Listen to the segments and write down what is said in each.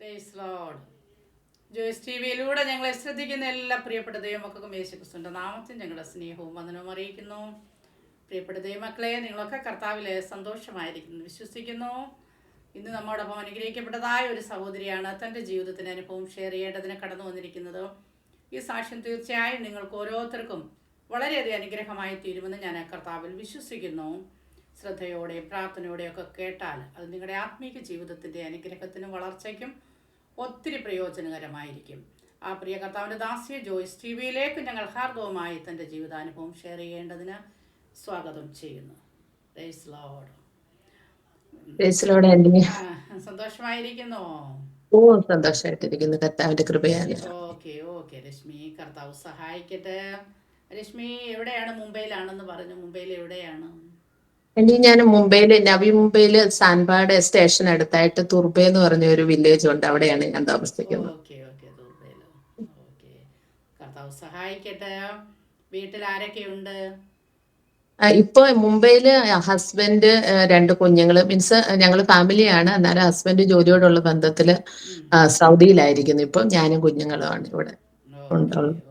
Price lord. Joyce T വിയിലൂടെ ഞങ്ങളെ ശ്രദ്ധിക്കുന്ന എല്ലാ പ്രിയപ്പെട്ട ദൈവമക്കൾക്കും യേശുക്രിസ്തുവിന്റെ നാമത്തിൽ ഞങ്ങളുടെ സ്നേഹവും വന്ദനവും അറിയിക്കുന്നു. പ്രിയപ്പെട്ട ദൈവമക്കളെ, നിങ്ങളൊക്കെ കർത്താവിലെ സന്തോഷമായിരിക്കുന്നു വിശ്വസിക്കുന്നു. ഇന്ന് നമ്മോടൊപ്പം അനുഗ്രഹിക്കപ്പെട്ടതായ ഒരു സഹോദരിയാണ് തൻ്റെ ജീവിതത്തിൻ്റെ അനുഭവം ഷെയർ ചെയ്യേണ്ടതിന് കടന്നു വന്നിരിക്കുന്നത്. ഈ സാക്ഷ്യം തീർച്ചയായും നിങ്ങൾക്ക് ഓരോരുത്തർക്കും വളരെയധികം അനുഗ്രഹമായി തീരുമെന്ന് ഞാൻ കർത്താവിൽ വിശ്വസിക്കുന്നു. ശ്രദ്ധയോടെയും പ്രാർത്ഥനയോടെയൊക്കെ കേട്ടാൽ അത് നിങ്ങളുടെ ആത്മീക ജീവിതത്തിൻ്റെ അനുഗ്രഹത്തിനും വളർച്ചയ്ക്കും ഒത്തിരി പ്രയോജനകരമായിരിക്കും. ആ പ്രിയ കർത്താവിൻ്റെ ദാസിയെ ജോയ്സ് ടി വിയിലേക്ക് ഞങ്ങൾ ഹാർദവുമായി തൻ്റെ ജീവിതാനുഭവം ഷെയർ ചെയ്യേണ്ടതിന് സ്വാഗതം ചെയ്യുന്നു. Praise Lord. സന്തോഷമായിരിക്കുന്നു. സന്തോഷമായിട്ടിരിക്കുന്നു കർത്താവിന്റെ കൃപയാൽ. ഓക്കെ രശ്മി, കർത്താവ് സഹായിക്കട്ടെ. രശ്മി എവിടെയാണ്? മുംബൈയിലാണെന്ന് പറഞ്ഞു. മുംബൈയിൽ എവിടെയാണ്? ഞാൻ മുംബൈയില്, നവി മുംബൈയില് സാൻപാഡ് സ്റ്റേഷൻ അടുത്തായിട്ട് തുർബെ എന്ന് പറഞ്ഞ ഒരു വില്ലേജ് ഉണ്ട്, അവിടെയാണ് ഞാൻ താമസിക്കുന്നത്. കർത്താവ് സഹായിക്കട്ടെ. വീട്ടിൽ ആരൊക്കെയുണ്ട്? ഇപ്പൊ മുംബൈയില് ഹസ്ബൻഡ്, 2 കുഞ്ഞുങ്ങള്, മീൻസ് ഞങ്ങള് ഫാമിലിയാണ്. എന്നാലും ഹസ്ബൻഡ് ജോലിയോടുള്ള ബന്ധത്തില് സൗദിയിലായിരിക്കുന്നു. ഇപ്പൊ ഞാനും കുഞ്ഞുങ്ങളുമാണ് ഇവിടെ ഉണ്ടാവുന്നത്.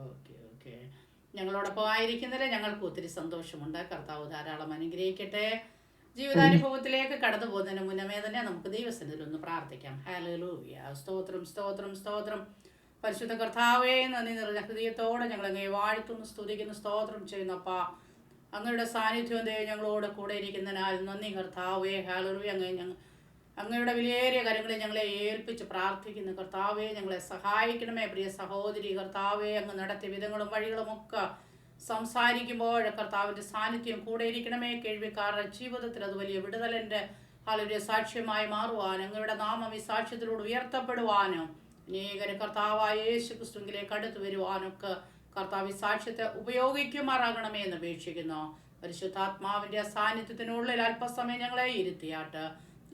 ഞങ്ങളോടൊപ്പം ആയിരിക്കുന്നതിൽ ഞങ്ങൾക്ക് ഒത്തിരി സന്തോഷമുണ്ട്. കർത്താവ് ധാരാളം അനുഗ്രഹിക്കട്ടെ. ജീവിതാനുഭവത്തിലേക്ക് കടന്നു പോകുന്നതിന് മുന്നമേ തന്നെ നമുക്ക് ദൈവസന്നിധിയിൽ ഒന്ന് പ്രാർത്ഥിക്കാം. ഹല്ലേലൂയ. സ്തോത്രം സ്തോത്രം സ്തോത്രം. പരിശുദ്ധ കർത്താവേ, നന്ദി നിറഞ്ഞ ഹൃദയത്തോടെ ഞങ്ങൾ അങ്ങേ വാഴ്ത്തുന്നു, സ്തുതിക്കുന്നു, സ്തോത്രം ചെയ്യുന്നപ്പ. അങ്ങയുടെ സാന്നിധ്യം ദൈവം ഞങ്ങളോട് കൂടെ ഇരിക്കുന്നതിനാൽ നന്ദി കർത്താവേ. ഹല്ലേലൂയ. അങ്ങയുടെ വിലയേറിയ കാര്യങ്ങളെ ഞങ്ങളെ ഏൽപ്പിച്ച് പ്രാർത്ഥിക്കുന്നു. കർത്താവെ, ഞങ്ങളെ സഹായിക്കണമേ. പ്രിയ സഹോദരി, കർത്താവെ, അങ്ങ് നടത്തിയ വിധങ്ങളും വഴികളുമൊക്കെ സംസാരിക്കുമ്പോൾ കർത്താവിൻ്റെ സാന്നിധ്യം കൂടെ ഇരിക്കണമേ. കേൾവിക്കാരുടെ ജീവിതത്തിൽ അത് വലിയ വിടുതലിൻ്റെ ഹല്ലേലൂയ സാക്ഷ്യമായി മാറുവാൻ, അങ്ങയുടെ നാമം ഈ സാക്ഷ്യത്തിലൂടെ ഉയർത്തപ്പെടുവാനും അനേകരെ കർത്താവായ യേശു ക്രിസ്തുവിലേക്ക് അടുത്ത് വരുവാനൊക്കെ കർത്താവ് ഈ സാക്ഷ്യത്തെ ഉപയോഗിക്കുമാറാകണമേ എന്ന് അപേക്ഷിക്കുന്നു. പരിശുദ്ധാത്മാവിൻ്റെ സാന്നിധ്യത്തിനുള്ളിൽ അല്പസമയം ഞങ്ങളെ ഇരുത്തിയാട്ട്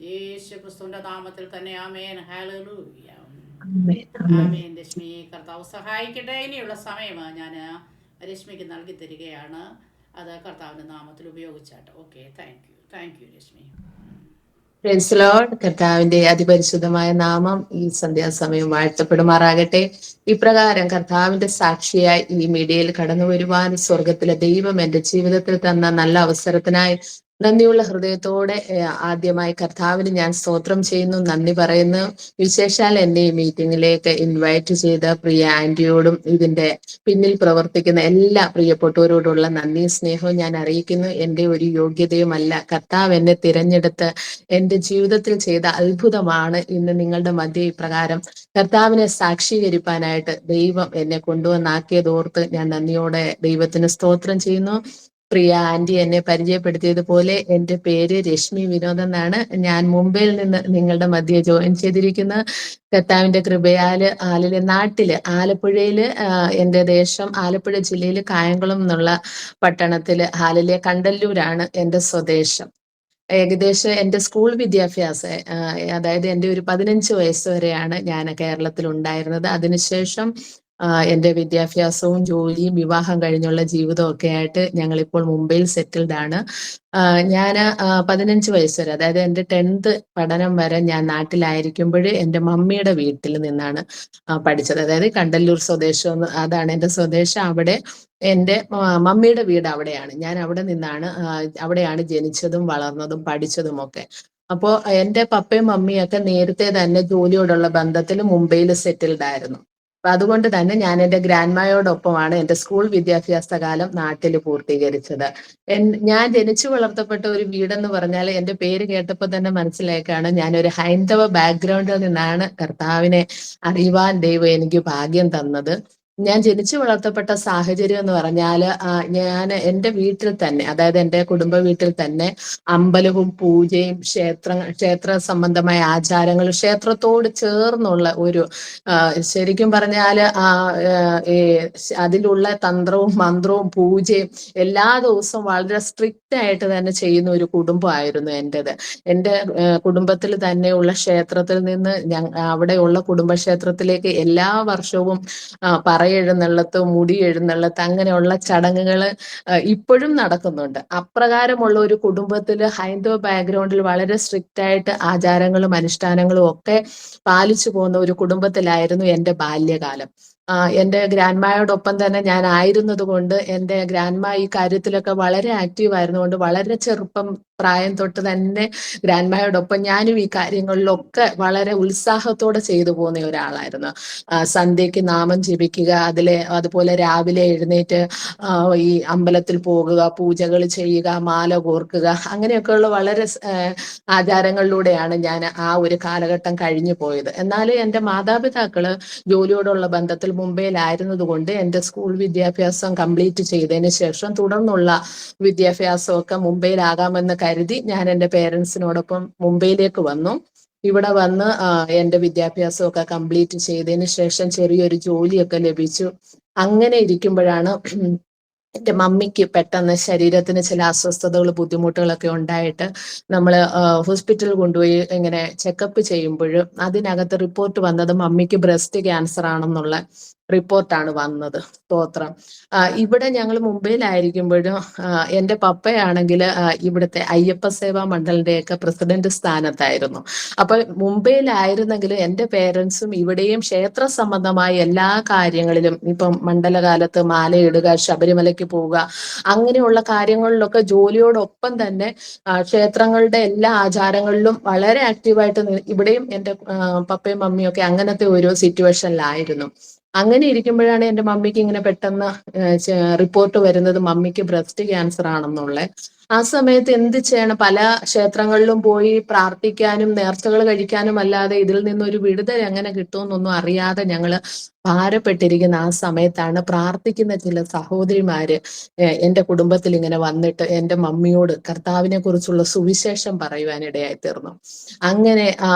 യേശു ക്രിസ്തുവിന്റെ നാമത്തിൽ തന്നെ ആമേൻ. ഹല്ലേലൂയ. ആമേൻ. രശ്മി, കർത്താവ് സഹായിക്കട്ടെ. ഇനിയുള്ള സമയം ഞാൻ രശ്മിക്ക് നൽകി തരികയാണ്. അത് കർത്താവിന്റെ നാമത്തിൽ ഉപയോഗിച്ചാട്ടെ. Okay, thank you Rashmi. Praise lord. കർത്താവിന്റെ അതിപരിശുദ്ധമായ നാമം ഈ സന്ധ്യാസമയം വാഴ്ത്തപ്പെടുമാറാകട്ടെ. ഇപ്രകാരം കർത്താവിന്റെ സാക്ഷിയായി ഈ മീഡിയയിൽ കടന്നു വരുവാൻ സ്വർഗത്തിലെ ദൈവം എന്റെ ജീവിതത്തിൽ തന്ന നല്ല അവസരത്തിനായി നന്ദിയുള്ള ഹൃദയത്തോടെ ആദ്യമായി കർത്താവിന് ഞാൻ സ്തോത്രം ചെയ്യുന്നു, നന്ദി പറയുന്നു. വിശേഷാൽ എന്നെ ഈ മീറ്റിംഗിലേക്ക് ഇൻവൈറ്റ് ചെയ്ത പ്രിയ ആന്റിയോടും ഇതിന്റെ പിന്നിൽ പ്രവർത്തിക്കുന്ന എല്ലാ പ്രിയപ്പെട്ടവരോടുള്ള നന്ദി സ്നേഹവും ഞാൻ അറിയിക്കുന്നു. എൻ്റെ ഒരു യോഗ്യതയുമല്ല, കർത്താവ് എന്നെ തിരഞ്ഞെടുത്ത് എൻ്റെ ജീവിതത്തിൽ ചെയ്ത അത്ഭുതമാണ് ഇന്ന് നിങ്ങളുടെ മധ്യ ഇപ്രകാരം കർത്താവിനെ സാക്ഷീകരിപ്പാനായിട്ട് ദൈവം എന്നെ കൊണ്ടുവന്നാക്കിയതോർത്ത് ഞാൻ നന്ദിയോടെ ദൈവത്തിന് സ്തോത്രം ചെയ്യുന്നു. പ്രിയ ആന്റി എന്നെ പരിചയപ്പെടുത്തിയതുപോലെ എൻ്റെ പേര് രശ്മി വിനോദ് എന്നാണ്. ഞാൻ മുംബൈയിൽ നിന്ന് നിങ്ങളുടെ മധ്യ ജോയിൻ ചെയ്തിരിക്കുന്ന കർത്താവിന്റെ കൃപയാല് നാട്ടില് ആലപ്പുഴയില്, എൻ്റെ ദേശം ആലപ്പുഴ ജില്ലയിൽ കായംകുളം എന്നുള്ള പട്ടണത്തില് ഹാലിലെ കണ്ടല്ലൂരാണ് എൻ്റെ സ്വദേശം. ഏകദേശം എൻ്റെ സ്കൂൾ വിദ്യാഭ്യാസം, അതായത് എൻ്റെ ഒരു 15 വയസ്സ് വരെയാണ് ഞാൻ കേരളത്തിൽ ഉണ്ടായിരുന്നത്. അതിനുശേഷം എൻ്റെ വിദ്യാഭ്യാസവും ജോലിയും വിവാഹം കഴിഞ്ഞുള്ള ജീവിതവും ഒക്കെ ആയിട്ട് ഞങ്ങളിപ്പോൾ മുംബൈയിൽ സെറ്റിൽഡ് ആണ്. ഞാൻ 15 വയസ്സ് വരെ, അതായത് എൻ്റെ 10th പഠനം വരെ ഞാൻ നാട്ടിലായിരിക്കുമ്പോൾ എൻ്റെ മമ്മിയുടെ വീട്ടിൽ നിന്നാണ് പഠിച്ചത്. അതായത് കണ്ടല്ലൂർ സ്വദേശം, അതാണ് എൻ്റെ സ്വദേശം. അവിടെ എൻ്റെ മമ്മിയുടെ വീട് അവിടെയാണ്. ഞാൻ അവിടെ നിന്നാണ്, അവിടെയാണ് ജനിച്ചതും വളർന്നതും പഠിച്ചതും ഒക്കെ. അപ്പോൾ എൻ്റെ പപ്പയും മമ്മിയൊക്കെ നേരത്തെ തന്നെ ജോലിയോടുള്ള ബന്ധത്തിൽ മുംബൈയിൽ സെറ്റിൽഡ് ആയിരുന്നു. അപ്പൊ അതുകൊണ്ട് തന്നെ ഞാൻ എൻ്റെ ഗ്രാൻഡ്മയോടൊപ്പമാണ് എൻ്റെ സ്കൂൾ വിദ്യാഭ്യാസ കാലം നാട്ടിൽ പൂർത്തീകരിച്ചത്. ഞാൻ ജനിച്ചു വളർത്തപ്പെട്ട ഒരു വീടെന്ന് പറഞ്ഞാൽ എൻ്റെ പേര് കേട്ടപ്പോൾ തന്നെ മനസ്സിലാക്കാണ് ഞാനൊരു ഹൈന്ദവ ബാക്ക്ഗ്രൗണ്ടിൽ നിന്നാണ് കർത്താവിനെ അറിയുവാൻ ദൈവം എനിക്ക് ഭാഗ്യം തന്നത്. ഞാൻ ജനിച്ചു വളർത്തപ്പെട്ട സാഹചര്യം എന്ന് പറഞ്ഞാൽ, ഞാൻ എൻ്റെ വീട്ടിൽ തന്നെ, അതായത് എൻ്റെ കുടുംബ വീട്ടിൽ തന്നെ അമ്പലവും പൂജയും ക്ഷേത്ര സംബന്ധമായ ആചാരങ്ങളും ക്ഷേത്രത്തോട് ചേർന്നുള്ള ഒരു, ശരിക്കും പറഞ്ഞാൽ അതിലുള്ള തന്ത്രവും മന്ത്രവും പൂജയും എല്ലാ ദിവസവും വളരെ സ്ട്രിക്റ്റ് ആയിട്ട് തന്നെ ചെയ്യുന്ന ഒരു കുടുംബമായിരുന്നു എൻ്റെത്. എൻ്റെ കുടുംബത്തിൽ തന്നെയുള്ള ക്ഷേത്രത്തിൽ നിന്ന് അവിടെയുള്ള കുടുംബക്ഷേത്രത്തിലേക്ക് എല്ലാ വർഷവും എഴുന്നള്ളത്ത്, മുടി എഴുന്നള്ളത്ത്, അങ്ങനെയുള്ള ചടങ്ങുകൾ ഇപ്പോഴും നടക്കുന്നുണ്ട്. അപ്രകാരമുള്ള ഒരു കുടുംബത്തിൽ ഹൈന്ദവ ബാക്ക്ഗ്രൗണ്ടിൽ വളരെ സ്ട്രിക്റ്റ് ആയിട്ട് ആചാരങ്ങളും അനുഷ്ഠാനങ്ങളും ഒക്കെ പാലിച്ചു പോകുന്ന ഒരു കുടുംബത്തിലായിരുന്നു എൻ്റെ ബാല്യകാലം. എൻ്റെ ഗ്രാൻഡ്മയോടൊപ്പം തന്നെ ഞാൻ ആയിരുന്നത് കൊണ്ട് എൻ്റെ ഗ്രാൻഡ്മ ഈ കാര്യത്തിലൊക്കെ വളരെ ആക്റ്റീവ് ആയിരുന്നുകൊണ്ട് വളരെ ചെറുപ്പം പ്രായം തൊട്ട് തന്നെ ഗ്രാൻഡ്മയോടൊപ്പം ഞാനും ഈ കാര്യങ്ങളിലൊക്കെ വളരെ ഉത്സാഹത്തോടെ ചെയ്തു പോകുന്ന ഒരാളായിരുന്നു. സന്ധ്യയ്ക്ക് നാമം ജപിക്കുക, അതുപോലെ രാവിലെ എഴുന്നേറ്റ് ഈ അമ്പലത്തിൽ പോകുക, പൂജകൾ ചെയ്യുക, മാല കോർക്കുക, അങ്ങനെയൊക്കെയുള്ള വളരെ ആചാരങ്ങളിലൂടെയാണ് ഞാൻ ആ ഒരു കാലഘട്ടം കഴിഞ്ഞു പോയത്. എന്നാൽ എൻ്റെ മാതാപിതാക്കള് ജോലിയോടുള്ള ബന്ധത്തിൽ മുംബൈയിലായിരുന്നത് കൊണ്ട് എൻ്റെ സ്കൂൾ വിദ്യാഭ്യാസം കംപ്ലീറ്റ് ചെയ്തതിന് ശേഷം തുടർന്നുള്ള വിദ്യാഭ്യാസമൊക്കെ മുംബൈയിലാകാമെന്ന് കരുതി ഞാൻ എൻ്റെ പേരൻസിനോടൊപ്പം മുംബൈയിലേക്ക് വന്നു. ഇവിടെ വന്ന് എൻ്റെ വിദ്യാഭ്യാസമൊക്കെ കംപ്ലീറ്റ് ചെയ്തതിന് ശേഷം ചെറിയൊരു ജോലിയൊക്കെ ലഭിച്ചു. അങ്ങനെ ഇരിക്കുമ്പോഴാണ് എൻ്റെ മമ്മിക്ക് പെട്ടെന്ന് ശരീരത്തിന് ചില അസ്വസ്ഥതകൾ, ബുദ്ധിമുട്ടുകളൊക്കെ ഉണ്ടായിട്ട് നമ്മൾ ഹോസ്പിറ്റലിൽ കൊണ്ടുപോയി ഇങ്ങനെ ചെക്കപ്പ് ചെയ്യുമ്പോൾ അതിനകത്ത് റിപ്പോർട്ട് വന്നത് മമ്മിക്ക് ബ്രസ്റ്റ് ക്യാൻസർ ആണെന്നുള്ള റിപ്പോർട്ടാണ് വന്നത്. സ്തോത്രം. ഇവിടെ ഞങ്ങൾ മുംബൈയിലായിരിക്കുമ്പോഴും എൻ്റെ പപ്പയാണെങ്കിൽ ഇവിടുത്തെ അയ്യപ്പ സേവാ മണ്ഡലിന്റെയൊക്കെ പ്രസിഡന്റ് സ്ഥാനത്തായിരുന്നു. അപ്പൊ മുംബൈയിലായിരുന്നെങ്കിലും എൻ്റെ പേരൻസും ഇവിടെയും ക്ഷേത്ര സംബന്ധമായ എല്ലാ കാര്യങ്ങളിലും, ഇപ്പം മണ്ഡലകാലത്ത് മാലയിടുക, ശബരിമലയ്ക്ക് പോവുക, അങ്ങനെയുള്ള കാര്യങ്ങളിലൊക്കെ ജോലിയോടൊപ്പം തന്നെ ക്ഷേത്രങ്ങളുടെ എല്ലാ ആചാരങ്ങളിലും വളരെ ആക്റ്റീവായിട്ട് ഇവിടെയും എൻ്റെ പപ്പയും മമ്മിയും ഒക്കെ അങ്ങനത്തെ ഒരു സിറ്റുവേഷനിലായിരുന്നു. അങ്ങനെ ഇരിക്കുമ്പോഴാണ് എൻ്റെ മമ്മിക്ക് ഇങ്ങനെ പെട്ടെന്ന് റിപ്പോർട്ട് വരുന്നത് മമ്മിക്ക് ബ്രസ്റ്റ് ക്യാൻസർ ആണെന്നുള്ള. ആ സമയത്ത് എന്ത് ചെയ്യണം? പല ക്ഷേത്രങ്ങളിലും പോയി പ്രാർത്ഥിക്കാനും നേർച്ചകൾ കഴിക്കാനും അല്ലാതെ ഇതിൽ നിന്നൊരു വിടുതൽ എങ്ങനെ കിട്ടുമെന്നൊന്നും അറിയാതെ ഞങ്ങള് ഭാരപ്പെട്ടിരിക്കുന്ന ആ സമയത്താണ് പ്രാർത്ഥിക്കുന്ന ചില സഹോദരിമാര് എൻ്റെ കുടുംബത്തിൽ ഇങ്ങനെ വന്നിട്ട് എൻ്റെ മമ്മിയോട് കർത്താവിനെ കുറിച്ചുള്ള സുവിശേഷം പറയുവാനിടയായി തീർന്നു. അങ്ങനെ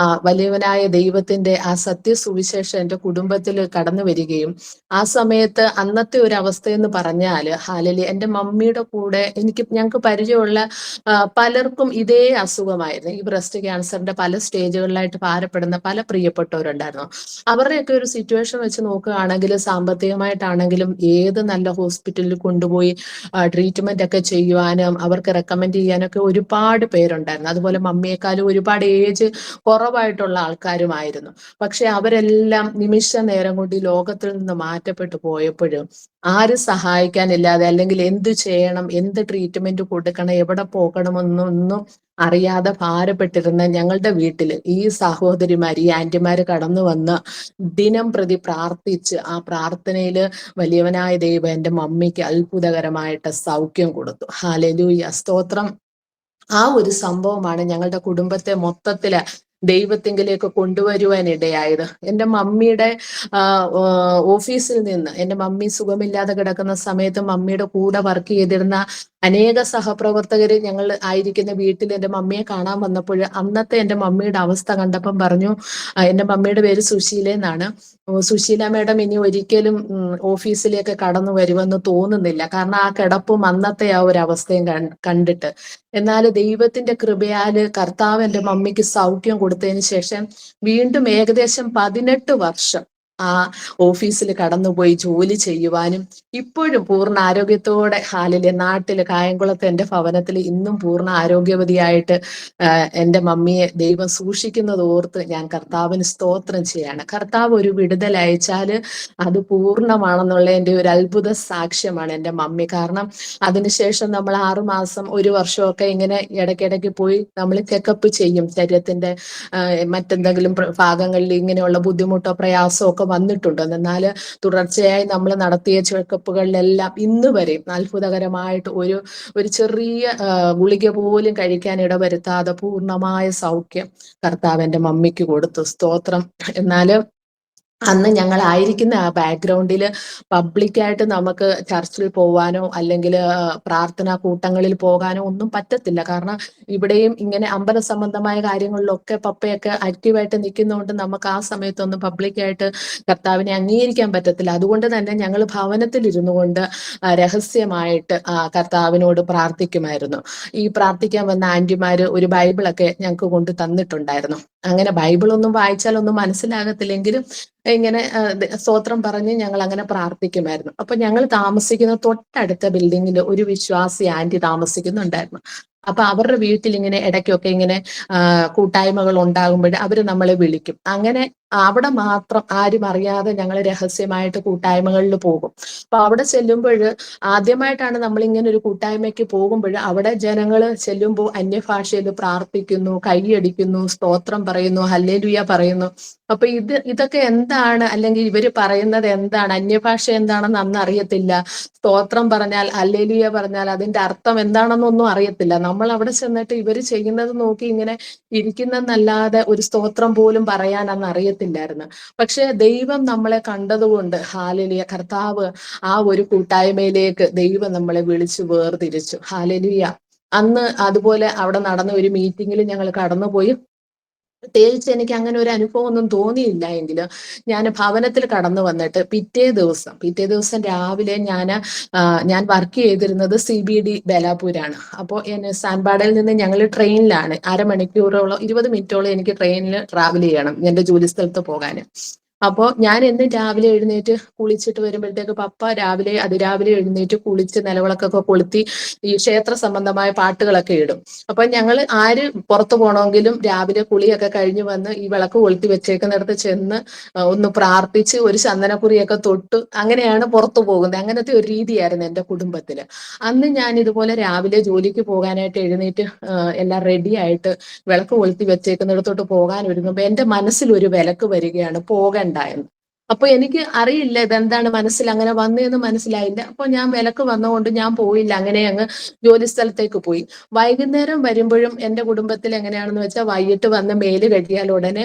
വലിയവനായ ദൈവത്തിന്റെ ആ സത്യസുവിശേഷം എൻ്റെ കുടുംബത്തിൽ കടന്നു വരികയും ആ സമയത്ത് അന്നത്തെ ഒരു അവസ്ഥയെന്ന് പറഞ്ഞാല് ഹാലലി എൻ്റെ മമ്മിയുടെ കൂടെ ഞങ്ങൾക്ക് പരിചയമുള്ള പലർക്കും ഇതേ അസുഖമായിരുന്നു. ഈ ബ്രസ്റ്റ് ക്യാൻസറിന്റെ പല സ്റ്റേജുകളിലായിട്ട് ഭാരപ്പെടുന്ന പല പ്രിയപ്പെട്ടവരുണ്ടായിരുന്നു. അവരുടെയൊക്കെ ഒരു സിറ്റുവേഷൻ വെച്ച് നോക്കുകയാണെങ്കിൽ സാമ്പത്തികമായിട്ടാണെങ്കിലും ഏത് നല്ല ഹോസ്പിറ്റലിൽ കൊണ്ടുപോയി ട്രീറ്റ്മെന്റ് ഒക്കെ ചെയ്യുവാനും അവർക്ക് റെക്കമെൻഡ് ചെയ്യാനൊക്കെ ഒരുപാട് പേരുണ്ടായിരുന്നു. അതുപോലെ മമ്മിയെക്കാളും ഒരുപാട് ഏജ് കുറവായിട്ടുള്ള ആൾക്കാരുമായിരുന്നു. പക്ഷെ അവരെല്ലാം നിമിഷ നേരം കൊണ്ട് ഈ ലോകത്തിൽ നിന്ന് മാറ്റപ്പെട്ടു പോയപ്പോഴും ആരും സഹായിക്കാനില്ലാതെ, അല്ലെങ്കിൽ എന്ത് ചെയ്യണം, എന്ത് ട്രീറ്റ്മെന്റ് കൊടുക്കണം, എവിടെ പോകണമെന്നൊന്നും അറിയാതെ ഭാരപ്പെട്ടിരുന്ന ഞങ്ങളുടെ വീട്ടിൽ ഈ സഹോദരിമാർ, ഈ ആന്റിമാര് കടന്നു വന്ന് ദിനം പ്രതി പ്രാർത്ഥിച്ച് ആ പ്രാർത്ഥനയില് വലിയവനായ ദൈവം എൻ്റെ മമ്മിക്ക് അത്ഭുതകരമായിട്ട് സൗഖ്യം കൊടുത്തു. ഹല്ലേലൂയ, സ്തോത്രം. ആ ഒരു സംഭവമാണ് ഞങ്ങളുടെ കുടുംബത്തെ മൊത്തത്തില് ദൈവത്തിങ്കിലേക്ക് കൊണ്ടുവരുവാനിടയായത്. എൻ്റെ മമ്മിയുടെ ഓഫീസിൽ നിന്ന്, എൻ്റെ മമ്മി സുഖമില്ലാതെ കിടക്കുന്ന സമയത്ത് മമ്മിയുടെ കൂടെ വർക്ക് ചെയ്തിരുന്ന അനേക സഹപ്രവർത്തകര് ഞങ്ങൾ ആയിരിക്കുന്ന വീട്ടിൽ എൻ്റെ മമ്മിയെ കാണാൻ വന്നപ്പോൾ അന്നത്തെ എൻ്റെ മമ്മിയുടെ അവസ്ഥ കണ്ടപ്പം പറഞ്ഞു, എൻ്റെ മമ്മിയുടെ പേര് സുശീല എന്നാണ്, സുശീല മേഡം ഇനി ഒരിക്കലും ഓഫീസിലേക്ക് കടന്നു വരുമെന്ന് തോന്നുന്നില്ല, കാരണം ആ കിടപ്പും അന്നത്തെ ആ ഒരു അവസ്ഥയും കണ്ടിട്ട്. എന്നാൽ ദൈവത്തിന്റെ കൃപയാല് കർത്താവ് എൻ്റെ മമ്മിക്ക് സൗഖ്യം കൊടുത്തതിന് ശേഷം വീണ്ടും ഏകദേശം 18 വർഷം ആ ഓഫീസിൽ കടന്നുപോയി ജോലി ചെയ്യുവാനും ഇപ്പോഴും പൂർണ്ണ ആരോഗ്യത്തോടെ ഹാലിലെ നാട്ടില് കായംകുളത്ത് എൻ്റെ ഭവനത്തിൽ ഇന്നും പൂർണ്ണ ആരോഗ്യവതിയായിട്ട് എൻ്റെ മമ്മിയെ ദൈവം സൂക്ഷിക്കുന്നത് ഓർത്ത് ഞാൻ കർത്താവിന് സ്തോത്രം ചെയ്യാണ്. കർത്താവ് ഒരു വിടുതൽ അയച്ചാല് അത് പൂർണ്ണമാണെന്നുള്ള എൻ്റെ ഒരു അത്ഭുത സാക്ഷ്യമാണ് എൻ്റെ മമ്മി. കാരണം അതിനുശേഷം നമ്മൾ 6 മാസം 1 വർഷമൊക്കെ ഇങ്ങനെ ഇടയ്ക്കിടയ്ക്ക് പോയി നമ്മൾ ചെക്കപ്പ് ചെയ്യും. ശരീരത്തിന്റെ മറ്റെന്തെങ്കിലും ഭാഗങ്ങളിൽ ഇങ്ങനെയുള്ള ബുദ്ധിമുട്ടോ പ്രയാസമോ ഒക്കെ വന്നിട്ടുണ്ടോ. എന്നാൽ തുടർച്ചയായി നമ്മൾ നടത്തിയ ചെക്കപ്പുകളിലെല്ലാം ഇന്ന് വരെ അത്ഭുതകരമായിട്ട് ഒരു ചെറിയ ഗുളിക പോലും കഴിക്കാൻ ഇടവരുത്താതെ പൂർണ്ണമായ സൗഖ്യം കർത്താവ് എൻ്റെ മമ്മിക്ക് കൊടുത്തു. സ്തോത്രം. എന്നാല് അന്ന് ഞങ്ങൾ ആയിരിക്കുന്ന ആ ബാക്ക്ഗ്രൗണ്ടിൽ പബ്ലിക്കായിട്ട് നമുക്ക് ചർച്ചിൽ പോകാനോ അല്ലെങ്കിൽ പ്രാർത്ഥനാ കൂട്ടങ്ങളിൽ പോകാനോ ഒന്നും പറ്റത്തില്ല. കാരണം ഇവിടെയും ഇങ്ങനെ അമ്പല സംബന്ധമായ കാര്യങ്ങളിലൊക്കെ പപ്പയൊക്കെ ആക്റ്റീവായിട്ട് നിൽക്കുന്നതുകൊണ്ട് നമുക്ക് ആ സമയത്തൊന്നും പബ്ലിക്കായിട്ട് കർത്താവിനെ അംഗീകരിക്കാൻ പറ്റത്തില്ല. അതുകൊണ്ട് തന്നെ ഞങ്ങൾ ഭവനത്തിൽ ഇരുന്നു കൊണ്ട് രഹസ്യമായിട്ട് കർത്താവിനോട് പ്രാർത്ഥിക്കുമായിരുന്നു. ഈ പ്രാർത്ഥിക്കാൻ വന്ന ആന്റിമാര് ഒരു ബൈബിളൊക്കെ ഞങ്ങൾക്ക് കൊണ്ട് തന്നിട്ടുണ്ടായിരുന്നു. അങ്ങനെ ബൈബിളൊന്നും വായിച്ചാലൊന്നും മനസ്സിലാകത്തില്ലെങ്കിലും ഇങ്ങനെ സ്തോത്രം പറഞ്ഞ് ഞങ്ങൾ അങ്ങനെ പ്രാർത്ഥിക്കുമായിരുന്നു. അപ്പൊ ഞങ്ങൾ താമസിക്കുന്ന തൊട്ടടുത്ത ബിൽഡിങ്ങിൽ ഒരു വിശ്വാസി ആന്റി താമസിക്കുന്നുണ്ടായിരുന്നു. അപ്പൊ അവരുടെ വീട്ടിൽ ഇങ്ങനെ ഇടയ്ക്കൊക്കെ ഇങ്ങനെ കൂട്ടായ്മകൾ ഉണ്ടാകുമ്പോൾ അവര് നമ്മളെ വിളിക്കും. അങ്ങനെ അവിടെ മാത്രം ആരും അറിയാതെ ഞങ്ങൾ രഹസ്യമായിട്ട് കൂട്ടായ്മകളിൽ പോകും. അപ്പൊ അവിടെ ചെല്ലുമ്പോൾ ആദ്യമായിട്ടാണ് നമ്മൾ ഇങ്ങനെ ഒരു കൂട്ടായ്മയ്ക്ക് പോകുമ്പോൾ അവിടെ ജനങ്ങൾ ചെല്ലുമ്പോൾ അന്യഭാഷയിൽ പ്രാർത്ഥിക്കുന്നു, കൈയടിക്കുന്നു, സ്തോത്രം പറയുന്നു, ഹല്ലേലൂയ പറയുന്നു. അപ്പൊ ഇതൊക്കെ എന്താണ്, അല്ലെങ്കിൽ ഇവര് പറയുന്നത് എന്താണ്, അന്യഭാഷ എന്താണെന്ന് അന്ന് അറിയത്തില്ല. സ്തോത്രം പറഞ്ഞാൽ, ഹല്ലേലൂയ പറഞ്ഞാൽ അതിന്റെ അർത്ഥം എന്താണെന്നൊന്നും അറിയത്തില്ല. നമ്മൾ അവിടെ ചെന്നിട്ട് ഇവര് ചെയ്യുന്നത് നോക്കി ഇങ്ങനെ ഇരിക്കുന്നെന്നല്ലാതെ ഒരു സ്തോത്രം പോലും പറയാൻ അന്ന് അറിയത്തില്ലായിരുന്നു. പക്ഷെ ദൈവം നമ്മളെ കണ്ടതുകൊണ്ട്, ഹാലേലൂയ, കർത്താവ് ആ ഒരു കൂട്ടായ്മയിലേക്ക് ദൈവം നമ്മളെ വിളിച്ചു വേർതിരിച്ചു. ഹാലേലൂയ. അന്ന് അതുപോലെ അവിടെ നടന്ന ഒരു മീറ്റിങ്ങിൽ ഞങ്ങൾ കടന്നുപോയി. പ്രത്യേകിച്ച് എനിക്ക് അങ്ങനെ ഒരു അനുഭവം ഒന്നും തോന്നിയില്ല. എങ്കിലും ഞാൻ ഭവനത്തിൽ കടന്നു വന്നിട്ട് പിറ്റേ ദിവസം രാവിലെ ഞാൻ വർക്ക് ചെയ്തിരുന്നത് CBD ബേലാപൂരാണ്. അപ്പോൾ സാൻപാടയിൽ നിന്ന് ഞങ്ങൾ ട്രെയിനിലാണ്, അരമണിക്കൂറോളം 20 മിനിറ്റോളം എനിക്ക് ട്രെയിനിൽ ട്രാവൽ ചെയ്യണം എന്റെ ജോലി സ്ഥലത്ത് പോകാൻ. അപ്പോൾ ഞാൻ എന്നും രാവിലെ എഴുന്നേറ്റ് കുളിച്ചിട്ട് വരുമ്പോഴത്തേക്ക് പപ്പ അതിരാവിലെ എഴുന്നേറ്റ് കുളിച്ച് നിലവിളക്കൊക്കെ കൊളുത്തി ഈ ക്ഷേത്ര സംബന്ധമായ പാട്ടുകളൊക്കെ ഇടും. അപ്പൊ ഞങ്ങൾ ആര് പുറത്തു പോകണമെങ്കിലും രാവിലെ കുളിയൊക്കെ കഴിഞ്ഞ് വന്ന് ഈ വിളക്ക് കൊളുത്തി വെച്ചേക്കുന്നിടത്ത് ചെന്ന് ഒന്ന് പ്രാർത്ഥിച്ച് ഒരു ചന്ദനക്കുറിയൊക്കെ തൊട്ട് അങ്ങനെയാണ് പുറത്തു പോകുന്നത്. അങ്ങനത്തെ ഒരു രീതിയായിരുന്നു എൻ്റെ കുടുംബത്തില്. അന്ന് ഞാൻ ഇതുപോലെ രാവിലെ ജോലിക്ക് പോകാനായിട്ട് എഴുന്നേറ്റ് എല്ലാം റെഡി ആയിട്ട് വിളക്ക് കൊളുത്തി വെച്ചേക്കുന്നിടത്തോട്ട് പോകാൻ ഒരുങ്ങുമ്പോൾ എൻ്റെ മനസ്സിൽ ഒരു വിലക്ക് വരികയാണ്, പോകണ്ട എന്ന്. അപ്പൊ എനിക്ക് അറിയില്ല ഇതെന്താണ് മനസ്സിൽ അങ്ങനെ വന്നതെന്ന് മനസ്സിലായില്ല. അപ്പൊ ഞാൻ വിലക്ക് വന്നുകൊണ്ട് ഞാൻ പോയില്ല, അങ്ങനെ അങ്ങ് ജോലി സ്ഥലത്തേക്ക് പോയി. വൈകുന്നേരം വരുമ്പോഴും എൻ്റെ കുടുംബത്തിൽ എങ്ങനെയാണെന്ന് വെച്ചാൽ വൈകിട്ട് വന്ന് മേല് കഴുകിയാൽ ഉടനെ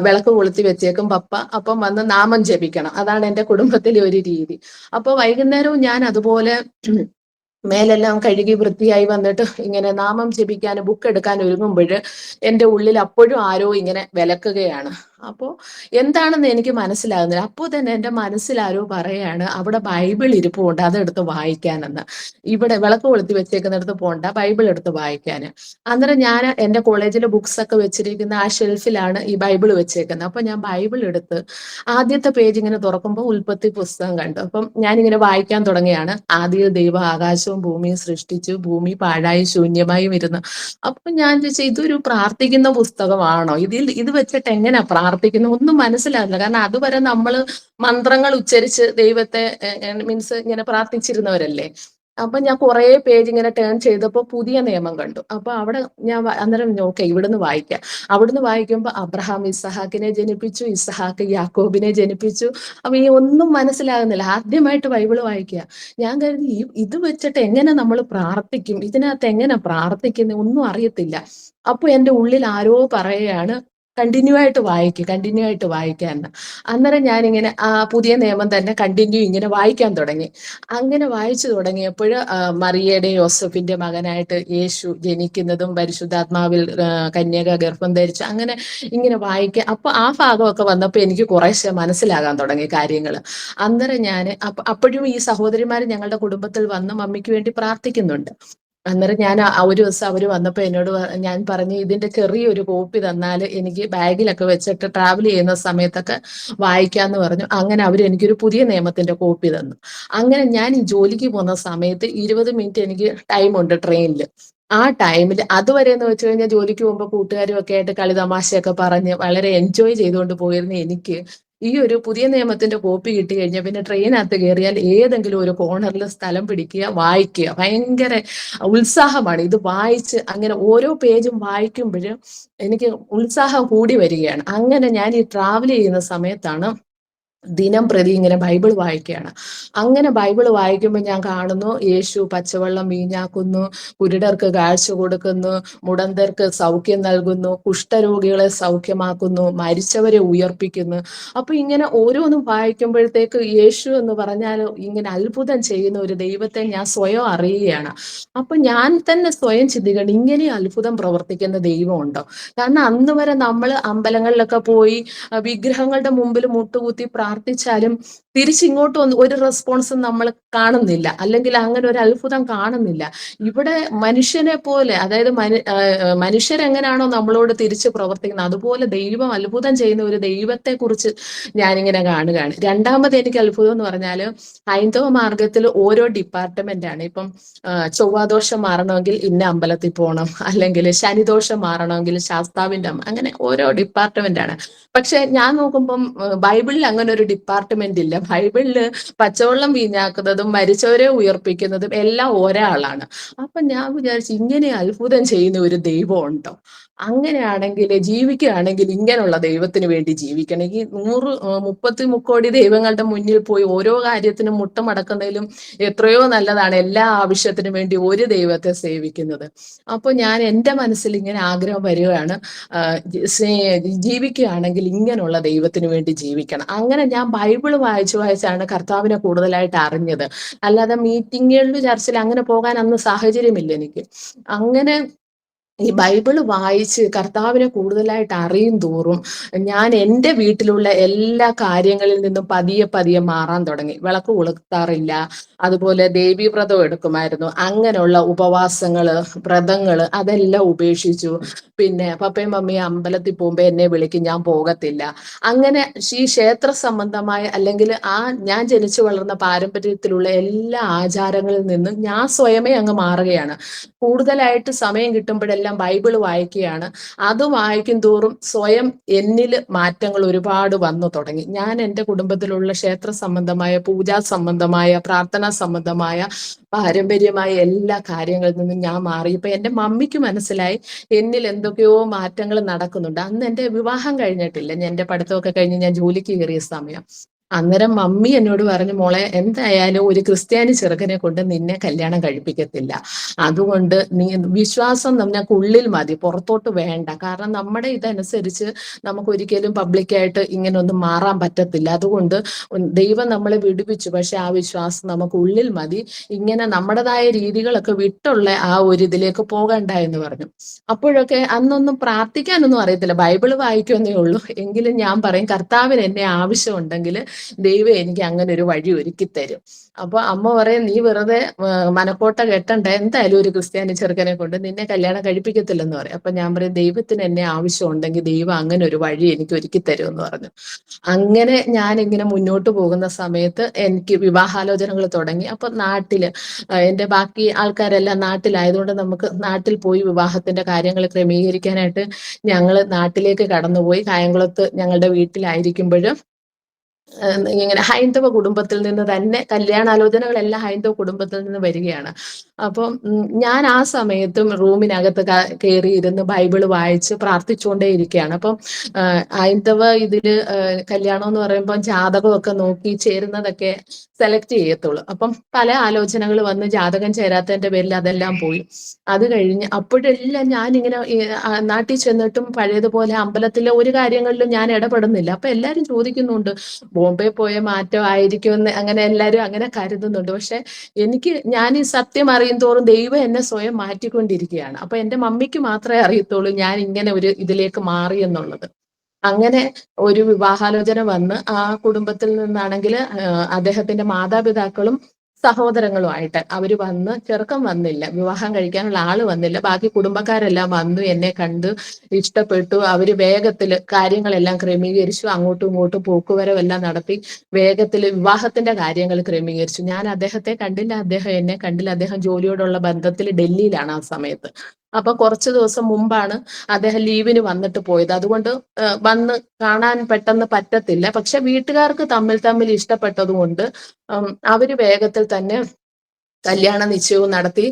വിളക്ക് കൊളുത്തി വെച്ചേക്കും പപ്പ. അപ്പം വന്ന് നാമം ജപിക്കണം. അതാണ് എൻ്റെ കുടുംബത്തിലെ ഒരു രീതി. അപ്പൊ വൈകുന്നേരവും ഞാൻ അതുപോലെ മേലെല്ലാം കഴുകി വൃത്തിയായി വന്നിട്ട് ഇങ്ങനെ നാമം ജപിക്കാൻ ബുക്ക് എടുക്കാൻ ഒരുങ്ങുമ്പോൾ എൻ്റെ ഉള്ളിൽ അപ്പോഴും ആരോ ഇങ്ങനെ വിലക്കുകയാണ്. അപ്പോൾ എന്താണെന്ന് എനിക്ക് മനസ്സിലാകുന്നില്ല. അപ്പോൾ തന്നെ എൻ്റെ മനസ്സിൽ ആരോ പറയാണ്, അവിടെ ബൈബിൾ ഇരിപ്പുണ്ട്, അതെടുത്ത് വായിക്കാനെന്ന്. ഇവിടെ വിളക്ക് കൊളുത്തി വെച്ചേക്കുന്നിടത്ത് പോണ്ട, ബൈബിൾ എടുത്ത് വായിക്കാൻ. അന്നേരം ഞാൻ എൻ്റെ കോളേജിലെ ബുക്സ് ഒക്കെ വെച്ചിരിക്കുന്ന ആ ഷെൽഫിലാണ് ഈ ബൈബിൾ വെച്ചേക്കുന്നത്. അപ്പൊ ഞാൻ ബൈബിൾ എടുത്ത് ആദ്യത്തെ പേജ് ഇങ്ങനെ തുറക്കുമ്പോൾ ഉൽപ്പത്തി പുസ്തകം കണ്ടു. അപ്പം ഞാനിങ്ങനെ വായിക്കാൻ തുടങ്ങിയാണ്. ആദ്യം ദൈവം ആകാശവും ഭൂമിയും സൃഷ്ടിച്ചു, ഭൂമി പാഴായി ശൂന്യമായും ഇരുന്നു. അപ്പൊ ഞാൻ ചോദിച്ചു, ഇതൊരു പ്രാർത്ഥിക്കുന്ന പുസ്തകമാണോ? ഇത് വെച്ചിട്ട് എങ്ങനെ പ്രാർത്ഥിക്കുന്നു ഒന്നും മനസ്സിലാവില്ല. കാരണം അതുവരെ നമ്മൾ മന്ത്രങ്ങൾ ഉച്ചരിച്ച് ദൈവത്തെ മീൻസ് ഇങ്ങനെ പ്രാർത്ഥിച്ചിരുന്നവരല്ലേ. അപ്പൊ ഞാൻ കുറെ പേജ് ഇങ്ങനെ ടേൺ ചെയ്തപ്പോൾ പുതിയ നിയമം കണ്ടു. അപ്പൊ അവിടെ ഞാൻ അന്നേരം ഓക്കെ, ഇവിടുന്ന് വായിക്കാം. അവിടുന്ന് വായിക്കുമ്പോൾ അബ്രഹാം ഇസഹാക്കിനെ ജനിപ്പിച്ചു, ഇസഹാക്ക് യാക്കോബിനെ ജനിപ്പിച്ചു. അപ്പൊ ഈ ഒന്നും മനസ്സിലാകുന്നില്ല. ആദ്യമായിട്ട് ബൈബിള് വായിക്കുക. ഞാൻ കരുതി ഇത് വെച്ചിട്ട് എങ്ങനെ നമ്മൾ പ്രാർത്ഥിക്കും, ഇതിനകത്ത് എങ്ങനെ പ്രാർത്ഥിക്കുന്ന ഒന്നും അറിയത്തില്ല. അപ്പൊ എൻ്റെ ഉള്ളിൽ ആരോ പറയുകയാണ്, കണ്ടിന്യൂ ആയിട്ട് വായിക്കാൻ. അന്നേരം ഞാനിങ്ങനെ ആ പുതിയ നിയമം തന്നെ കണ്ടിന്യൂ ഇങ്ങനെ വായിക്കാൻ തുടങ്ങി. അങ്ങനെ വായിച്ചു തുടങ്ങിയപ്പോൾ മറിയയുടെ യോസഫിന്റെ മകനായിട്ട് യേശു ജനിക്കുന്നതും പരിശുദ്ധാത്മാവിൽ കന്യക ഗർഭം ധരിച്ചു, അങ്ങനെ ഇങ്ങനെ വായിക്കുക. അപ്പൊ ആ ഭാഗമൊക്കെ വന്നപ്പോൾ എനിക്ക് കുറേശ്ശെ മനസ്സിലാകാൻ തുടങ്ങി കാര്യങ്ങൾ. അന്നേരം ഞാൻ അപ്പോഴും ഈ സഹോദരിമാർ ഞങ്ങളുടെ കുടുംബത്തിൽ വന്ന് മമ്മിക്ക് വേണ്ടി പ്രാർത്ഥിക്കുന്നുണ്ട്. അന്നേരം ഞാൻ ഒരു ദിവസം അവർ വന്നപ്പോൾ എന്നോട് ഞാൻ പറഞ്ഞു, ഇതിന്റെ ചെറിയൊരു കോപ്പി തന്നാൽ എനിക്ക് ബാഗിലൊക്കെ വെച്ചിട്ട് ട്രാവൽ ചെയ്യുന്ന സമയത്തൊക്കെ വായിക്കാന്ന് പറഞ്ഞു. അങ്ങനെ അവർ എനിക്കൊരു പുതിയ നിയമത്തിന്റെ കോപ്പി തന്നു. അങ്ങനെ ഞാൻ ഈ ജോലിക്ക് പോകുന്ന സമയത്ത് 20 മിനിറ്റ് എനിക്ക് ടൈമുണ്ട് ട്രെയിനിൽ. ആ ടൈമിൽ അതുവരെ എന്ന് വെച്ച് കഴിഞ്ഞാൽ ജോലിക്ക് പോകുമ്പോൾ കൂട്ടുകാരും ഒക്കെ ആയിട്ട് കളി തമാശയൊക്കെ പറഞ്ഞ് വളരെ എൻജോയ് ചെയ്തുകൊണ്ട് പോയിരുന്ന എനിക്ക് ഈ ഒരു പുതിയ നിയമത്തിന്റെ കോപ്പി കിട്ടി കഴിഞ്ഞാൽ പിന്നെ ട്രെയിനകത്ത് കയറിയാൽ ഏതെങ്കിലും ഒരു കോർണറിൽ സ്ഥലം പിടിക്കുക, വായിക്കുക. ഭയങ്കര ഉത്സാഹമാണ് ഇത് വായിച്ച്. അങ്ങനെ ഓരോ പേജും വായിക്കുമ്പോഴും എനിക്ക് ഉത്സാഹം കൂടി വരികയാണ്. അങ്ങനെ ഞാൻ ഈ ട്രാവൽ ചെയ്യുന്ന സമയത്താണ് ദിനം പ്രതി ഇങ്ങനെ ബൈബിൾ വായിക്കുകയാണ്. അങ്ങനെ ബൈബിൾ വായിക്കുമ്പോൾ ഞാൻ കാണുന്നു, യേശു പച്ചവെള്ളം വീഞ്ഞാക്കുന്നു, കുരുടർക്ക് കാഴ്ച കൊടുക്കുന്നു, മുടന്തർക്ക് സൗഖ്യം നൽകുന്നു, കുഷ്ഠരോഗികളെ സൗഖ്യമാക്കുന്നു, മരിച്ചവരെ ഉയർപ്പിക്കുന്നു. അപ്പൊ ഇങ്ങനെ ഓരോന്നും വായിക്കുമ്പോഴത്തേക്ക് യേശു എന്ന് പറഞ്ഞാൽ ഇങ്ങനെ അത്ഭുതം ചെയ്യുന്ന ഒരു ദൈവത്തെ ഞാൻ സ്വയം അറിയുകയാണ്. അപ്പൊ ഞാൻ തന്നെ സ്വയം ചിന്തിക്കണം, ഇങ്ങനെ അത്ഭുതം പ്രവർത്തിക്കുന്ന ദൈവമുണ്ടോ? കാരണം അന്ന് വരെ നമ്മൾ അമ്പലങ്ങളിലൊക്കെ പോയി വിഗ്രഹങ്ങളുടെ മുമ്പിൽ മുട്ടുകുത്തി പ്രാർത്ഥിച്ചാലും തിരിച്ചിങ്ങോട്ട് വന്ന് ഒരു റെസ്പോൺസും നമ്മൾ കാണുന്നില്ല, അല്ലെങ്കിൽ അങ്ങനെ ഒരു അത്ഭുതം കാണുന്നില്ല. ഇവിടെ മനുഷ്യനെ പോലെ, അതായത് മനുഷ്യരെങ്ങനെയാണോ നമ്മളോട് തിരിച്ച് പ്രവർത്തിക്കുന്നത്, അതുപോലെ ദൈവം അത്ഭുതം ചെയ്യുന്ന ഒരു ദൈവത്തെ കുറിച്ച് ഞാനിങ്ങനെ കാണുകയാണ്. രണ്ടാമത് എനിക്ക് അത്ഭുതം എന്ന് പറഞ്ഞാൽ, ഹൈന്ദവ മാർഗത്തിൽ ഓരോ ഡിപ്പാർട്ട്മെന്റ് ആണ്. ഇപ്പം ചൊവ്വാദോഷം മാറണമെങ്കിൽ ഇന്ന അമ്പലത്തിൽ പോകണം, അല്ലെങ്കിൽ ശനിദോഷം മാറണമെങ്കിൽ ശാസ്താവിന്റെ അങ്ങനെ ഓരോ ഡിപ്പാർട്ട്മെന്റ് ആണ്. പക്ഷെ ഞാൻ നോക്കുമ്പം ബൈബിളിൽ അങ്ങനെ ഒരു ഡിപ്പാർട്ട്മെന്റ് ഇല്ല. ബൈബിളില് പച്ചവെള്ളം വീഞ്ഞാക്കുന്നതും മരിച്ചവരെ ഉയർപ്പിക്കുന്നതും എല്ലാം ഒരാളാണ്. അപ്പൊ ഞാൻ വിചാരിച്ചു, ഇങ്ങനെ അത്ഭുതം ചെയ്യുന്ന ഒരു ദൈവം ഉണ്ടോ? അങ്ങനെയാണെങ്കിൽ ജീവിക്കുകയാണെങ്കിൽ ഇങ്ങനെയുള്ള ദൈവത്തിന് വേണ്ടി ജീവിക്കണം. ഈ 130 ദൈവങ്ങളുടെ മുന്നിൽ പോയി ഓരോ കാര്യത്തിനും മുട്ടമടക്കുന്നതിലും എത്രയോ നല്ലതാണ് എല്ലാ ആവശ്യത്തിനും വേണ്ടി ഒരു ദൈവത്തെ സേവിക്കുന്നത്. അപ്പൊ ഞാൻ എൻ്റെ മനസ്സിൽ ഇങ്ങനെ ആഗ്രഹം വരികയാണ്, ജീവിക്കുകയാണെങ്കിൽ ഇങ്ങനെയുള്ള ദൈവത്തിന് വേണ്ടി ജീവിക്കണം. അങ്ങനെ ഞാൻ ബൈബിള് വായിച്ചാണ് കർത്താവിനെ കൂടുതലായിട്ട് അറിഞ്ഞത്. അല്ലാതെ മീറ്റിങ്ങുകളിൽ ചർച്ചിൽ അങ്ങനെ പോകാൻ അന്ന് സാഹചര്യമില്ല എനിക്ക്. അങ്ങനെ ഈ ബൈബിള് വായിച്ച് കർത്താവിനെ കൂടുതലായിട്ട് അറിയും തോറും ഞാൻ എൻ്റെ വീട്ടിലുള്ള എല്ലാ കാര്യങ്ങളിൽ നിന്നും പതിയെ പതിയെ മാറാൻ തുടങ്ങി. വിളക്ക് കൊളുത്താറില്ല, അതുപോലെ ദേവീവ്രതം എടുക്കുമായിരുന്നു. അങ്ങനെയുള്ള ഉപവാസങ്ങള്, വ്രതങ്ങള് അതെല്ലാം ഉപേക്ഷിച്ചു. പിന്നെ പപ്പയും മമ്മിയും അമ്പലത്തിൽ പോകുമ്പോൾ എന്നെ വിളിക്കും, ഞാൻ പോകത്തില്ല. അങ്ങനെ ഈ ക്ഷേത്ര സംബന്ധമായ, അല്ലെങ്കിൽ ഞാൻ ജനിച്ചു വളർന്ന പാരമ്പര്യത്തിലുള്ള എല്ലാ ആചാരങ്ങളിൽ നിന്നും ഞാൻ സ്വയമേ അങ്ങ് മാറുകയാണ്. കൂടുതലായിട്ട് സമയം കിട്ടുമ്പോഴെല്ലാം ബൈബിള് വായിക്കുകയാണ്. അത് വായിക്കും തോറും സ്വയം എന്നിൽ മാറ്റങ്ങൾ ഒരുപാട് വന്നു തുടങ്ങി. ഞാൻ എൻ്റെ കുടുംബത്തിലുള്ള ക്ഷേത്ര സംബന്ധമായ, പൂജാ സംബന്ധമായ, പ്രാർത്ഥനാ സംബന്ധമായ, പാരമ്പര്യമായ എല്ലാ കാര്യങ്ങളിൽ നിന്നും ഞാൻ മാറി. ഇപ്പൊ എൻ്റെ മമ്മിക്ക് മനസ്സിലായി എന്നിൽ എന്തൊക്കെയോ മാറ്റങ്ങൾ നടക്കുന്നുണ്ട്. അന്ന് എൻ്റെ വിവാഹം കഴിഞ്ഞിട്ടില്ല, എൻ്റെ പഠിത്തമൊക്കെ കഴിഞ്ഞ് ഞാൻ ജോലിക്ക് കയറിയ സമയം. അന്നേരം മമ്മി എന്നോട് പറഞ്ഞു, മോളെ എന്തായാലും ഒരു ക്രിസ്ത്യാനി ചെറുക്കനെ കൊണ്ട് നിന്നെ കല്യാണം കഴിപ്പിക്കത്തില്ല. അതുകൊണ്ട് നീ വിശ്വാസം നമുക്ക് ഉള്ളിൽ മതി, പുറത്തോട്ട് വേണ്ട. കാരണം നമ്മുടെ ഇതനുസരിച്ച് നമുക്ക് ഒരിക്കലും പബ്ലിക്കായിട്ട് ഇങ്ങനെ ഒന്നും മാറാൻ പറ്റത്തില്ല. അതുകൊണ്ട് ദൈവം നമ്മളെ വിടുവിച്ചു, പക്ഷെ ആ വിശ്വാസം നമുക്ക് ഉള്ളിൽ മതി. ഇങ്ങനെ നമ്മുടേതായ രീതികളൊക്കെ വിട്ടുള്ള ആ ഒരു ഇതിലേക്ക് പോകണ്ട എന്ന് പറഞ്ഞു. അപ്പോഴൊക്കെ അന്നൊന്നും പ്രാർത്ഥിക്കാനൊന്നും അറിയത്തില്ല, ബൈബിള് വായിക്കുമെന്നേ ഉള്ളൂ. എങ്കിലും ഞാൻ പറയും, കർത്താവിന് എന്നെ ആവശ്യമുണ്ടെങ്കിൽ ദൈവം എനിക്ക് അങ്ങനെ ഒരു വഴി ഒരുക്കി തരും. അപ്പൊ അമ്മ പറയും, നീ വെറുതെ മനക്കോട്ട കെട്ടണ്ട, എന്തായാലും ഒരു ക്രിസ്ത്യാനി ചെറുക്കനെ കൊണ്ട് നിന്നെ കല്യാണം കഴിപ്പിക്കത്തില്ലെന്ന് പറയും. അപ്പൊ ഞാൻ പറയും, ദൈവത്തിന് എന്നെ ആവശ്യമുണ്ടെങ്കിൽ ദൈവം അങ്ങനെ ഒരു വഴി എനിക്ക് ഒരുക്കി തരും എന്ന് പറഞ്ഞു. അങ്ങനെ ഞാൻ ഇങ്ങനെ മുന്നോട്ട് പോകുന്ന സമയത്ത് എനിക്ക് വിവാഹാലോചനകൾ തുടങ്ങി. അപ്പൊ നാട്ടില് എൻ്റെ ബാക്കി ആൾക്കാരെല്ലാം നാട്ടിലായതുകൊണ്ട് നമുക്ക് നാട്ടിൽ പോയി വിവാഹത്തിന്റെ കാര്യങ്ങൾ ക്രമീകരിക്കാനായിട്ട് ഞങ്ങൾ നാട്ടിലേക്ക് കടന്നുപോയി. കായംകുളത്ത് ഞങ്ങളുടെ വീട്ടിലായിരിക്കുമ്പോഴും ഇങ്ങനെ ഹൈന്ദവ കുടുംബത്തിൽ നിന്ന് തന്നെ കല്യാണാലോചനകളെല്ലാം ഹൈന്ദവ കുടുംബത്തിൽ നിന്ന് വരികയാണ്. അപ്പം ഞാൻ ആ സമയത്തും റൂമിനകത്ത് കയറി ഇരുന്ന് ബൈബിള് വായിച്ച് പ്രാർത്ഥിച്ചുകൊണ്ടേ ഇരിക്കുകയാണ്. അപ്പം ഹൈന്ദവ ഇതില് കല്യാണം എന്ന് പറയുമ്പോൾ ജാതകമൊക്കെ നോക്കി ചേരുന്നതൊക്കെ സെലക്ട് ചെയ്യത്തുള്ളൂ. അപ്പം പല ആലോചനകൾ വന്ന് ജാതകം ചേരാത്തതിന്റെ പേരിൽ അതെല്ലാം പോയി. അത് കഴിഞ്ഞ് അപ്പോഴെല്ലാം ഞാനിങ്ങനെ നാട്ടിൽ ചെന്നിട്ടും പഴയതുപോലെ അമ്പലത്തിലെ ഒരു കാര്യങ്ങളിലും ഞാൻ ഇടപെടുന്നില്ല. അപ്പൊ എല്ലാരും ചോദിക്കുന്നുണ്ട്, ബോംബെ പോയ മാറ്റം ആയിരിക്കുമെന്ന് അങ്ങനെ എല്ലാവരും അങ്ങനെ കരുതുന്നുണ്ട്. പക്ഷെ ഞാൻ ഈ സത്യം അറിയും തോറും ദൈവം എന്നെ സ്വയം മാറ്റിക്കൊണ്ടിരിക്കുകയാണ്. അപ്പൊ എൻ്റെ മമ്മിക്ക് മാത്രമേ അറിയത്തുള്ളൂ ഞാൻ ഇങ്ങനെ ഒരു ഇതിലേക്ക് മാറി എന്നുള്ളത്. അങ്ങനെ ഒരു വിവാഹാലോചന വന്ന് ആ കുടുംബത്തിൽ നിന്നാണെങ്കിൽ അദ്ദേഹത്തിന്റെ മാതാപിതാക്കളും സഹോദരങ്ങളുമായിട്ട് അവര് വന്ന്, ചെറുക്കം വന്നില്ല, വിവാഹം കഴിക്കാനുള്ള ആള് വന്നില്ല, ബാക്കി കുടുംബക്കാരെല്ലാം വന്നു, എന്നെ കണ്ട് ഇഷ്ടപ്പെട്ടു. അവര് വേഗത്തില് കാര്യങ്ങളെല്ലാം ക്രമീകരിച്ചു, അങ്ങോട്ടും ഇങ്ങോട്ടും പോക്കുവരവെല്ലാം നടത്തി വേഗത്തില് വിവാഹത്തിന്റെ കാര്യങ്ങൾ ക്രമീകരിച്ചു. ഞാൻ അദ്ദേഹത്തെ കണ്ടില്ല, അദ്ദേഹം എന്നെ കണ്ടില്ല. അദ്ദേഹം ജോലിയോടുള്ള ബന്ധത്തിൽ ഡൽഹിയിലാണ് ആ സമയത്ത്. അപ്പൊ കുറച്ചു ദിവസം മുമ്പാണ് അദ്ദേഹം ലീവിന് വന്നിട്ട് പോയത്. അതുകൊണ്ട് വന്ന് കാണാൻ പെട്ടെന്ന് പറ്റത്തില്ല. പക്ഷെ വീട്ടുകാർക്ക് തമ്മിൽ ഇഷ്ടപ്പെട്ടതുകൊണ്ട് അവര് വേഗത്തിൽ തന്നെ കല്യാണ നിശ്ചയവും നടത്തി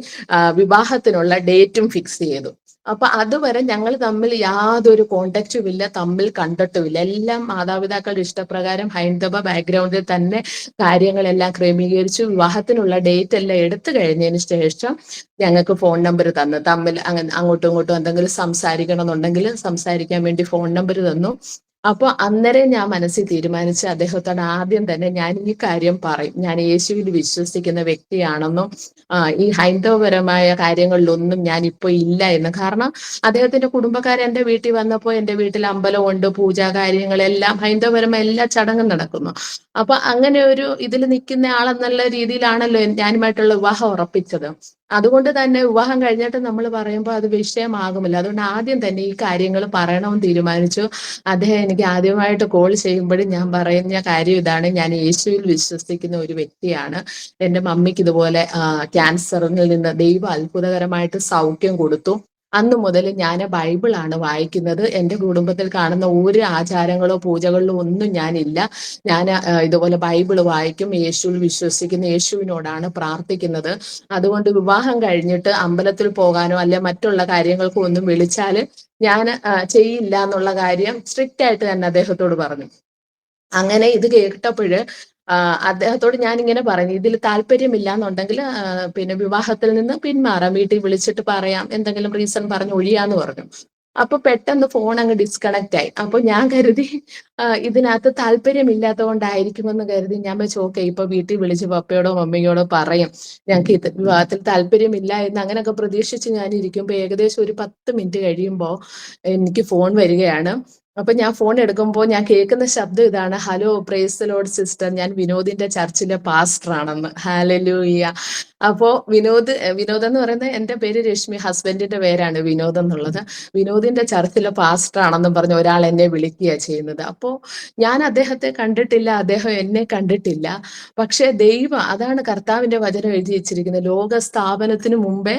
വിവാഹത്തിനുള്ള ഡേറ്റും ഫിക്സ് ചെയ്തു. അപ്പൊ അതുവരെ ഞങ്ങൾ തമ്മിൽ യാതൊരു കോണ്ടാക്റ്റും ഇല്ല, തമ്മിൽ കണ്ടിട്ടുമില്ല. എല്ലാം മാതാപിതാക്കളുടെ ഇഷ്ടപ്രകാരം ഹൈന്ദവ ബാക്ക്ഗ്രൗണ്ടിൽ തന്നെ കാര്യങ്ങളെല്ലാം ക്രമീകരിച്ചു. വിവാഹത്തിനുള്ള ഡേറ്റ് എല്ലാം എടുത്തു കഴിഞ്ഞതിന് ശേഷം ഞങ്ങൾക്ക് ഫോൺ നമ്പർ തന്നു. തമ്മിൽ അങ്ങോട്ടും ഇങ്ങോട്ടും എന്തെങ്കിലും സംസാരിക്കണം എന്നുണ്ടെങ്കിൽ സംസാരിക്കാൻ വേണ്ടി ഫോൺ നമ്പർ തന്നു. അപ്പൊ അന്നേരം ഞാൻ മനസ്സിൽ തീരുമാനിച്ച് അദ്ദേഹത്തോട് ആദ്യം തന്നെ ഞാൻ ഈ കാര്യം പറയും. ഞാൻ യേശുവിൽ വിശ്വസിക്കുന്ന വ്യക്തിയാണെന്നും ഈ ഹൈന്ദവപരമായ കാര്യങ്ങളിലൊന്നും ഞാൻ ഇപ്പൊ ഇല്ല എന്ന്. കാരണം അദ്ദേഹത്തിന്റെ കുടുംബക്കാർ എന്റെ വീട്ടിൽ വന്നപ്പോൾ എന്റെ വീട്ടിൽ അമ്പലമുണ്ട്, പൂജാ കാര്യങ്ങളെല്ലാം ഹൈന്ദവപരമായ എല്ലാ ചടങ്ങും നടക്കുന്നു. അപ്പൊ അങ്ങനെ ഒരു ഇതിൽ നിൽക്കുന്ന ആളെന്നുള്ള രീതിയിലാണല്ലോ ഞാനുമായിട്ടുള്ള വിവാഹം ഉറപ്പിച്ചത്. അതുകൊണ്ട് തന്നെ വിവാഹം കഴിഞ്ഞിട്ട് നമ്മൾ പറയുമ്പോൾ അത് വിഷയമാകുമല്ലോ. അതുകൊണ്ട് ആദ്യം തന്നെ ഈ കാര്യങ്ങൾ പറയണമെന്ന് തീരുമാനിച്ചു. അദ്ദേഹം എനിക്ക് ആദ്യമായിട്ട് കോൾ ചെയ്യുമ്പോഴും ഞാൻ പറയുന്ന കാര്യം ഇതാണ്: ഞാൻ യേശുവിൽ വിശ്വസിക്കുന്ന ഒരു വ്യക്തിയാണ്. എൻ്റെ മമ്മിക്ക് ഇതുപോലെ ക്യാൻസറിൽ നിന്ന് ദൈവം അത്ഭുതകരമായിട്ട് സൗഖ്യം കൊടുത്തു. അന്ന് മുതൽ ഞാൻ ബൈബിളാണ് വായിക്കുന്നത്. എൻ്റെ കുടുംബത്തിൽ കാണുന്ന ഒരു ആചാരങ്ങളോ പൂജകളിലോ ഒന്നും ഞാനില്ല. ഞാൻ ഇതുപോലെ ബൈബിൾ വായിക്കും, യേശുവിൽ വിശ്വസിക്കുന്ന യേശുവിനോടാണ് പ്രാർത്ഥിക്കുന്നത്. അതുകൊണ്ട് വിവാഹം കഴിഞ്ഞിട്ട് അമ്പലത്തിൽ പോകാനോ അല്ലെ മറ്റുള്ള കാര്യങ്ങൾക്കോ ഒന്നും വിളിച്ചാൽ ഞാൻ ചെയ്യില്ല എന്നുള്ള കാര്യം സ്ട്രിക്റ്റ് ആയിട്ട് തന്നെ അദ്ദേഹത്തോട് പറഞ്ഞു. അങ്ങനെ ഇത് കേട്ടപ്പോഴ് അദ്ദേഹത്തോട് ഞാൻ ഇങ്ങനെ പറഞ്ഞു: ഇതിൽ താല്പര്യമില്ല എന്നുണ്ടെങ്കിൽ പിന്നെ വിവാഹത്തിൽ നിന്ന് പിന്മാറാം, വീട്ടിൽ വിളിച്ചിട്ട് പറയാം, എന്തെങ്കിലും റീസൺ പറഞ്ഞ് ഒഴിയാന്ന് പറഞ്ഞു. അപ്പൊ പെട്ടെന്ന് ഫോൺ അങ്ങ് ഡിസ്കണക്ട് ആയി. അപ്പൊ ഞാൻ കരുതി ഇതിനകത്ത് താല്പര്യമില്ലാത്തത് കൊണ്ടായിരിക്കുമെന്ന് കരുതി ഞാൻ വെച്ച് ഓക്കെ, ഇപ്പൊ വീട്ടിൽ വിളിച്ച് പപ്പയോടോ മമ്മിയോടോ പറയും ഞങ്ങൾക്ക് ഇത് വിവാഹത്തിൽ താല്പര്യമില്ല എന്ന്. അങ്ങനെയൊക്കെ പ്രതീക്ഷിച്ച് ഞാൻ ഇരിക്കുമ്പോൾ ഏകദേശം ഒരു 10 മിനിറ്റ് കഴിയുമ്പോൾ എനിക്ക് ഫോൺ വരികയാണ്. അപ്പൊ ഞാൻ ഫോൺ എടുക്കുമ്പോൾ ഞാൻ കേൾക്കുന്ന ശബ്ദം ഇതാണ്: hello, praise the Lord sister, ഞാൻ വിനോദിന്റെ ചർച്ചിലെ പാസ്റ്റർ ആണെന്ന്. ഹല്ലേലൂയ. അപ്പോ വിനോദ് എന്ന് പറയുന്നത് എന്റെ പേര് രശ്മി, ഹസ്ബൻഡിന്റെ പേരാണ് വിനോദ് എന്നുള്ളത്. വിനോദിന്റെ ചർച്ചിലെ പാസ്റ്റർ ആണെന്നും പറഞ്ഞ് ഒരാൾ എന്നെ വിളിക്കുക ചെയ്യുന്നത്. അപ്പോ ഞാൻ അദ്ദേഹത്തെ കണ്ടിട്ടില്ല, അദ്ദേഹം എന്നെ കണ്ടിട്ടില്ല. പക്ഷെ ദൈവം, അതാണ് കർത്താവിന്റെ വചനം എഴുതി വെച്ചിരിക്കുന്നത്: ലോക സ്ഥാപനത്തിന് മുമ്പേ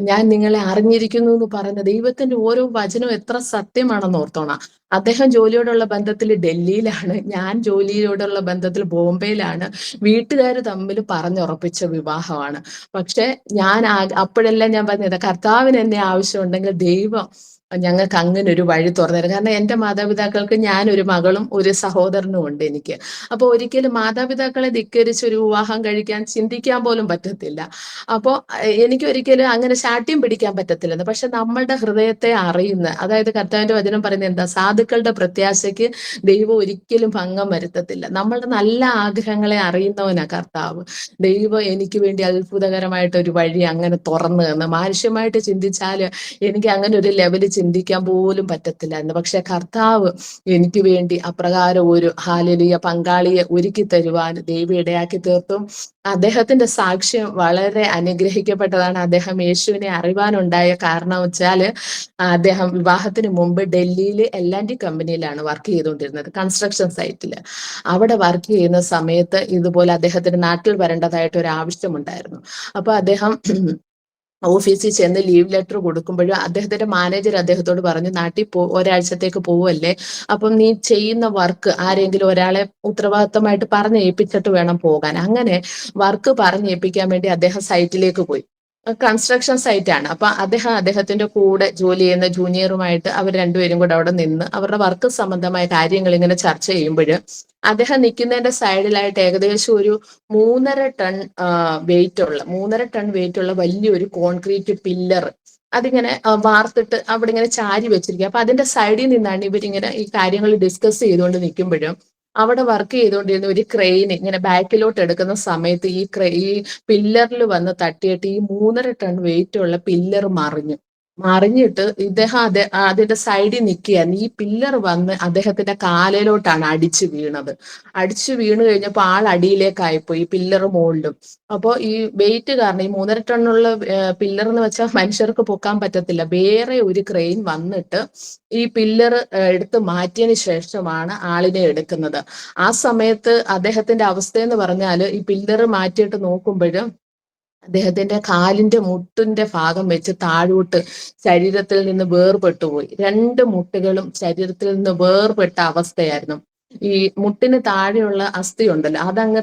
ഞാൻ നിങ്ങളെ അറിഞ്ഞിരിക്കുന്നു എന്ന് പറയുന്ന ദൈവത്തിന്റെ ഓരോ വചനവും എത്ര സത്യമാണെന്ന് ഓർത്തോണം. അദ്ദേഹം ജോലിയോടുള്ള ബന്ധത്തിൽ ഡൽഹിയിലാണ്, ഞാൻ ജോലിയോടുള്ള ബന്ധത്തിൽ ബോംബെയിലാണ്. വീട്ടുകാർ തമ്മിൽ പറഞ്ഞുറപ്പിച്ച വിവാഹമാണ്. പക്ഷെ ഞാൻ അപ്പോഴെല്ലാം ഞാൻ പറഞ്ഞത്, കർത്താവിന് എന്നെ ആവശ്യമുണ്ടെങ്കിൽ ദൈവം ഞങ്ങൾക്ക് അങ്ങനെ ഒരു വഴി തുറന്നു. കാരണം എൻ്റെ മാതാപിതാക്കൾക്ക് ഞാനൊരു മകളും ഒരു സഹോദരനും ഉണ്ട് എനിക്ക്. അപ്പൊ ഒരിക്കലും മാതാപിതാക്കളെ ധിക്കരിച്ച് ഒരു വിവാഹം കഴിക്കാൻ ചിന്തിക്കാൻ പോലും പറ്റത്തില്ല. അപ്പോൾ എനിക്ക് ഒരിക്കലും അങ്ങനെ ശാഠ്യം പിടിക്കാൻ പറ്റത്തില്ലെന്ന്. പക്ഷെ നമ്മളുടെ ഹൃദയത്തെ അറിയുന്ന, അതായത് കർത്താവിന്റെ വചനം പറയുന്നത് എന്താ: സാധുക്കളുടെ പ്രത്യാശയ്ക്ക് ദൈവം ഒരിക്കലും ഭംഗം വരുത്തത്തില്ല. നമ്മളുടെ നല്ല ആഗ്രഹങ്ങളെ അറിയുന്നവനാ കർത്താവ്. ദൈവം എനിക്ക് വേണ്ടി അത്ഭുതകരമായിട്ട് ഒരു വഴി അങ്ങനെ തുറന്നു തന്ന്. മാനുഷ്യമായിട്ട് ചിന്തിച്ചാൽ എനിക്ക് അങ്ങനെ ഒരു ലെവല് ചിന്തിക്കാൻ പോലും പറ്റത്തില്ലായിരുന്നു. പക്ഷെ കർത്താവ് എനിക്ക് വേണ്ടി അപ്രകാരം ഒരു ഹാലലിയ പങ്കാളിയെ ഒരുക്കി തരുവാൻ ദൈവം ഇടയാക്കി തീർത്തും. അദ്ദേഹത്തിന്റെ സാക്ഷ്യം വളരെ അനുഗ്രഹിക്കപ്പെട്ടതാണ്. അദ്ദേഹം യേശുവിനെ അറിവാനുണ്ടായ കാരണം വെച്ചാല്, അദ്ദേഹം വിവാഹത്തിന് മുമ്പ് ഡൽഹിയിൽ L&T കമ്പനിയിലാണ് വർക്ക് ചെയ്തുകൊണ്ടിരുന്നത്, കൺസ്ട്രക്ഷൻ സൈറ്റിൽ. അവിടെ വർക്ക് ചെയ്യുന്ന സമയത്ത് ഇതുപോലെ അദ്ദേഹത്തിന് നാട്ടിൽ വരേണ്ടതായിട്ട് ഒരു ആവശ്യമുണ്ടായിരുന്നു. അപ്പൊ അദ്ദേഹം ഓഫീസിൽ ചെന്ന് ലീവ് ലെറ്റർ കൊടുക്കുമ്പോഴും അദ്ദേഹത്തിന്റെ മാനേജർ അദ്ദേഹത്തോട് പറഞ്ഞു: നാട്ടിൽ ഒരാഴ്ചത്തേക്ക് പോവല്ലേ, അപ്പം നീ ചെയ്യുന്ന വർക്ക് ആരെങ്കിലും ഒരാളെ ഉത്തരവാദിത്തമായിട്ട് പറഞ്ഞേൽപ്പിച്ചിട്ട് വേണം പോകാൻ. അങ്ങനെ വർക്ക് പറഞ്ഞേൽപ്പിക്കാൻ വേണ്ടി അദ്ദേഹം സൈറ്റിലേക്ക് പോയി. കൺസ്ട്രക്ഷൻ സൈറ്റ് ആണ്. അപ്പൊ അദ്ദേഹത്തിന്റെ കൂടെ ജോലി ചെയ്യുന്ന ജൂനിയറുമായിട്ട് അവർ രണ്ടുപേരും കൂടെ അവിടെ നിന്ന് അവരുടെ വർക്ക് സംബന്ധമായ കാര്യങ്ങൾ ഇങ്ങനെ ചർച്ച ചെയ്യുമ്പോൾ അദ്ദേഹം നിൽക്കുന്നതിന്റെ സൈഡിലായിട്ട് ഏകദേശം ഒരു 3.5 ടൺ വെയിറ്റ് ഉള്ള വലിയൊരു കോൺക്രീറ്റ് പില്ലർ അതിങ്ങനെ വാർത്തിട്ട് അവിടെ ഇങ്ങനെ ചാരി വെച്ചിരിക്കുക. അപ്പൊ അതിന്റെ സൈഡിൽ നിന്നാണ് ഇവരിങ്ങനെ ഈ കാര്യങ്ങൾ ഡിസ്കസ് ചെയ്തുകൊണ്ട് നിൽക്കുമ്പോഴും അവിടെ വർക്ക് ചെയ്തുകൊണ്ടിരുന്ന ഒരു ക്രെയിൻ ഇങ്ങനെ ബാക്കിലോട്ട് എടുക്കുന്ന സമയത്ത് ഈ പില്ലറിൽ വന്ന് തട്ടിയിട്ട് ഈ 3.5 ടൺ വെയിറ്റ് ഉള്ള പില്ലർ മറിഞ്ഞിട്ട് ഇദ്ദേഹം അതിന്റെ സൈഡിൽ നിൽക്കുകയായിരുന്നു. ഈ പില്ലർ വന്ന് അദ്ദേഹത്തിന്റെ കാലിലോട്ടാണ് അടിച്ചു വീണത്. അടിച്ചു വീണ് കഴിഞ്ഞപ്പോൾ ആൾ അടിയിലേക്കായിപ്പോയി, ഈ പില്ലർ മുകളിലും. അപ്പോൾ ഈ വെയിറ്റ് കാരണം, ഈ 3.5 ടണ്ണുള്ള പില്ലർ എന്ന് വെച്ചാൽ മനുഷ്യർക്ക് പൊക്കാൻ പറ്റത്തില്ല. വേറെ ഒരു ക്രെയിൻ വന്നിട്ട് ഈ പില്ലർ എടുത്ത് മാറ്റിയതിന് ശേഷമാണ് ആളിനെ എടുക്കുന്നത്. ആ സമയത്ത് അദ്ദേഹത്തിന്റെ അവസ്ഥ എന്ന് പറഞ്ഞാൽ, ഈ പില്ലർ മാറ്റിയിട്ട് നോക്കുമ്പോഴും അദ്ദേഹത്തിന്റെ കാലിന്റെ മുട്ടിന്റെ ഭാഗം വെച്ച് താഴോട്ട് ശരീരത്തിൽ നിന്ന് വേർപെട്ടു പോയി. 2 മുട്ടുകളും ശരീരത്തിൽ നിന്ന് വേർപെട്ട അവസ്ഥയായിരുന്നു. ഈ മുട്ടിന് താഴെയുള്ള അസ്ഥി ഉണ്ടല്ലോ, അതങ്ങ്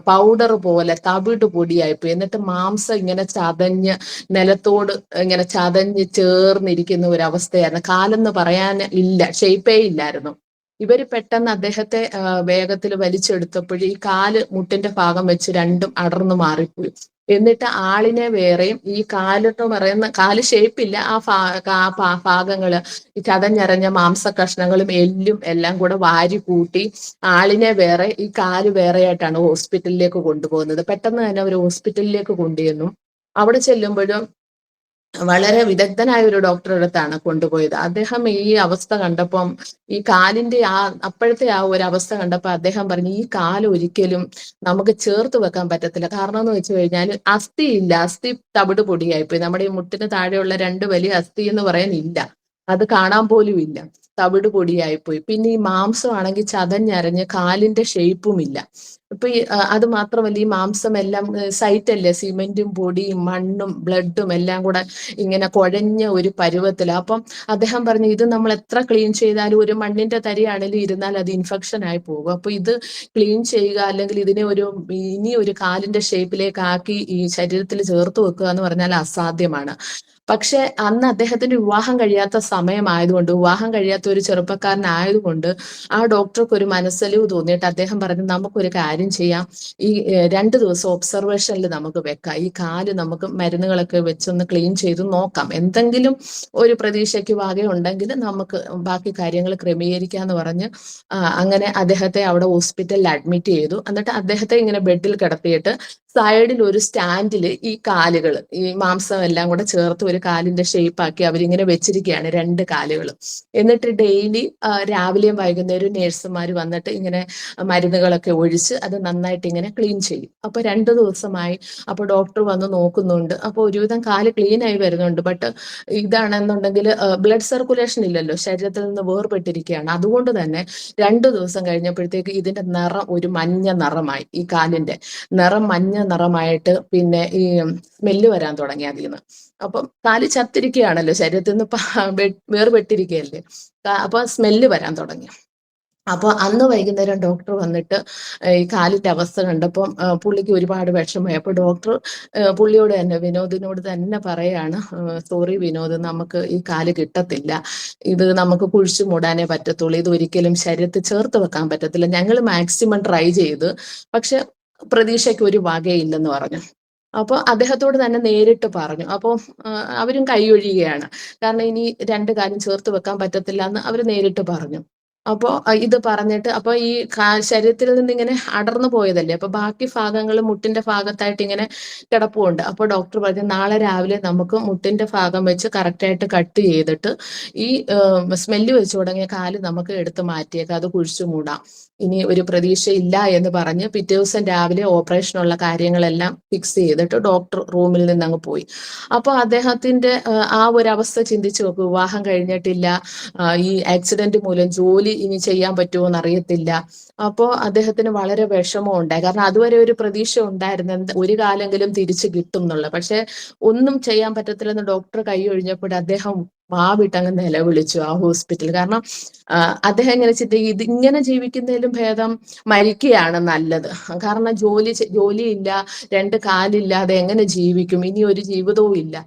പൗഡർ പോലെ തവിട് പൊടിയായിപ്പോയി. എന്നിട്ട് മാംസം ഇങ്ങനെ ചതഞ്ഞ് നിലത്തോട് ഇങ്ങനെ ചതഞ്ഞ് ചേർന്നിരിക്കുന്ന ഒരു അവസ്ഥയായിരുന്നു. കാലെന്ന് പറയാൻ ഇല്ല, ഷേപ്പേ ഇല്ലായിരുന്നു. ഇവര് പെട്ടെന്ന് അദ്ദേഹത്തെ വേഗത്തിൽ വലിച്ചെടുത്തപ്പോൾ ഈ കാല് മുട്ടിന്റെ ഭാഗം വെച്ച് രണ്ടും അടർന്നു മാറിപ്പോയി. എന്നിട്ട് ആളിനെ വേറെയും ഈ കാലെന്ന് പറയുന്ന കാല് ഷേപ്പില്ല, ഭാഗങ്ങള് ഈ ചതഞ്ഞരഞ്ഞ മാംസ കഷ്ണങ്ങളും എല്ലും എല്ലാം കൂടെ വാരി കൂട്ടി ആളിനെ വേറെ ഈ കാല് വേറെ ആയിട്ടാണ് ഹോസ്പിറ്റലിലേക്ക് കൊണ്ടുപോകുന്നത്. പെട്ടെന്ന് തന്നെ അവർ ഹോസ്പിറ്റലിലേക്ക് കൊണ്ടുചെന്നു. അവിടെ ചെല്ലുമ്പോഴും വളരെ വിദഗ്ധനായ ഒരു ഡോക്ടറുടെ അടുത്താണ് കൊണ്ടുപോയത്. അദ്ദേഹം ഈ അവസ്ഥ കണ്ടപ്പം, ഈ കാലിന്റെ അപ്പോഴത്തെ ആ ഒരു അവസ്ഥ കണ്ടപ്പോൾ അദ്ദേഹം പറഞ്ഞു, ഈ കാല് ഒരിക്കലും നമുക്ക് ചേർത്ത് വെക്കാൻ പറ്റത്തില്ല. കാരണം എന്ന് വെച്ച് കഴിഞ്ഞാൽ അസ്ഥി ഇല്ല, അസ്ഥി തവിട് പൊടിയായിപ്പോയി. നമ്മുടെ ഈ മുട്ടിന് താഴെയുള്ള രണ്ട് വലിയ അസ്ഥി എന്ന് പറയാൻ ഇല്ല, അത് കാണാൻ പോലും ഇല്ല, തവിട് പൊടിയായിപ്പോയി. പിന്നെ ഈ മാംസമാണെങ്കിൽ ചതഞ്ഞരഞ്ഞ് കാലിന്റെ ഷേപ്പും ഇല്ല. ഇപ്പൊ അത് മാത്രമല്ല, ഈ മാംസം എല്ലാം സൈറ്റ് അല്ലേ, സിമെന്റും പൊടിയും മണ്ണും ബ്ലഡും എല്ലാം കൂടെ ഇങ്ങനെ കുഴഞ്ഞ ഒരു പരുവത്തില. അപ്പം അദ്ദേഹം പറഞ്ഞു, ഇത് നമ്മൾ എത്ര ക്ലീൻ ചെയ്താലും ഒരു മണ്ണിന്റെ തരിയാണെങ്കിലും ഇരുന്നാൽ അത് ഇൻഫെക്ഷൻ ആയി പോകും. അപ്പൊ ഇത് ക്ലീൻ ചെയ്യുക, അല്ലെങ്കിൽ ഇതിനെ ഇനി ഒരു കാലിന്റെ ഷേപ്പിലേക്ക് ആക്കി ഈ ശരീരത്തിൽ ചേർത്ത് വെക്കുക എന്ന് പറഞ്ഞാൽ അസാധ്യമാണ്. പക്ഷെ അന്ന് അദ്ദേഹത്തിന്റെ വിവാഹം കഴിയാത്ത സമയമായതുകൊണ്ട്, വിവാഹം കഴിയാത്ത ഒരു ചെറുപ്പക്കാരനായതുകൊണ്ട് ആ ഡോക്ടർക്ക് ഒരു മനസ്സലിവ് തോന്നിയിട്ട് അദ്ദേഹം പറഞ്ഞു, നമുക്കൊരു കാര്യം ചെയ്യാം, ഈ 2 ദിവസം ഒബ്സർവേഷനിൽ നമുക്ക് വെക്കാം, ഈ കാല് നമുക്ക് മരുന്നുകളൊക്കെ വെച്ചൊന്ന് ക്ലീൻ ചെയ്ത് നോക്കാം, എന്തെങ്കിലും ഒരു പ്രതീക്ഷയ്ക്ക് വകയുണ്ടെങ്കിൽ നമുക്ക് ബാക്കി കാര്യങ്ങൾ ക്രമീകരിക്കാന്ന് പറഞ്ഞ് അങ്ങനെ അദ്ദേഹത്തെ അവിടെ ഹോസ്പിറ്റലിൽ അഡ്മിറ്റ് ചെയ്തു. എന്നിട്ട് അദ്ദേഹത്തെ ഇങ്ങനെ ബെഡിൽ കിടത്തിയിട്ട് സൈഡിൽ ഒരു സ്റ്റാൻഡിൽ ഈ കാലുകൾ, ഈ മാംസം എല്ലാം കൂടെ ചേർത്ത് ഒരു കാലിന്റെ ഷേപ്പ് ആക്കി അവരിങ്ങനെ വെച്ചിരിക്കുകയാണ്, 2 കാലുകൾ. എന്നിട്ട് ഡെയിലി രാവിലെയും വൈകുന്നേരവും നേഴ്സുമാർ വന്നിട്ട് ഇങ്ങനെ മരുന്നുകളൊക്കെ ഒഴിച്ച് അത് നന്നായിട്ട് ഇങ്ങനെ ക്ലീൻ ചെയ്യും. അപ്പൊ 2 ദിവസമായി. അപ്പൊ ഡോക്ടർ വന്ന് നോക്കുന്നുണ്ട്. അപ്പൊ ഒരുവിധം കാല് ക്ലീൻ ആയി വരുന്നുണ്ട്. ബട്ട് ഇതാണെന്നുണ്ടെങ്കിൽ ബ്ലഡ് സർക്കുലേഷൻ ഇല്ലല്ലോ, ശരീരത്തിൽ നിന്ന് വേർപെട്ടിരിക്കുകയാണ്. അതുകൊണ്ട് തന്നെ 2 ദിവസം കഴിഞ്ഞപ്പോഴത്തേക്ക് ഇതിന്റെ നിറം ഒരു മഞ്ഞ നിറമായി, ഈ കാലിന്റെ നിറം മഞ്ഞ നിറമായിട്ട് പിന്നെ ഈ സ്മെല്ല് വരാൻ തുടങ്ങി അതിൽ നിന്ന്. അപ്പം കാല് ചത്തിരിക്കുകയാണല്ലോ, ശരീരത്തിൽ നിന്ന് വേർപെട്ടിരിക്കുകയല്ലേ, അപ്പൊ സ്മെല്ല് വരാൻ തുടങ്ങി. അപ്പോൾ അന്ന് വൈകുന്നേരം ഡോക്ടർ വന്നിട്ട് ഈ കാലിന്റെ അവസ്ഥ കണ്ടപ്പം പുള്ളിക്ക് ഒരുപാട് വിഷമമായി. അപ്പോൾ ഡോക്ടർ പുള്ളിയോട് തന്നെ, വിനോദിനോട് തന്നെ പറയാണ്, സോറി വിനോദ്, നമുക്ക് ഈ കാല് കിട്ടത്തില്ല, ഇത് നമുക്ക് കുഴിച്ചു മൂടാനേ പറ്റത്തുള്ളൂ, ഇത് ഒരിക്കലും ശരീരത്തിൽ ചേർത്ത് വെക്കാൻ പറ്റത്തില്ല, ഞങ്ങൾ മാക്സിമം ട്രൈ ചെയ്ത്, പക്ഷെ പ്രതീക്ഷയ്ക്ക് ഒരു വകയില്ലെന്ന് പറഞ്ഞു. അപ്പോൾ അദ്ദേഹത്തോട് തന്നെ നേരിട്ട് പറഞ്ഞു. അപ്പോൾ അവരും കൈയൊഴിയുകയാണ്, കാരണം ഇനി 2 കാലും ചേർത്ത് വെക്കാൻ പറ്റത്തില്ല എന്ന് അവർ നേരിട്ട് പറഞ്ഞു. അപ്പോൾ ഇത് പറഞ്ഞിട്ട്, അപ്പൊ ഈ ശരീരത്തിൽ നിന്ന് ഇങ്ങനെ അടർന്നു പോയതല്ലേ, അപ്പൊ ബാക്കി ഭാഗങ്ങൾ മുട്ടിന്റെ ഭാഗത്തായിട്ട് ഇങ്ങനെ കിടപ്പുണ്ട്. അപ്പൊ ഡോക്ടർ പറഞ്ഞു, നാളെ രാവിലെ നമുക്ക് മുട്ടിന്റെ ഭാഗം വെച്ച് കറക്റ്റായിട്ട് കട്ട് ചെയ്തിട്ട് ഈ സ്മെല്ല് വെച്ച് തുടങ്ങിയ കാല് നമുക്ക് എടുത്ത് മാറ്റിയേക്കാം, അത് കുഴിച്ചു മൂടാം, ഇനി ഒരു പ്രതീക്ഷയില്ല എന്ന് പറഞ്ഞ് പിറ്റേ ദിവസം രാവിലെ ഓപ്പറേഷനുള്ള കാര്യങ്ങളെല്ലാം ഫിക്സ് ചെയ്തിട്ട് ഡോക്ടർ റൂമിൽ നിന്ന് അങ്ങ് പോയി. അപ്പോൾ അദ്ദേഹത്തിന്റെ ആ ഒരു അവസ്ഥ ചിന്തിച്ചു നോക്കൂ, വിവാഹം കഴിഞ്ഞിട്ടില്ല, ഈ ആക്സിഡന്റ് മൂലം ജോലി ഇനി ചെയ്യാൻ പറ്റുമോ എന്നറിയത്തില്ല. അപ്പോൾ അദ്ദേഹത്തിന് വളരെ വിഷമം ഉണ്ടായി, കാരണം അതുവരെ ഒരു പ്രതീക്ഷ ഉണ്ടായിരുന്നു, ഒരു കാലെങ്കിലും തിരിച്ചു കിട്ടും എന്നുള്ളത്. പക്ഷെ ഒന്നും ചെയ്യാൻ പറ്റത്തില്ലെന്ന് ഡോക്ടർ കൈ ഒഴിഞ്ഞപ്പോൾ അദ്ദേഹം വാവിട്ടങ്ങ് നിലവിളിച്ചു ആ ഹോസ്പിറ്റൽ. കാരണം അദ്ദേഹം എങ്ങനെ ഇങ്ങനെ ജീവിക്കുന്നതിലും ഭേദം മരിക്കുകയാണ് നല്ലത്. കാരണം ജോലിയില്ല, 2 കാലില്ലാതെ എങ്ങനെ ജീവിക്കും, ഇനി ഒരു ജീവിതവും ഇല്ല,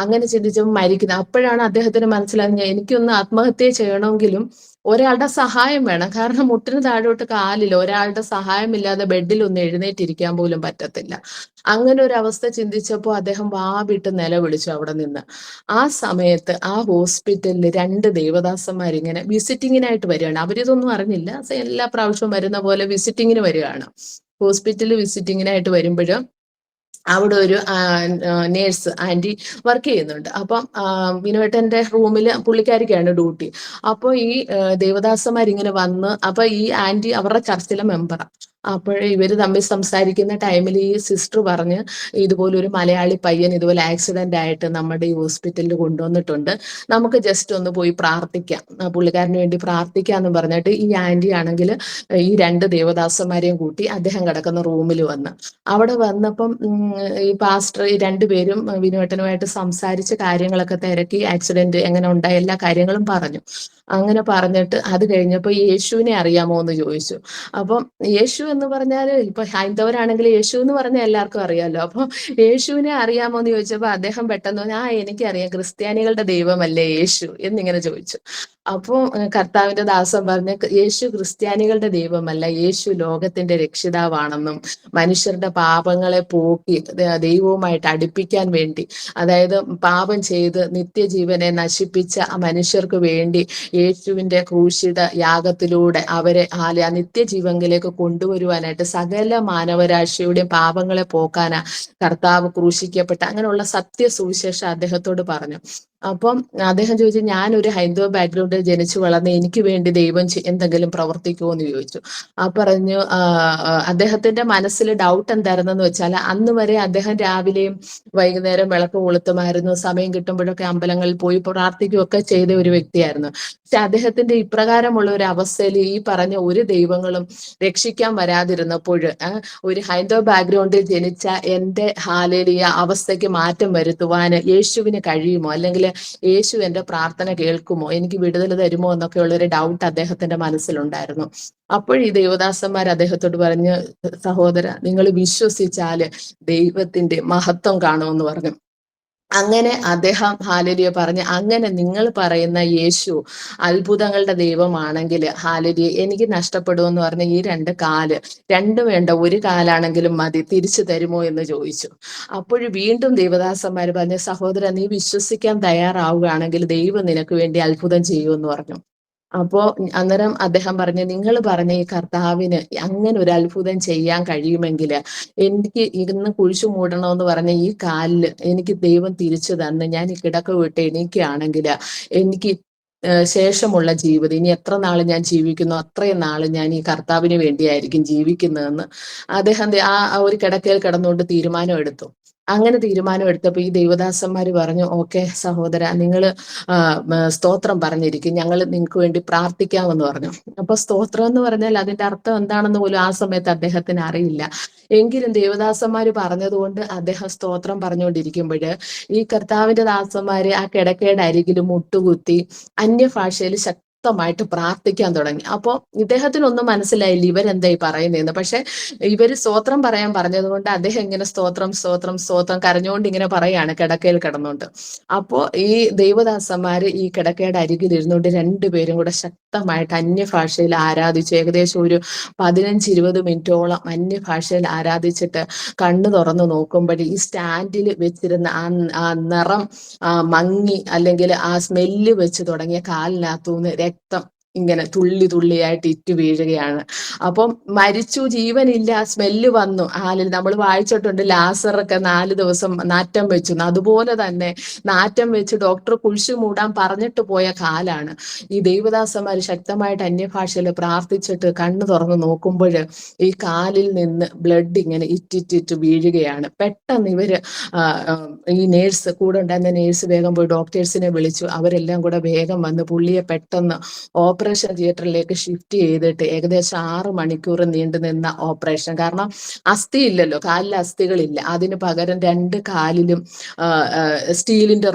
അങ്ങനെ ചിന്തിച്ചപ്പോൾ മരിക്കുന്നത്. അപ്പോഴാണ് അദ്ദേഹത്തിന് മനസ്സിലാകുന്നത്, എനിക്കൊന്ന് ആത്മഹത്യ ചെയ്യണമെങ്കിലും ഒരാളുടെ സഹായം വേണം, കാരണം മുട്ടിന് താഴോട്ട് കാലില്ല, ഒരാളുടെ സഹായമില്ലാതെ ബെഡിൽ ഒന്ന് എഴുന്നേറ്റിരിക്കാൻ പോലും പറ്റത്തില്ല. അങ്ങനെ ഒരു അവസ്ഥ ചിന്തിച്ചപ്പോൾ അദ്ദേഹം വാവിട്ട് നിലവിളിച്ചു അവിടെ നിന്ന്. ആ സമയത്ത് ആ ഹോസ്പിറ്റലിൽ 2 ദേവദാസന്മാർ ഇങ്ങനെ വിസിറ്റിങ്ങിനായിട്ട് വരികയാണ്. അവരിതൊന്നും അറിഞ്ഞില്ല, എല്ലാ പ്രാവശ്യവും വരുന്ന പോലെ വിസിറ്റിങ്ങിന് വരികയാണ്. ഹോസ്പിറ്റലിൽ വിസിറ്റിങ്ങിനായിട്ട് വരുമ്പോൾ അവിടെ ഒരു നേഴ്സ് ആന്റി വർക്ക് ചെയ്യുന്നുണ്ട്. അപ്പം വിനുവേട്ടന്റെ റൂമിൽ പുള്ളിക്കാരിക്കാണ് ഡ്യൂട്ടി. അപ്പോൾ ഈ ദേവദാസന്മാരിങ്ങനെ വന്ന്, അപ്പൊ ഈ ആന്റി അവരുടെ ചർച്ചിലെ മെമ്പറാണ്. അപ്പോഴേ ഇവര് തമ്മിൽ സംസാരിക്കുന്ന ടൈമിൽ ഈ സിസ്റ്റർ പറഞ്ഞ്, ഇതുപോലെ ഒരു മലയാളി പയ്യൻ ഇതുപോലെ ആക്സിഡന്റ് ആയിട്ട് നമ്മുടെ ഈ ഹോസ്പിറ്റലിൽ കൊണ്ടുവന്നിട്ടുണ്ട്, നമുക്ക് ജസ്റ്റ് ഒന്ന് പോയി പ്രാർത്ഥിക്കാം, പുള്ളിക്കാരന് വേണ്ടി പ്രാർത്ഥിക്കാന്ന് പറഞ്ഞിട്ട് ഈ ആന്റി ആണെങ്കിൽ ഈ 2 ദേവദാസന്മാരെയും കൂട്ടി അദ്ദേഹം കിടക്കുന്ന റൂമിൽ വന്ന്. അവിടെ വന്നപ്പം ഈ പാസ്റ്റർ, ഈ 2 പേരും വിനുവേട്ടനുമായിട്ട് സംസാരിച്ച് കാര്യങ്ങളൊക്കെ തിരക്കി, ആക്സിഡന്റ് എങ്ങനെ ഉണ്ടായ എല്ലാ കാര്യങ്ങളും പറഞ്ഞു. അങ്ങനെ പറഞ്ഞിട്ട് അത് കഴിഞ്ഞപ്പോൾ യേശുവിനെ അറിയാമോ എന്ന് ചോദിച്ചു. അപ്പം യേശു എന്ന് പറഞ്ഞാൽ ഇപ്പൊ ഹൈന്ദവരാണെങ്കിൽ യേശു എന്ന് പറഞ്ഞാൽ എല്ലാവർക്കും അറിയാമല്ലോ. അപ്പൊ യേശുവിനെ അറിയാമോ എന്ന് ചോദിച്ചപ്പോ അദ്ദേഹം പെട്ടെന്ന് പറഞ്ഞു, എനിക്കറിയാം, ക്രിസ്ത്യാനികളുടെ ദൈവമല്ലേ യേശു എന്നിങ്ങനെ ചോദിച്ചു. അപ്പോ കർത്താവിന്റെ ദാസൻ പറഞ്ഞ, യേശു ക്രിസ്ത്യാനികളുടെ ദൈവമല്ല, യേശു ലോകത്തിന്റെ രക്ഷിതാവാണെന്നും മനുഷ്യരുടെ പാപങ്ങളെ പോക്കി ദൈവവുമായിട്ട് അടുപ്പിക്കാൻ വേണ്ടി, അതായത് പാപം ചെയ്ത് നിത്യജീവനെ നശിപ്പിച്ച ആ മനുഷ്യർക്ക് വേണ്ടി യേശുവിന്റെ ക്രൂശിത യാഗത്തിലൂടെ അവരെ ആ നിത്യജീവനിലേക്ക് കൊണ്ടുവരുവാനായിട്ട് സകല മാനവരാശിയുടെയും പാപങ്ങളെ പോക്കാനാ കർത്താവ് ക്രൂശിക്കപ്പെട്ട, അങ്ങനെയുള്ള സത്യസുവിശേഷം അദ്ദേഹത്തോട് പറഞ്ഞു. അപ്പം അദ്ദേഹം ചോദിച്ചു, ഞാനൊരു ഹൈന്ദവ ബാക്ക്ഗ്രൗണ്ടിൽ ജനിച്ചു വളർന്ന് എനിക്ക് വേണ്ടി ദൈവം എന്തെങ്കിലും പ്രവർത്തിക്കുമോ എന്ന് ചോദിച്ചു. പറഞ്ഞു, അദ്ദേഹത്തിന്റെ മനസ്സിൽ ഡൗട്ട് എന്തായിരുന്നെന്ന് വെച്ചാൽ, അന്ന് വരെ അദ്ദേഹം രാവിലെയും വൈകുന്നേരം വിളക്ക് കൊളുത്തുമായിരുന്നു, സമയം കിട്ടുമ്പോഴൊക്കെ അമ്പലങ്ങളിൽ പോയി പ്രാർത്ഥിക്കുകയൊക്കെ ചെയ്ത ഒരു വ്യക്തിയായിരുന്നു. പക്ഷെ അദ്ദേഹത്തിന്റെ ഇപ്രകാരമുള്ള ഒരു അവസ്ഥയിൽ ഈ പറഞ്ഞ ഒരു ദൈവങ്ങളും രക്ഷിക്കാൻ വരാതിരുന്നപ്പോൾ ഒരു ഹൈന്ദവ ബാക്ക്ഗ്രൗണ്ടിൽ ജനിച്ച എന്റെ ഹാലേലിയ അവസ്ഥയ്ക്ക് മാറ്റം വരുത്തുവാൻ യേശുവിന് കഴിയുമോ, അല്ലെങ്കിൽ യേശു എന്റെ പ്രാർത്ഥന കേൾക്കുമോ, എനിക്ക് വിടുതൽ തരുമോ എന്നൊക്കെയുള്ള ഒരു ഡൗട്ട് അദ്ദേഹത്തിന്റെ മനസ്സിലുണ്ടായിരുന്നു. അപ്പോൾ ഈ ദേവദാസന്മാർ അദ്ദേഹത്തോട് പറഞ്ഞ്, സഹോദര, നിങ്ങൾ വിശ്വസിച്ചാല് ദൈവത്തിന്റെ മഹത്വം കാണുമെന്ന് പറഞ്ഞു. അങ്ങനെ അദ്ദേഹം ഹാലേലിയ പറഞ്ഞ്, അങ്ങനെ നിങ്ങൾ പറയുന്ന യേശു അത്ഭുതങ്ങളുടെ ദൈവമാണെങ്കിൽ ഹാലേലിയ എനിക്ക് നഷ്ടപ്പെടുമെന്ന് പറഞ്ഞ ഈ രണ്ടും വേണ്ട, ഒരു കാലാണെങ്കിലും മതി, തിരിച്ചു തരുമോ എന്ന് ചോദിച്ചു. അപ്പോൾ വീണ്ടും ദേവദാസന്മാർ പറഞ്ഞു, സഹോദര, നീ വിശ്വസിക്കാൻ തയ്യാറാവുകയാണെങ്കിൽ ദൈവം നിനക്ക് വേണ്ടി അത്ഭുതം ചെയ്യുമെന്ന് പറഞ്ഞു. അപ്പോ അന്നേരം അദ്ദേഹം പറഞ്ഞു, നിങ്ങൾ പറഞ്ഞ ഈ കർത്താവിന് അങ്ങനെ ഒരു അത്ഭുതം ചെയ്യാൻ കഴിയുമെങ്കിൽ എനിക്ക് ഇന്ന് കുഴിച്ചു മൂടണമെന്ന് പറഞ്ഞ ഈ കാലില് എനിക്ക് ദൈവം തിരിച്ചു തന്ന് ഞാൻ ഈ കിടക്ക വിട്ട് എണീക്കുകയാണെങ്കിൽ എനിക്ക് ശേഷമുള്ള ജീവിതം, ഇനി എത്ര നാൾ ഞാൻ ജീവിക്കുന്നു അത്രയും നാൾ ഞാൻ ഈ കർത്താവിന് വേണ്ടിയായിരിക്കും ജീവിക്കുന്നതെന്ന് അദ്ദേഹം ആ ഒരു കിടക്കയിൽ കിടന്നുകൊണ്ട് തീരുമാനം എടുത്തു. അങ്ങനെ തീരുമാനം എടുത്തപ്പോൾ ഈ ദൈവദാസന്മാര് പറഞ്ഞു, ഓക്കെ സഹോദര, നിങ്ങൾ സ്തോത്രം പറഞ്ഞിരിക്കും, ഞങ്ങൾ നിങ്ങൾക്ക് വേണ്ടി പ്രാർത്ഥിക്കാമെന്ന് പറഞ്ഞു. അപ്പൊ സ്തോത്രം എന്ന് പറഞ്ഞാൽ അതിന്റെ അർത്ഥം എന്താണെന്ന് പോലും ആ സമയത്ത് അദ്ദേഹത്തിന് അറിയില്ല. എങ്കിലും ദേവദാസന്മാര് പറഞ്ഞതുകൊണ്ട് അദ്ദേഹം സ്തോത്രം പറഞ്ഞുകൊണ്ടിരിക്കുമ്പോൾ ഈ കർത്താവിന്റെ ദാസന്മാര് ആ കിടക്കയുടെ അരികിൽ മുട്ടുകുത്തി അന്യഭാഷയിൽ ശക്തമായിട്ട് പ്രാർത്ഥിക്കാൻ തുടങ്ങി. അപ്പോൾ ഇദ്ദേഹത്തിനൊന്നും മനസ്സിലായില്ല ഇവരെന്തായി പറയുന്നതെന്ന്. പക്ഷെ ഇവര് സ്തോത്രം പറയാൻ പറഞ്ഞത് കൊണ്ട് അദ്ദേഹം ഇങ്ങനെ സ്തോത്രം സ്തോത്രം സ്തോത്രം കരഞ്ഞുകൊണ്ട് ഇങ്ങനെ പറയാണ് കിടക്കയിൽ കിടന്നുകൊണ്ട്. അപ്പോ ഈ ദൈവദാസന്മാര് ഈ കിടക്കയുടെ അരികിൽ ഇരുന്നുകൊണ്ട് രണ്ടുപേരും കൂടെ ശക്തമായിട്ട് അന്യഭാഷയിൽ ആരാധിച്ചു. ഏകദേശം ഒരു 15-20 മിനിറ്റോളം അന്യഭാഷയിൽ ആരാധിച്ചിട്ട് കണ്ണു തുറന്നു നോക്കുമ്പോൾ ഈ സ്റ്റാൻഡിൽ വെച്ചിരുന്ന ആ നിറം മങ്ങി, അല്ലെങ്കിൽ ആ സ്മെല്ല് വെച്ച് തുടങ്ങിയ കാലിനകത്തുനിന്ന് രക്തം ഇങ്ങനെ തുള്ളി തുള്ളിയായിട്ട് ഇറ്റു വീഴുകയാണ്. അപ്പം മരിച്ചു, ജീവനില്ല, സ്മെല്ല് വന്നു. നമ്മൾ വായിച്ചിട്ടുണ്ട് ലാസറൊക്കെ 4 ദിവസം നാറ്റം വെച്ചു. അതുപോലെ തന്നെ നാറ്റം വെച്ച് ഡോക്ടർ കുഴിച്ചു മൂടാൻ പറഞ്ഞിട്ട് പോയ കാലാണ്. ഈ ദൈവദാസന്മാർ ശക്തമായിട്ട് അന്യഭാഷയിൽ പ്രാർത്ഥിച്ചിട്ട് കണ്ണു തുറന്ന് നോക്കുമ്പോൾ ഈ കാലിൽ നിന്ന് ബ്ലഡ് ഇങ്ങനെ ഇറ്റിറ്റിറ്റ് വീഴുകയാണ്. പെട്ടെന്ന് ഇവര് ഈ നേഴ്സ് കൂടെ ഉണ്ടായിരുന്ന നേഴ്സ് വേഗം പോയി ഡോക്ടേഴ്സിനെ വിളിച്ചു. അവരെല്ലാം കൂടെ വേഗം വന്ന് പുള്ളിയെ പെട്ടെന്ന് ഓപ്പറേഷൻ തിയേറ്ററിലേക്ക് ഷിഫ്റ്റ് ചെയ്തിട്ട് ഏകദേശം 6 മണിക്കൂർ നീണ്ടു നിന്ന ഓപ്പറേഷൻ. കാരണം അസ്ഥി ഇല്ലല്ലോ, കാലിൽ അസ്ഥികളില്ല. അതിന് പകരം 2 കാലിലും സ്റ്റീലിന്റെ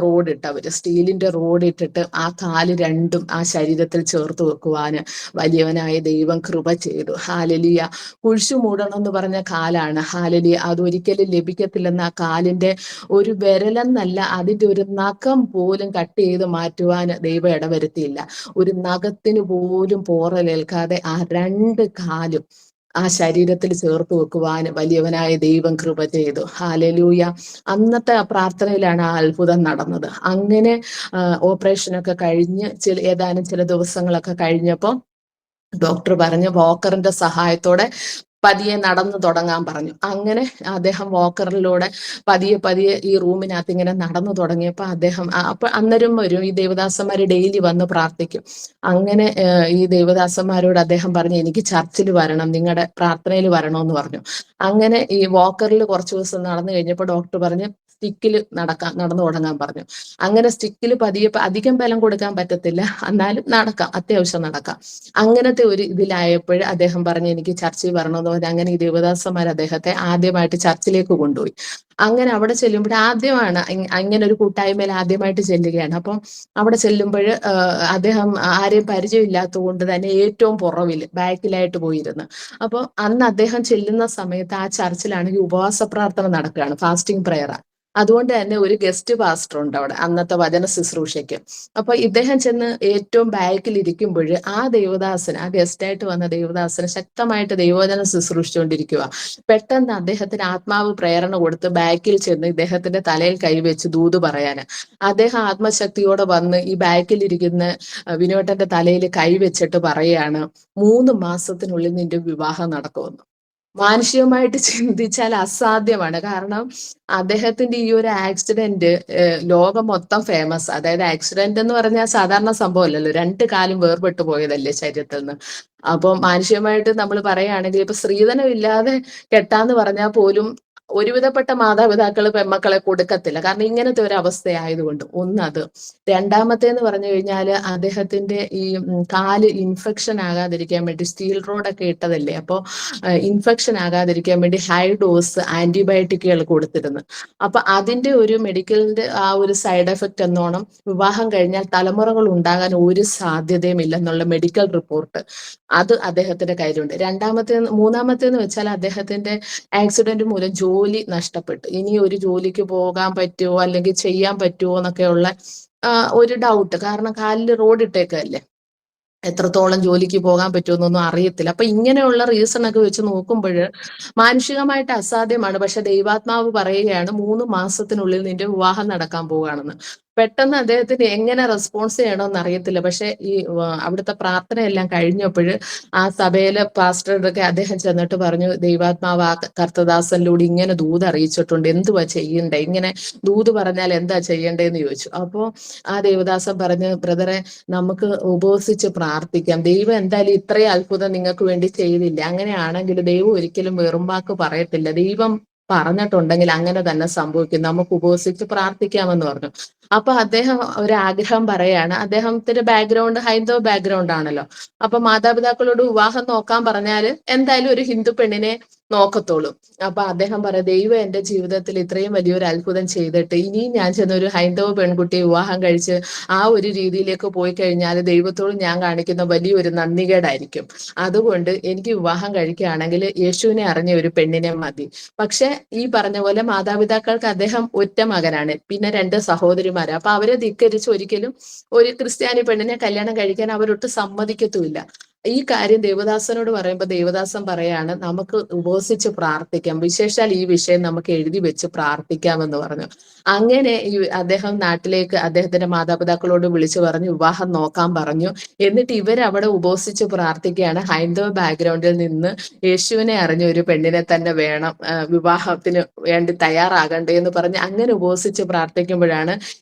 റോഡ് ഇട്ടിട്ട് ആ കാല് രണ്ടും ആ ശരീരത്തിൽ ചേർത്ത് വെക്കുവാന് വലിയവനായ ദൈവം കൃപ ചെയ്തു. ഹാലലിയ. കുഴിച്ചു മൂടണം എന്ന് പറഞ്ഞ കാലാണ്. ഹാലലിയ. അതൊരിക്കലും ലഭിക്കത്തില്ലെന്ന് ആ കാലിന്റെ ഒരു വിരലെന്നല്ല, അതിന്റെ ഒരു നഖം പോലും കട്ട് ചെയ്ത് മാറ്റുവാൻ ദൈവം ഇടവരുത്തിയില്ല. ഒരു നഖത്തിന് പോലും പോറലേൽക്കാതെ ആ 2 കാലും ആ ശരീരത്തിൽ ചേർത്ത് വെക്കുവാൻ വലിയവനായ ദൈവം കൃപ ചെയ്തു. ഹല്ലേലൂയ. അന്നത്തെ പ്രാർത്ഥനയിലാണ് ആ അത്ഭുതം നടന്നത്. അങ്ങനെ ഓപ്പറേഷനൊക്കെ കഴിഞ്ഞ് ഏതാനും ചില ദിവസങ്ങളൊക്കെ കഴിഞ്ഞപ്പോൾ ഡോക്ടർ പറഞ്ഞു വാക്കറിന്റെ സഹായത്തോടെ പതിയെ നടന്നു തുടങ്ങാൻ പറഞ്ഞു. അങ്ങനെ അദ്ദേഹം വാക്കറിലൂടെ പതിയെ ഈ റൂമിനകത്ത് ഇങ്ങനെ നടന്നു തുടങ്ങിയപ്പോൾ അദ്ദേഹം അപ്പൊ അന്നേരം വരും ഈ ദേവദാസന്മാര് ഡെയിലി വന്ന് പ്രാർത്ഥിക്കും. അങ്ങനെ ഈ ദേവദാസന്മാരോട് അദ്ദേഹം പറഞ്ഞു, എനിക്ക് ചർച്ചിൽ വരണം, നിങ്ങളുടെ പ്രാർത്ഥനയിൽ വരണമെന്ന് പറഞ്ഞു. അങ്ങനെ ഈ വാക്കറിൽ കുറച്ച് ദിവസം നടന്നു കഴിഞ്ഞപ്പോൾ ഡോക്ടർ പറഞ്ഞു, സ്റ്റിക്കിൽ നടന്നു തുടങ്ങാൻ പറഞ്ഞു. അങ്ങനെ സ്റ്റിക്കിൽ പതിയെ അധികം ബലം കൊടുക്കാൻ പറ്റത്തില്ല, എന്നാലും നടക്കാം, അത്യാവശ്യം നടക്കാം. അങ്ങനത്തെ ഒരു ഇതിലായപ്പോൾ അദ്ദേഹം പറഞ്ഞു എനിക്ക് ചർച്ചിൽ വരണമെന്ന് പറഞ്ഞ് അങ്ങനെ ഈ ദേവദാസന്മാർ അദ്ദേഹത്തെ ആദ്യമായിട്ട് ചർച്ചിലേക്ക് കൊണ്ടുപോയി. അങ്ങനെ അവിടെ ചെല്ലുമ്പോൾ ആദ്യമാണ് അങ്ങനെ ഒരു കൂട്ടായ്മയിൽ ആദ്യമായിട്ട് ചെല്ലുകയാണ്. അപ്പം അവിടെ ചെല്ലുമ്പോൾ അദ്ദേഹം ആരെയും പരിചയമില്ലാത്തത് കൊണ്ട് തന്നെ ഏറ്റവും പുറവിൽ ബാക്കിലായിട്ട് പോയിരുന്നു. അപ്പോൾ അന്ന് അദ്ദേഹം ചെല്ലുന്ന സമയത്ത് ആ ചർച്ചിലാണെങ്കിൽ ഉപവാസ പ്രാർത്ഥന നടക്കുകയാണ്, ഫാസ്റ്റിംഗ് പ്രയർ. അതുകൊണ്ട് തന്നെ ഒരു ഗസ്റ്റ് പാസ്റ്റർ ഉണ്ട് അവിടെ അന്നത്തെ വചന ശുശ്രൂഷയ്ക്ക്. അപ്പൊ ഇദ്ദേഹം ചെന്ന് ഏറ്റവും ബാക്കിൽ ഇരിക്കുമ്പോൾ ആ ഗസ്റ്റായിട്ട് വന്ന ദേവദാസന് ശക്തമായിട്ട് ദൈവവചനം ശുശ്രൂഷിച്ചുകൊണ്ടിരിക്കുക. പെട്ടെന്ന് അദ്ദേഹത്തിന് ആത്മാവ് പ്രേരണ കൊടുത്ത് ബാക്കിൽ ചെന്ന് ഇദ്ദേഹത്തിന്റെ തലയിൽ കൈവച്ച് ദൂത് പറയാന്. അദ്ദേഹം ആത്മശക്തിയോടെ വന്ന് ഈ ബാക്കിൽ ഇരിക്കുന്ന വിനോട്ടന്റെ തലയിൽ കൈവച്ചിട്ട് പറയാണ്, 3 മാസത്തിനുള്ളിൽ നിന്റെ വിവാഹം നടക്കുമെന്ന്. മാനുഷികമായിട്ട് ചിന്തിച്ചാൽ അസാധ്യമാണ്. കാരണം അദ്ദേഹത്തിന്റെ ഈ ഒരു ആക്സിഡന്റ് ലോകം മൊത്തം ഫേമസ്. അതായത് ആക്സിഡന്റ് എന്ന് പറഞ്ഞാൽ സാധാരണ സംഭവമല്ലല്ലോ, 2 കാലും വേർപെട്ടു പോയതല്ലേ ശരീരത്തിൽ നിന്ന്. അപ്പൊ മാനുഷികമായിട്ട് നമ്മൾ പറയുകയാണെങ്കിൽ ഇപ്പൊ സ്ത്രീധനം ഇല്ലാതെ കെട്ടാന്ന് പറഞ്ഞാൽ പോലും ഒരുവിധപ്പെട്ട മാതാപിതാക്കൾ പെമ്മക്കളെ കൊടുക്കത്തില്ല, കാരണം ഇങ്ങനത്തെ ഒരു അവസ്ഥയായതുകൊണ്ട്. ഒന്നത്. രണ്ടാമത്തേന്ന് പറഞ്ഞു കഴിഞ്ഞാൽ അദ്ദേഹത്തിന്റെ ഈ കാല് ഇൻഫെക്ഷൻ ആകാതിരിക്കാൻ വേണ്ടി സ്റ്റീൽ റോഡൊക്കെ ഇട്ടതല്ലേ, അപ്പോൾ ഇൻഫെക്ഷൻ ആകാതിരിക്കാൻ വേണ്ടി ഹൈ ഡോസ് ആന്റിബയോട്ടിക്കുകൾ കൊടുത്തിരുന്നു. അപ്പൊ അതിന്റെ ഒരു മെഡിക്കലിന്റെ ആ ഒരു സൈഡ് എഫക്റ്റ് എന്നോണം വിവാഹം കഴിഞ്ഞാൽ തലമുറകൾ ഉണ്ടാകാൻ ഒരു സാധ്യതയും ഇല്ലെന്നുള്ള മെഡിക്കൽ റിപ്പോർട്ട് അത് അദ്ദേഹത്തിന്റെ കയ്യിലുണ്ട്. മൂന്നാമത്തേന്ന് വെച്ചാൽ അദ്ദേഹത്തിന്റെ ആക്സിഡന്റ് മൂലം ജോലി നഷ്ടപ്പെട്ടു. ഇനി ഒരു ജോലിക്ക് പോകാൻ പറ്റുമോ അല്ലെങ്കിൽ ചെയ്യാൻ പറ്റുമോ എന്നൊക്കെയുള്ള ഒരു ഡൗട്ട്. കാരണം കാലിൽ റോഡ് ഇട്ടേക്കല്ലേ, എത്രത്തോളം ജോലിക്ക് പോകാൻ പറ്റുമെന്നൊന്നും അറിയത്തില്ല. അപ്പൊ ഇങ്ങനെയുള്ള റീസൺ ഒക്കെ വെച്ച് നോക്കുമ്പോൾ മാനുഷികമായിട്ട് അസാധ്യമാണ്. പക്ഷെ ദൈവാത്മാവ് പറയുകയാണ് 3 മാസത്തിനുള്ളിൽ നിന്റെ വിവാഹം നടക്കാൻ പോവുകയാണെന്ന്. പെട്ടെന്ന് അദ്ദേഹത്തിന് എങ്ങനെ റെസ്പോൺസ് ചെയ്യണമെന്ന് അറിയത്തില്ല. പക്ഷെ ഈ അവിടുത്തെ പ്രാർത്ഥനയെല്ലാം കഴിഞ്ഞപ്പോൾ ആ സഭയിലെ പാസ്റ്ററുടെ അദ്ദേഹം ചെന്നിട്ട് പറഞ്ഞു, ദൈവാത്മാവ് ആ കർത്തദാസനിലൂടെ ഇങ്ങനെ ദൂത് അറിയിച്ചിട്ടുണ്ട്, എന്തുവാ ചെയ്യണ്ടേ, ഇങ്ങനെ ദൂത് പറഞ്ഞാൽ എന്താ ചെയ്യണ്ടേന്ന് ചോദിച്ചു. അപ്പോൾ ആ ദേവദാസൻ പറഞ്ഞു, ബ്രദറെ നമുക്ക് ഉപവസിച്ച് പ്രാർത്ഥിക്കാം, ദൈവം എന്തായാലും ഇത്രയും അത്ഭുതം നിങ്ങൾക്ക് വേണ്ടി ചെയ്തില്ല, അങ്ങനെയാണെങ്കിൽ ദൈവം ഒരിക്കലും വെറും വാക്ക് പറയത്തില്ല, ദൈവം പറഞ്ഞിട്ടുണ്ടെങ്കിൽ അങ്ങനെ തന്നെ സംഭവിക്കും, നമുക്ക് ഉപവസിച്ച് പ്രാർത്ഥിക്കാമെന്ന് പറഞ്ഞു. അപ്പൊ അദ്ദേഹം ഒരാഗ്രഹം പറയാണ്. അദ്ദേഹത്തിന്റെ ബാക്ക്ഗ്രൗണ്ട് ഹൈന്ദവ ബാക്ക്ഗ്രൗണ്ട് ആണല്ലോ. അപ്പൊ മാതാപിതാക്കളോട് വിവാഹം നോക്കാൻ പറഞ്ഞാൽ എന്തായാലും ഒരു ഹിന്ദു പെണ്ണിനെ നോക്കത്തോളൂ. അപ്പൊ അദ്ദേഹം പറയാം, ദൈവം എന്റെ ജീവിതത്തിൽ ഇത്രയും വലിയൊരു അത്ഭുതം ചെയ്തിട്ട് ഇനിയും ഞാൻ ചെന്നൊരു ഹൈന്ദവ പെൺകുട്ടിയെ വിവാഹം കഴിച്ച് ആ ഒരു രീതിയിലേക്ക് പോയി കഴിഞ്ഞാൽ ദൈവത്തോട് ഞാൻ കാണിക്കുന്ന വലിയൊരു നന്ദികേടായിരിക്കും. അതുകൊണ്ട് എനിക്ക് വിവാഹം കഴിക്കുകയാണെങ്കിൽ യേശുവിനെ അറിഞ്ഞ ഒരു പെണ്ണിനെ മതി. പക്ഷെ ഈ പറഞ്ഞ പോലെ മാതാപിതാക്കൾക്ക് അദ്ദേഹം ഒറ്റ മകനാണ്, പിന്നെ 2 സഹോദരിമാര്. അപ്പൊ അവരെ ധിക്കരിച്ച് ഒരിക്കലും ഒരു ക്രിസ്ത്യാനി പെണ്ണിനെ കല്യാണം കഴിക്കാൻ അവരൊട്ട് സമ്മതിക്കത്തുമില്ല. ഈ കാര്യം ദേവദാസനോട് പറയുമ്പോൾ ദേവദാസൻ പറയാണ്, നമുക്ക് ഉപവസിച്ച് പ്രാർത്ഥിക്കാം, വിശേഷാൽ ഈ വിഷയം നമുക്ക് എഴുതി വെച്ച് പ്രാർത്ഥിക്കാമെന്ന് പറഞ്ഞു. അങ്ങനെ അദ്ദേഹം നാട്ടിലേക്ക് അദ്ദേഹത്തിന്റെ മാതാപിതാക്കളോട് വിളിച്ചു പറഞ്ഞു, വിവാഹം നോക്കാൻ പറഞ്ഞു. എന്നിട്ട് ഇവരവിടെ ഉപവസിച്ച് പ്രാർത്ഥിക്കുകയാണ്, ഹൈന്ദവ ബാക്ക്ഗ്രൗണ്ടിൽ നിന്ന് യേശുവിനെ അറിഞ്ഞ ഒരു പെണ്ണിനെ തന്നെ വേണം, വിവാഹത്തിന് വേണ്ടി തയ്യാറാകണ്ടേ എന്ന് പറഞ്ഞ് അങ്ങനെ ഉപവസിച്ച് പ്രാർത്ഥിക്കുമ്പോഴാണ്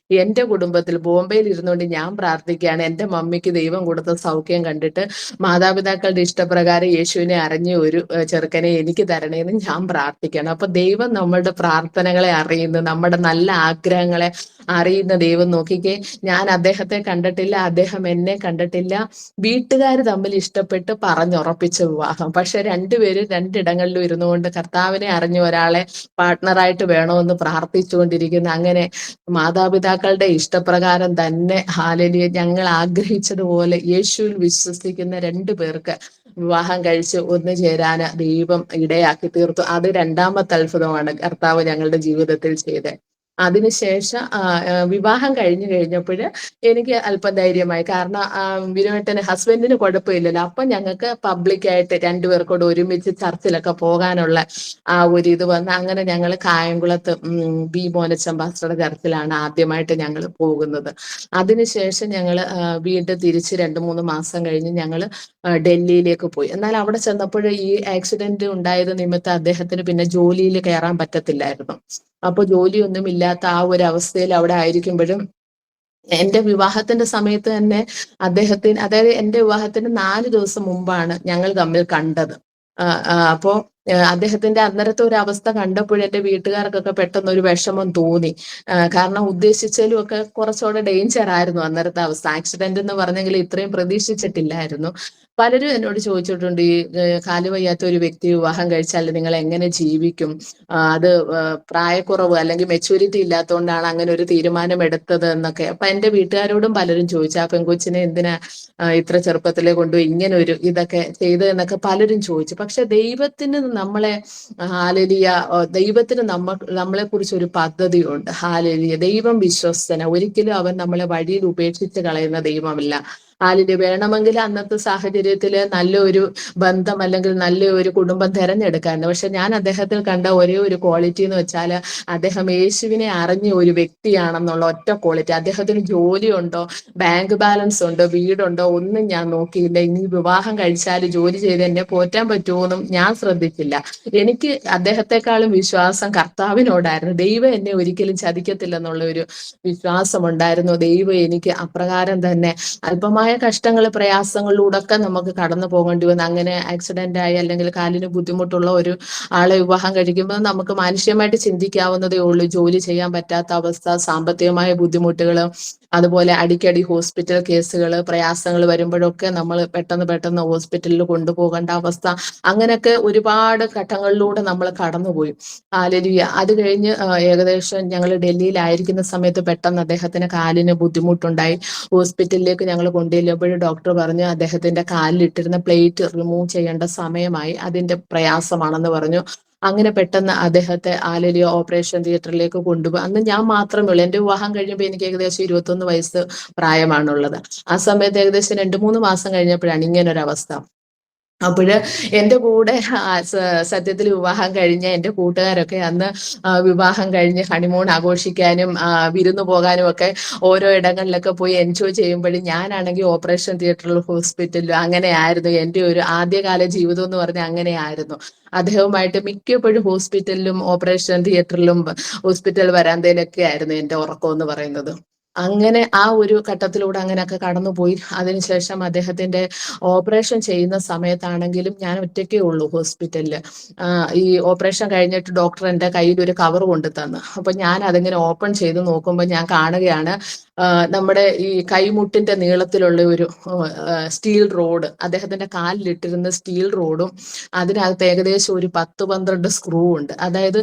എന്റെ കുടുംബത്തിൽ ബോംബെയിൽ ഇരുന്നുകൊണ്ട് ഞാൻ പ്രാർത്ഥിക്കുകയാണ്, എന്റെ മമ്മിക്ക് ദൈവം കൊടുത്ത സൗഖ്യം കണ്ടിട്ട് മാതാപിതാക്കളുടെ ഇഷ്ടപ്രകാരം യേശുവിനെ അറിഞ്ഞ ഒരു ചെറുക്കനെ എനിക്ക് തരണേന്ന് ഞാൻ പ്രാർത്ഥിക്കണം. അപ്പൊ ദൈവം നമ്മളുടെ പ്രാർത്ഥനകളെ അറിയുന്നു, നമ്മുടെ നല്ല ആഗ്രഹങ്ങളെ അറിയുന്ന ദൈവം. നോക്കിക്കേ, ഞാൻ അദ്ദേഹത്തെ കണ്ടിട്ടില്ല, അദ്ദേഹം എന്നെ കണ്ടിട്ടില്ല, വീട്ടുകാർ തമ്മിൽ ഇഷ്ടപ്പെട്ട് പറഞ്ഞുറപ്പിച്ച വിവാഹം. പക്ഷെ രണ്ടുപേരും 2 ഇടങ്ങളിലും ഇരുന്നു കൊണ്ട് കർത്താവിനെ അറിഞ്ഞ ഒരാളെ പാർട്ട്ണറായിട്ട് വേണമെന്ന് പ്രാർത്ഥിച്ചുകൊണ്ടിരിക്കുന്ന, അങ്ങനെ മാതാപിതാക്കളുടെ ഇഷ്ടപ്രകാരം തന്നെ ഹാലേലൂയ ഞങ്ങൾ ആഗ്രഹിച്ചതുപോലെ യേശുവിൽ വിശ്വസിക്കുന്ന 2 പേർക്ക് വിവാഹം കഴിച്ച് ഒന്നു ചേരാന് ദൈവം ഇടയാക്കി തീർത്തു. അത് 2ാമത്തെ അത്ഭുതമാണ് കർത്താവ് ഞങ്ങളുടെ ജീവിതത്തിൽ ചെയ്തത്. അതിനുശേഷം വിവാഹം കഴിഞ്ഞപ്പോൾ എനിക്ക് അല്പം ധൈര്യമായി. കാരണം വിനുവേട്ടന് ഹസ്ബൻഡിന് കുഴപ്പമില്ലല്ലോ. അപ്പൊ ഞങ്ങൾക്ക് പബ്ലിക്കായിട്ട് 2 പേർക്കൂടെ ഒരുമിച്ച് ചർച്ചിലൊക്കെ പോകാനുള്ള ആ ഒരു ഇത് വന്ന് അങ്ങനെ ഞങ്ങൾ കായംകുളത്ത് ബി മോനച്ചൻ പാസ്റ്ററുടെ ചർച്ചിലാണ് ആദ്യമായിട്ട് ഞങ്ങൾ പോകുന്നത്. അതിനുശേഷം ഞങ്ങൾ വീണ്ടും തിരിച്ച് 2-3 മാസം കഴിഞ്ഞ് ഞങ്ങൾ ഡൽഹിയിലേക്ക് പോയി. എന്നാൽ അവിടെ ചെന്നപ്പോൾ ഈ ആക്സിഡന്റ് ഉണ്ടായത് നിമിത്തം അദ്ദേഹത്തിന് പിന്നെ ജോലിയിൽ കയറാൻ പറ്റത്തില്ലായിരുന്നു. അപ്പൊ ജോലിയൊന്നും ഇല്ലാത്ത ആ ഒരു അവസ്ഥയിൽ അവിടെ ആയിരിക്കുമ്പോഴും എന്റെ വിവാഹത്തിന്റെ സമയത്ത് തന്നെ അദ്ദേഹത്തിന്, അതായത് എന്റെ വിവാഹത്തിന് 4 ദിവസം മുമ്പാണ് ഞങ്ങൾ തമ്മിൽ കണ്ടത്. അപ്പോ അദ്ദേഹത്തിന്റെ അന്നേരത്തെ ഒരു അവസ്ഥ കണ്ടപ്പോൾ എന്റെ വീട്ടുകാർക്കൊക്കെ പെട്ടെന്ന് ഒരു വിഷമം തോന്നി. കാരണം ഉദ്ദേശിച്ചാലും ഒക്കെ കുറച്ചുകൂടെ ഡേഞ്ചർ ആയിരുന്നു അന്നേരത്തെ അവസ്ഥ. ആക്സിഡന്റ് എന്ന് പറഞ്ഞെങ്കിൽ ഇത്രയും പ്രതീക്ഷിച്ചിട്ടില്ലായിരുന്നു. പലരും എന്നോട് ചോദിച്ചിട്ടുണ്ട്, ഈ കാല് വയ്യാത്ത ഒരു വ്യക്തി വിവാഹം കഴിച്ചാൽ നിങ്ങൾ എങ്ങനെ ജീവിക്കും? അത് പ്രായക്കുറവ് അല്ലെങ്കിൽ മെച്യൂരിറ്റി ഇല്ലാത്തതുകൊണ്ടാണ് അങ്ങനെ ഒരു തീരുമാനം എടുത്തത് എന്നൊക്കെ. അപ്പൊ എന്റെ വീട്ടുകാരോടും പലരും ചോദിച്ചു, ആ പെൺകൊച്ചിനെ എന്തിനാ ഇത്ര ചെറുപ്പത്തിലെ കൊണ്ടുപോയി ഇങ്ങനെ ഒരു ഇതൊക്കെ ചെയ്ത് എന്നൊക്കെ പലരും ചോദിച്ചു. പക്ഷെ ദൈവത്തിന് നമ്മളെ ഹാലലിയ, ദൈവത്തിന് നമ്മളെ കുറിച്ച് ഒരു പദ്ധതിയുണ്ട്. ഹാലലിയ, ദൈവം വിശ്വസ്തന, ഒരിക്കലും അവൻ നമ്മളെ വഴിയിൽ ഉപേക്ഷിച്ച് കളയുന്ന ദൈവമല്ല. ഹാലലിയ, വേണമെങ്കിൽ അന്നത്തെ സാഹചര്യത്തില് നല്ലൊരു ബന്ധം അല്ലെങ്കിൽ നല്ലൊരു കുടുംബം തിരഞ്ഞെടുക്കാറുണ്ട്. പക്ഷെ ഞാൻ അദ്ദേഹത്തിൽ കണ്ട ഒരേ ഒരു ക്വാളിറ്റി എന്ന് വെച്ചാൽ അദ്ദേഹം യേശുവിനെ അറിഞ്ഞ ഒരു വ്യക്തിയാണെന്നുള്ള ഒറ്റ ക്വാളിറ്റി. അദ്ദേഹത്തിന് ജോലിയുണ്ടോ, ബാങ്ക് ബാലൻസ് ഉണ്ടോ, വീടുണ്ടോ, ഒന്നും ഞാൻ നോക്കിയില്ല. ഇനി വിവാഹം കഴിച്ചാൽ ജോലി ചെയ്ത് എന്നെ പോറ്റാൻ പറ്റുമോന്നും ഞാൻ ശ്രദ്ധിച്ചില്ല. എനിക്ക് അദ്ദേഹത്തെക്കാളും വിശ്വാസം കർത്താവിനോടായിരുന്നു. ദൈവം എന്നെ ഒരിക്കലും ചതിക്കത്തില്ലെന്നുള്ള ഒരു വിശ്വാസം ഉണ്ടായിരുന്നു. ദൈവം എനിക്ക് അപ്രകാരം തന്നെ അല്പമായ കഷ്ടങ്ങൾ പ്രയാസങ്ങളിലൂടെ ഒക്കെ നമുക്ക് കടന്നു പോകേണ്ടി വന്നു. അങ്ങനെ ആക്സിഡന്റ് ആയി അല്ലെങ്കിൽ കാലിന് ബുദ്ധിമുട്ടുള്ള ഒരു ആളെ വിവാഹം കഴിക്കുമ്പോൾ നമുക്ക് മാനുഷികമായിട്ട് ചിന്തിക്കാവുന്നതേ ഉള്ളൂ. ജോലി ചെയ്യാൻ പറ്റാത്ത അവസ്ഥ, സാമ്പത്തികമായ ബുദ്ധിമുട്ടുകൾ, അതുപോലെ അടിക്കടി ഹോസ്പിറ്റൽ കേസുകൾ, പ്രയാസങ്ങൾ വരുമ്പോഴൊക്കെ നമ്മൾ പെട്ടെന്ന് ഹോസ്പിറ്റലിൽ കൊണ്ടുപോകേണ്ട അവസ്ഥ, അങ്ങനെയൊക്കെ ഒരുപാട് ഘട്ടങ്ങളിലൂടെ നമ്മൾ കടന്നുപോയി. ഹല്ലേലൂയ. അത് കഴിഞ്ഞ് ഏകദേശം ഞങ്ങൾ ഡൽഹിയിലായിരിക്കുന്ന സമയത്ത് പെട്ടെന്ന് അദ്ദേഹത്തിന് കാലിന് ബുദ്ധിമുട്ടുണ്ടായി. ഹോസ്പിറ്റലിലേക്ക് ഞങ്ങൾ കൊണ്ടുചെല്ലുമ്പോൾ ഡോക്ടർ പറഞ്ഞു അദ്ദേഹത്തിന്റെ കാലിലിട്ടിരുന്ന പ്ലേറ്റ് റിമൂവ് ചെയ്യേണ്ട സമയമായി, അതിന്റെ പ്രയാസമാണെന്ന് പറഞ്ഞു. അങ്ങനെ പെട്ടെന്ന് അദ്ദേഹത്തെ ആലലിയ ഓപ്പറേഷൻ തിയേറ്ററിലേക്ക് കൊണ്ടുപോയി. അന്ന് ഞാൻ മാത്രമേ ഉള്ളൂ. എന്റെ വിവാഹം കഴിയുമ്പോൾ എനിക്ക് ഏകദേശം 21 വയസ്സ് പ്രായമാണുള്ളത്. ആ സമയത്ത് ഏകദേശം 2-3 മാസം കഴിഞ്ഞപ്പോഴാണ് ഇങ്ങനൊരവസ്ഥ. അപ്പോഴ് എൻ്റെ കൂടെ സത്യത്തിൽ വിവാഹം കഴിഞ്ഞ എൻ്റെ കൂട്ടുകാരൊക്കെ അന്ന് വിവാഹം കഴിഞ്ഞ് ഹണിമൂൺ ആഘോഷിക്കാനും വിരുന്ന് പോകാനും ഒക്കെ ഓരോ ഇടങ്ങളിലൊക്കെ പോയി എൻജോയ് ചെയ്യുമ്പോഴും ഞാനാണെങ്കിൽ ഓപ്പറേഷൻ തിയേറ്ററിലും ഹോസ്പിറ്റലിലും അങ്ങനെയായിരുന്നു. എൻ്റെ ഒരു ആദ്യകാല ജീവിതം എന്ന് പറഞ്ഞാൽ അങ്ങനെയായിരുന്നു. അദ്ദേഹവുമായിട്ട് മിക്കപ്പോഴും ഹോസ്പിറ്റലിലും ഓപ്പറേഷൻ തിയേറ്ററിലും ഹോസ്പിറ്റൽ വരാന്തയിലൊക്കെ ആയിരുന്നു എൻ്റെ ഉറക്കം എന്ന് പറയുന്നത്. അങ്ങനെ ആ ഒരു ഘട്ടത്തിലൂടെ അങ്ങനെയൊക്കെ കടന്നുപോയി. അതിനുശേഷം അദ്ദേഹത്തിന്റെ ഓപ്പറേഷൻ ചെയ്യുന്ന സമയത്താണെങ്കിലും ഞാൻ ഒറ്റയ്ക്കേ ഉള്ളൂ ഹോസ്പിറ്റലിൽ. ഈ ഓപ്പറേഷൻ കഴിഞ്ഞിട്ട് ഡോക്ടർ എൻ്റെ കയ്യിൽ ഒരു കവർ കൊണ്ടു തന്നു. അപ്പൊ ഞാൻ അതിങ്ങനെ ഓപ്പൺ ചെയ്ത് നോക്കുമ്പോൾ ഞാൻ കാണുകയാണ് നമ്മുടെ ഈ കൈമുട്ടിന്റെ നീളത്തിലുള്ള ഒരു സ്റ്റീൽ റോഡ്, അദ്ദേഹത്തിന്റെ കാലിലിട്ടിരുന്ന സ്റ്റീൽ റോഡും അതിനകത്ത് ഏകദേശം ഒരു 10-12 സ്ക്രൂ ഉണ്ട്. അതായത്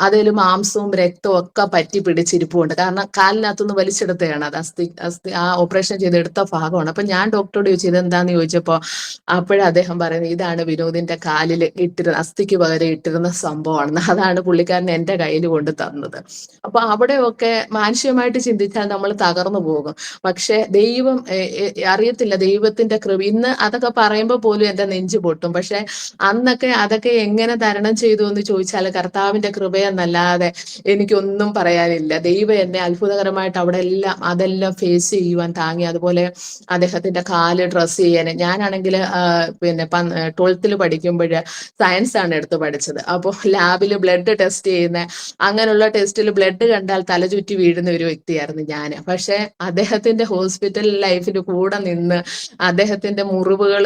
അതിൽ മാംസവും രക്തവും ഒക്കെ പറ്റി പിടിച്ചിരിപ്പുണ്ട്. കാരണം കാലിനകത്തുനിന്ന് വലിച്ചെടുത്തതാണ് അത്. അസ്ഥി ആ ഓപ്പറേഷൻ ചെയ്തെടുത്ത ഭാഗമാണ്. അപ്പൊ ഞാൻ ഡോക്ടറോട് ചോദിച്ചു ഇതെന്താന്ന് ചോദിച്ചപ്പോ അദ്ദേഹം പറയുന്നത് ഇതാണ് വിനോദിന്റെ കാലിൽ ഇട്ടിരുന്ന, അസ്ഥിക്ക് പകരം ഇട്ടിരുന്ന സംഭവമാണെന്ന്. അതാണ് പുള്ളിക്കാരൻ എൻ്റെ കയ്യിൽ കൊണ്ട് തന്നത്. അപ്പൊ അവിടെയൊക്കെ മാനുഷികമായിട്ട് ചിന്തിച്ചാൽ നമ്മൾ തകർന്നു പോകും. പക്ഷെ ദൈവം അറിയത്തില്ല, ദൈവത്തിന്റെ കൃപ. ഇന്ന് അതൊക്കെ പറയുമ്പോൾ പോലും എൻ്റെ നെഞ്ചു പൊട്ടും. പക്ഷെ അന്നൊക്കെ അതൊക്കെ എങ്ങനെ തരണം ചെയ്തു എന്ന് ചോദിച്ചാൽ കർത്താവിന്റെ കൃപയെന്നല്ലാതെ എനിക്കൊന്നും പറയാനില്ല. ദൈവം എന്നെ അത്ഭുതകരമായിട്ട് അവിടെ എല്ലാം അതെല്ലാം ഫേസ് ചെയ്യുവാൻ താങ്ങി. അതുപോലെ അദ്ദേഹത്തിന്റെ കാല് ഡ്രസ് ചെയ്യാൻ, ഞാനാണെങ്കിൽ പിന്നെ 12th പഠിക്കുമ്പോൾ സയൻസ് ആണ് എടുത്ത് പഠിച്ചത്. അപ്പോൾ ലാബിൽ ബ്ലഡ് ടെസ്റ്റ് ചെയ്യുന്ന അങ്ങനെയുള്ള ടെസ്റ്റിൽ ബ്ലഡ് കണ്ടാൽ തലചുറ്റി വീഴുന്ന ഒരു വ്യക്തിയായിരുന്നു ഞാൻ. പക്ഷെ അദ്ദേഹത്തിന്റെ ഹോസ്പിറ്റൽ ലൈഫിൽ കൂടെ നിന്ന് അദ്ദേഹത്തിന്റെ മുറിവുകൾ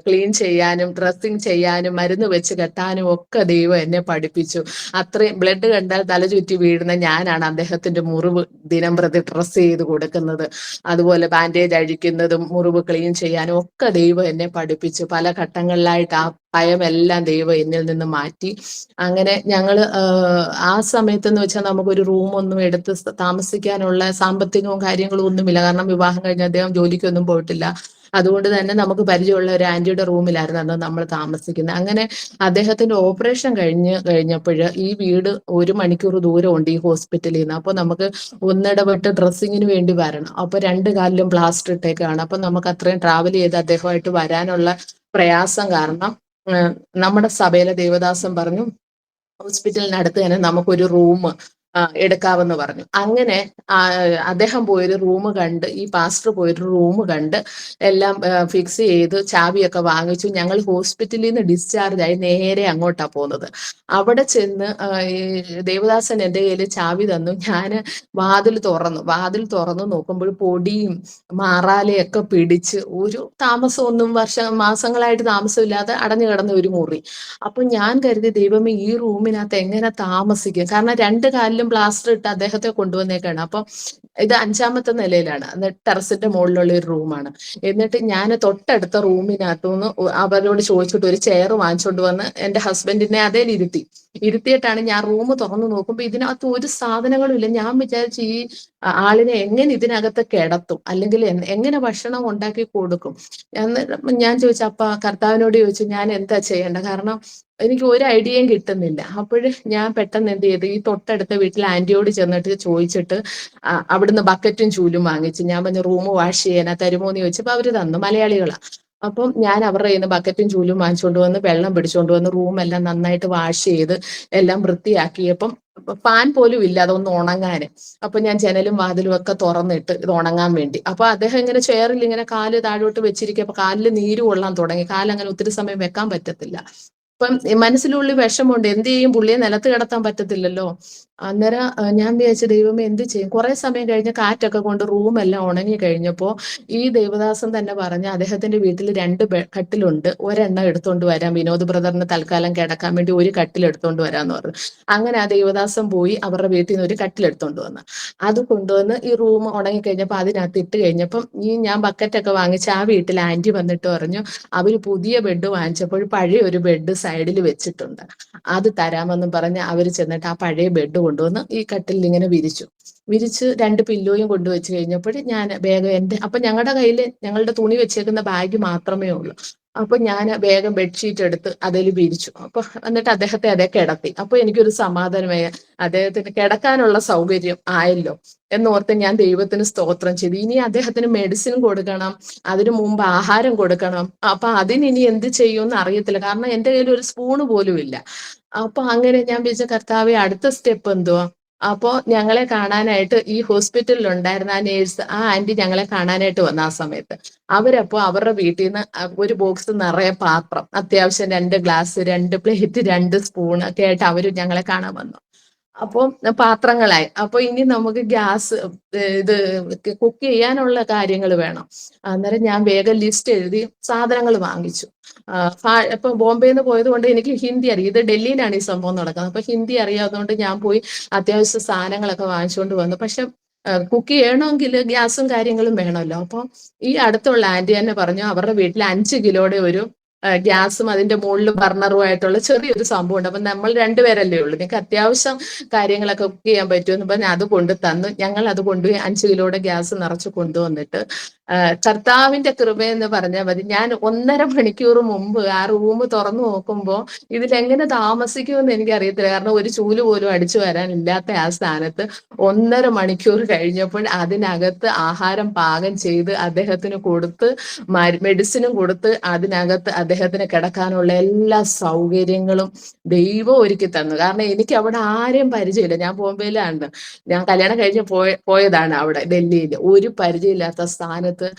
ക്ലീൻ ചെയ്യാനും ഡ്രസ്സിങ് ചെയ്യാനും മരുന്ന് വെച്ച് കെട്ടാനും ഒക്കെ ദൈവം എന്നെ പഠിപ്പിച്ചു. അത്രയും ബ്ലഡ് കണ്ടാൽ തലചുറ്റി വീഴുന്ന ഞാനാണ് അദ്ദേഹത്തിന്റെ മുറിവ് ദിനം പ്രതി ഡ്രസ്സ് ചെയ്ത് കൊടുക്കുന്നത്, അതുപോലെ ബാൻഡേജ് അഴിക്കുന്നതും മുറിവ് ക്ലീൻ ചെയ്യാനും ഒക്കെ ദൈവം എന്നെ പഠിപ്പിച്ചു. പല ഘട്ടങ്ങളിലായിട്ട് ആ ഭയമെല്ലാം ദൈവം എന്നിൽ നിന്ന് മാറ്റി. അങ്ങനെ ഞങ്ങള് ആ സമയത്ത് എന്ന് വെച്ചാൽ നമുക്കൊരു റൂമൊന്നും എടുത്ത് താമസിക്കാനുള്ള സാമ്പത്തികവും കാര്യങ്ങളും ഒന്നുമില്ല. കാരണം വിവാഹം കഴിഞ്ഞ അദ്ദേഹം ജോലിക്കൊന്നും പോയിട്ടില്ല. അതുകൊണ്ട് തന്നെ നമുക്ക് പരിചയമുള്ള ഒരു ആന്റിയുടെ റൂമിലായിരുന്നു അന്ന് നമ്മൾ താമസിക്കുന്നത്. അങ്ങനെ അദ്ദേഹത്തിന്റെ ഓപ്പറേഷൻ കഴിഞ്ഞപ്പോൾ ഈ വീട് 1 മണിക്കൂർ ദൂരമുണ്ട് ഈ ഹോസ്പിറ്റലിൽ നിന്ന്. അപ്പൊ നമുക്ക് ഒന്നിടവിട്ട് ഡ്രസ്സിങ്ങിന് വേണ്ടി വരണം. അപ്പൊ 2 കാലിലും പ്ലാസ്റ്റർ ഇട്ടേക്കാണ്. അപ്പൊ നമുക്ക് അത്രയും ട്രാവൽ ചെയ്ത് അദ്ദേഹമായിട്ട് വരാനുള്ള പ്രയാസം കാരണം നമ്മുടെ സഭയിലെ ദേവദാസൻ പറഞ്ഞു ഹോസ്പിറ്റലിനടുത്ത് തന്നെ നമുക്കൊരു റൂം എടുക്കാവെന്ന് പറഞ്ഞു. അങ്ങനെ ആ, അദ്ദേഹം പോയൊരു റൂം കണ്ട്, ഈ പാസ്റ്റർ പോയൊരു റൂം കണ്ട് എല്ലാം ഫിക്സ് ചെയ്ത് ചാവിയൊക്കെ വാങ്ങിച്ചു. ഞങ്ങൾ ഹോസ്പിറ്റലിൽ നിന്ന് ഡിസ്ചാർജ് ആയി നേരെ അങ്ങോട്ടാ പോകുന്നത്. അവിടെ ചെന്ന് ഈ ദേവദാസൻ എൻ്റെ കയ്യിൽ ചാവി തന്നു. ഞാൻ വാതിൽ തുറന്നു നോക്കുമ്പോൾ പൊടിയും മാറാലയൊക്കെ പിടിച്ച് ഒരു താമസമൊന്നും മാസങ്ങളായിട്ട് താമസമില്ലാതെ അടഞ്ഞു കിടന്ന ഒരു മുറി. അപ്പൊ ഞാൻ കരുതി, ദൈവമേ, ഈ റൂമിനകത്ത് എങ്ങനെ താമസിക്കും? കാരണം രണ്ട് കാലിലും പ്ലാസ്റ്റർ ഇട്ട് അദ്ദേഹത്തെ കൊണ്ടുവന്നേക്കാണ്. അപ്പൊ ഇത് 5ാമത്തെ നിലയിലാണ്, എന്നിട്ട് ടെറസിന്റെ മുകളിലുള്ള ഒരു റൂമാണ്. എന്നിട്ട് ഞാൻ തൊട്ടടുത്ത റൂമിനകത്തുനിന്ന് അവരോട് ചോദിച്ചിട്ട് ഒരു ചെയർ വാങ്ങിച്ചോണ്ട് വന്ന് എന്റെ ഹസ്ബൻഡിനെ അതേൽ ഇരുത്തിയിട്ടാണ് ഞാൻ റൂം തുറന്നു നോക്കുമ്പോ ഇതിനകത്ത് ഒരു സാധനങ്ങളും ഇല്ല. ഞാൻ വിചാരിച്ചു, ഈ ആളിനെ എങ്ങനെ ഇതിനകത്ത് കിടത്തും, അല്ലെങ്കിൽ എങ്ങനെ ഭക്ഷണം ഉണ്ടാക്കി കൊടുക്കും എന്ന് ഞാൻ ചോദിച്ചു. അപ്പ കർത്താവിനോട് ചോദിച്ചു, ഞാൻ എന്താ ചെയ്യേണ്ട? കാരണം എനിക്ക് ഒരു ഐഡിയയും കിട്ടുന്നില്ല. അപ്പോഴ് ഞാൻ പെട്ടെന്ന് എന്ത് ചെയ്തു, ഈ തൊട്ടടുത്ത വീട്ടിൽ ആന്റിയോട് ചെന്നിട്ട് ചോദിച്ചിട്ട് അവിടുന്ന് ബക്കറ്റും ചൂലും വാങ്ങിച്ചു. ഞാൻ പറഞ്ഞു, റൂം വാഷ് ചെയ്യാനാ തരുമോന്ന് ചോദിച്ചപ്പോ അവര് തന്നു. മലയാളികളാ. അപ്പം ഞാൻ അവരുടെ കയ്യിൽ നിന്ന് ബക്കറ്റും ചൂലും വാങ്ങിച്ചുകൊണ്ട് വന്ന് വെള്ളം പിടിച്ചുകൊണ്ട് വന്ന് റൂം എല്ലാം നന്നായിട്ട് വാഷ് ചെയ്ത് എല്ലാം വൃത്തിയാക്കിയപ്പം ഫാൻ പോലും ഇല്ല അതൊന്ന് ഉണങ്ങാന്. അപ്പൊ ഞാൻ ജനലും വാതിലും ഒക്കെ തുറന്നിട്ട് ഇത് ഉണങ്ങാൻ വേണ്ടി. അപ്പൊ അദ്ദേഹം ഇങ്ങനെ ചെയറിൽ ഇങ്ങനെ കാല് താഴോട്ട് വെച്ചിരിക്കും. അപ്പൊ കാലിൽ നീര് കൊള്ളാൻ തുടങ്ങി. കാലങ്ങനെ ഒത്തിരി സമയം വെക്കാൻ പറ്റത്തില്ല. ഇപ്പം മനസ്സിനുള്ളിൽ വിഷമമുണ്ട്, എന്ത് ചെയ്യും, പുള്ളിയെ നിലത്ത് കിടത്താൻ പറ്റത്തില്ലല്ലോ. അന്നേരം ഞാൻ വിചാരിച്ചു, ദൈവമേ എന്ത് ചെയ്യും? കുറെ സമയം കഴിഞ്ഞ് കാറ്റൊക്കെ കൊണ്ട് റൂം എല്ലാം ഉണങ്ങി കഴിഞ്ഞപ്പോ ഈ ദേവദാസൻ തന്നെ പറഞ്ഞ അദ്ദേഹത്തിന്റെ വീട്ടിൽ 2 കട്ടിലുണ്ട്, ഒരെണ്ണം എടുത്തോണ്ട് വരാം, വിനോദ് ബ്രദറിന് തൽക്കാലം കിടക്കാൻ വേണ്ടി ഒരു കട്ടിൽ എടുത്തോണ്ട് വരാന്ന് പറഞ്ഞു. അങ്ങനെ ആ ദേവദാസൻ പോയി അവരുടെ വീട്ടിൽ നിന്ന് ഒരു കട്ടിൽ എടുത്തോണ്ട് വന്നു. അത് കൊണ്ടുവന്ന് ഈ റൂം ഉണങ്ങി കഴിഞ്ഞപ്പോൾ അതിനകത്ത് ഇട്ട് കഴിഞ്ഞപ്പം ഞാൻ ബക്കറ്റൊക്കെ വാങ്ങിച്ച് ആ വീട്ടിൽ ആന്റി വന്നിട്ട് പറഞ്ഞു, അവര് പുതിയ ബെഡ് വാങ്ങിച്ചപ്പോൾ പഴയ ഒരു ബെഡ് സൈഡിൽ വെച്ചിട്ടുണ്ട്, അത് തരാമെന്നും പറഞ്ഞ് അവര് ചെന്നിട്ട് ആ പഴയ ബെഡ് കൊണ്ടുവന്ന് ഈ കട്ടിലിൽ ഇങ്ങനെ വിരിച്ച് 2 പില്ലോയും കൊണ്ടുവച്ച് കഴിഞ്ഞപ്പോൾ ഞാൻ വേഗം അപ്പൊ ഞങ്ങളുടെ തുണി വെച്ചേക്കുന്ന ബാഗ് മാത്രമേ ഉള്ളൂ. അപ്പൊ ഞാൻ വേഗം ബെഡ്ഷീറ്റ് എടുത്ത് അതിൽ വിരിച്ചു. അപ്പൊ എന്നിട്ട് അദ്ദേഹത്തെ അതേ കിടത്തി. അപ്പൊ എനിക്കൊരു സമാധാനമായ, അദ്ദേഹത്തിന് കിടക്കാനുള്ള സൗകര്യം ആയല്ലോ എന്നോർത്ത് ഞാൻ ദൈവത്തിന് സ്തോത്രം ചെയ്തു. ഇനി അദ്ദേഹത്തിന് മെഡിസിൻ കൊടുക്കണം, അതിനു മുമ്പ് ആഹാരം കൊടുക്കണം. അപ്പൊ അതിനി എന്ത് ചെയ്യുമെന്ന് അറിയത്തില്ല, കാരണം എന്റെ കയ്യിൽ ഒരു സ്പൂണ് പോലും ഇല്ല. അപ്പൊ അങ്ങനെ ഞാൻ വിചാരിച്ച, കർത്താവെ അടുത്ത സ്റ്റെപ്പ് എന്തുവാ? അപ്പോ ഞങ്ങളെ കാണാനായിട്ട് ഈ ഹോസ്പിറ്റലിൽ ഉണ്ടായിരുന്ന ആ നേഴ്സ്, ആ ആന്റി ഞങ്ങളെ കാണാനായിട്ട് വന്ന ആ സമയത്ത് അവരപ്പോ അവരുടെ വീട്ടിൽ നിന്ന് ഒരു ബോക്സ് നിറയെ പാത്രം, അത്യാവശ്യം 2 ഗ്ലാസ്, 2 പ്ലേറ്റ്, 2 സ്പൂൺ ഒക്കെ ആയിട്ട് അവര് ഞങ്ങളെ കാണാൻ വന്നു. അപ്പോൾ പാത്രങ്ങളായി. അപ്പൊ ഇനി നമുക്ക് ഗ്യാസ് ഇത് കുക്ക് ചെയ്യാനുള്ള കാര്യങ്ങൾ വേണം. അന്നേരം ഞാൻ വേഗം ലിസ്റ്റ് എഴുതി സാധനങ്ങൾ വാങ്ങിച്ചു. ഇപ്പൊ ബോംബെന്ന് പോയത് കൊണ്ട് എനിക്ക് ഹിന്ദി അറിയാം. ഇത് ഡൽഹിയിലാണ് ഈ സംഭവം നടക്കുന്നത്. അപ്പൊ ഹിന്ദി അറിയാവുന്നതുകൊണ്ട് ഞാൻ പോയി അത്യാവശ്യം സാധനങ്ങളൊക്കെ വാങ്ങിച്ചുകൊണ്ട് വന്നു. പക്ഷെ കുക്ക് ചെയ്യണമെങ്കിൽ ഗ്യാസും കാര്യങ്ങളും വേണമല്ലോ. അപ്പൊ ഈ അടുത്തുള്ള ആന്റി തന്നെ പറഞ്ഞു, അവരുടെ വീട്ടിൽ 5 കിലോയുടെ ഒരു ഗ്യാസും അതിന്റെ മുകളിൽ ബർണറുമായിട്ടുള്ള ചെറിയൊരു സംഭവം ഉണ്ട്. അപ്പൊ നമ്മൾ 2 പേരല്ലേ ഉള്ളൂ, നിങ്ങൾക്ക് അത്യാവശ്യം കാര്യങ്ങളൊക്കെ കുക്ക് ചെയ്യാൻ പറ്റുമെന്ന് പറഞ്ഞ് അത് കൊണ്ട് തന്നു. ഞങ്ങൾ അത് കൊണ്ടുപോയി 5 കിലോയുടെ ഗ്യാസ് നിറച്ച് കൊണ്ടുവന്നിട്ട് കർത്താവിന്റെ കൃപയെന്ന് പറഞ്ഞാൽ മതി. ഞാൻ 1.5 മണിക്കൂർ മുമ്പ് ആ റൂം തുറന്നു നോക്കുമ്പോൾ ഇതിലെങ്ങനെ താമസിക്കുമെന്ന് എനിക്കറിയത്തില്ല, കാരണം ഒരു ചൂല് പോലും അടിച്ചു വരാനില്ലാത്ത ആ സ്ഥാനത്ത് 1.5 മണിക്കൂർ കഴിഞ്ഞപ്പോൾ അതിനകത്ത് ആഹാരം പാകം ചെയ്ത് അദ്ദേഹത്തിന് കൊടുത്ത് മെഡിസിനും കൊടുത്ത് അതിനകത്ത് അദ്ദേഹത്തിന് കിടക്കാനുള്ള എല്ലാ സൗകര്യങ്ങളും ദൈവം ഒരുക്കി തന്നു. കാരണം എനിക്ക് അവിടെ ആരെയും പരിചയമില്ല. ഞാൻ ബോംബെയിലാണ്, ഞാൻ കല്യാണം കഴിഞ്ഞ് പോയതാണ് അവിടെ ഡൽഹിയിൽ. ഒരു പരിചയമില്ലാത്ത സ്ഥാനത്ത്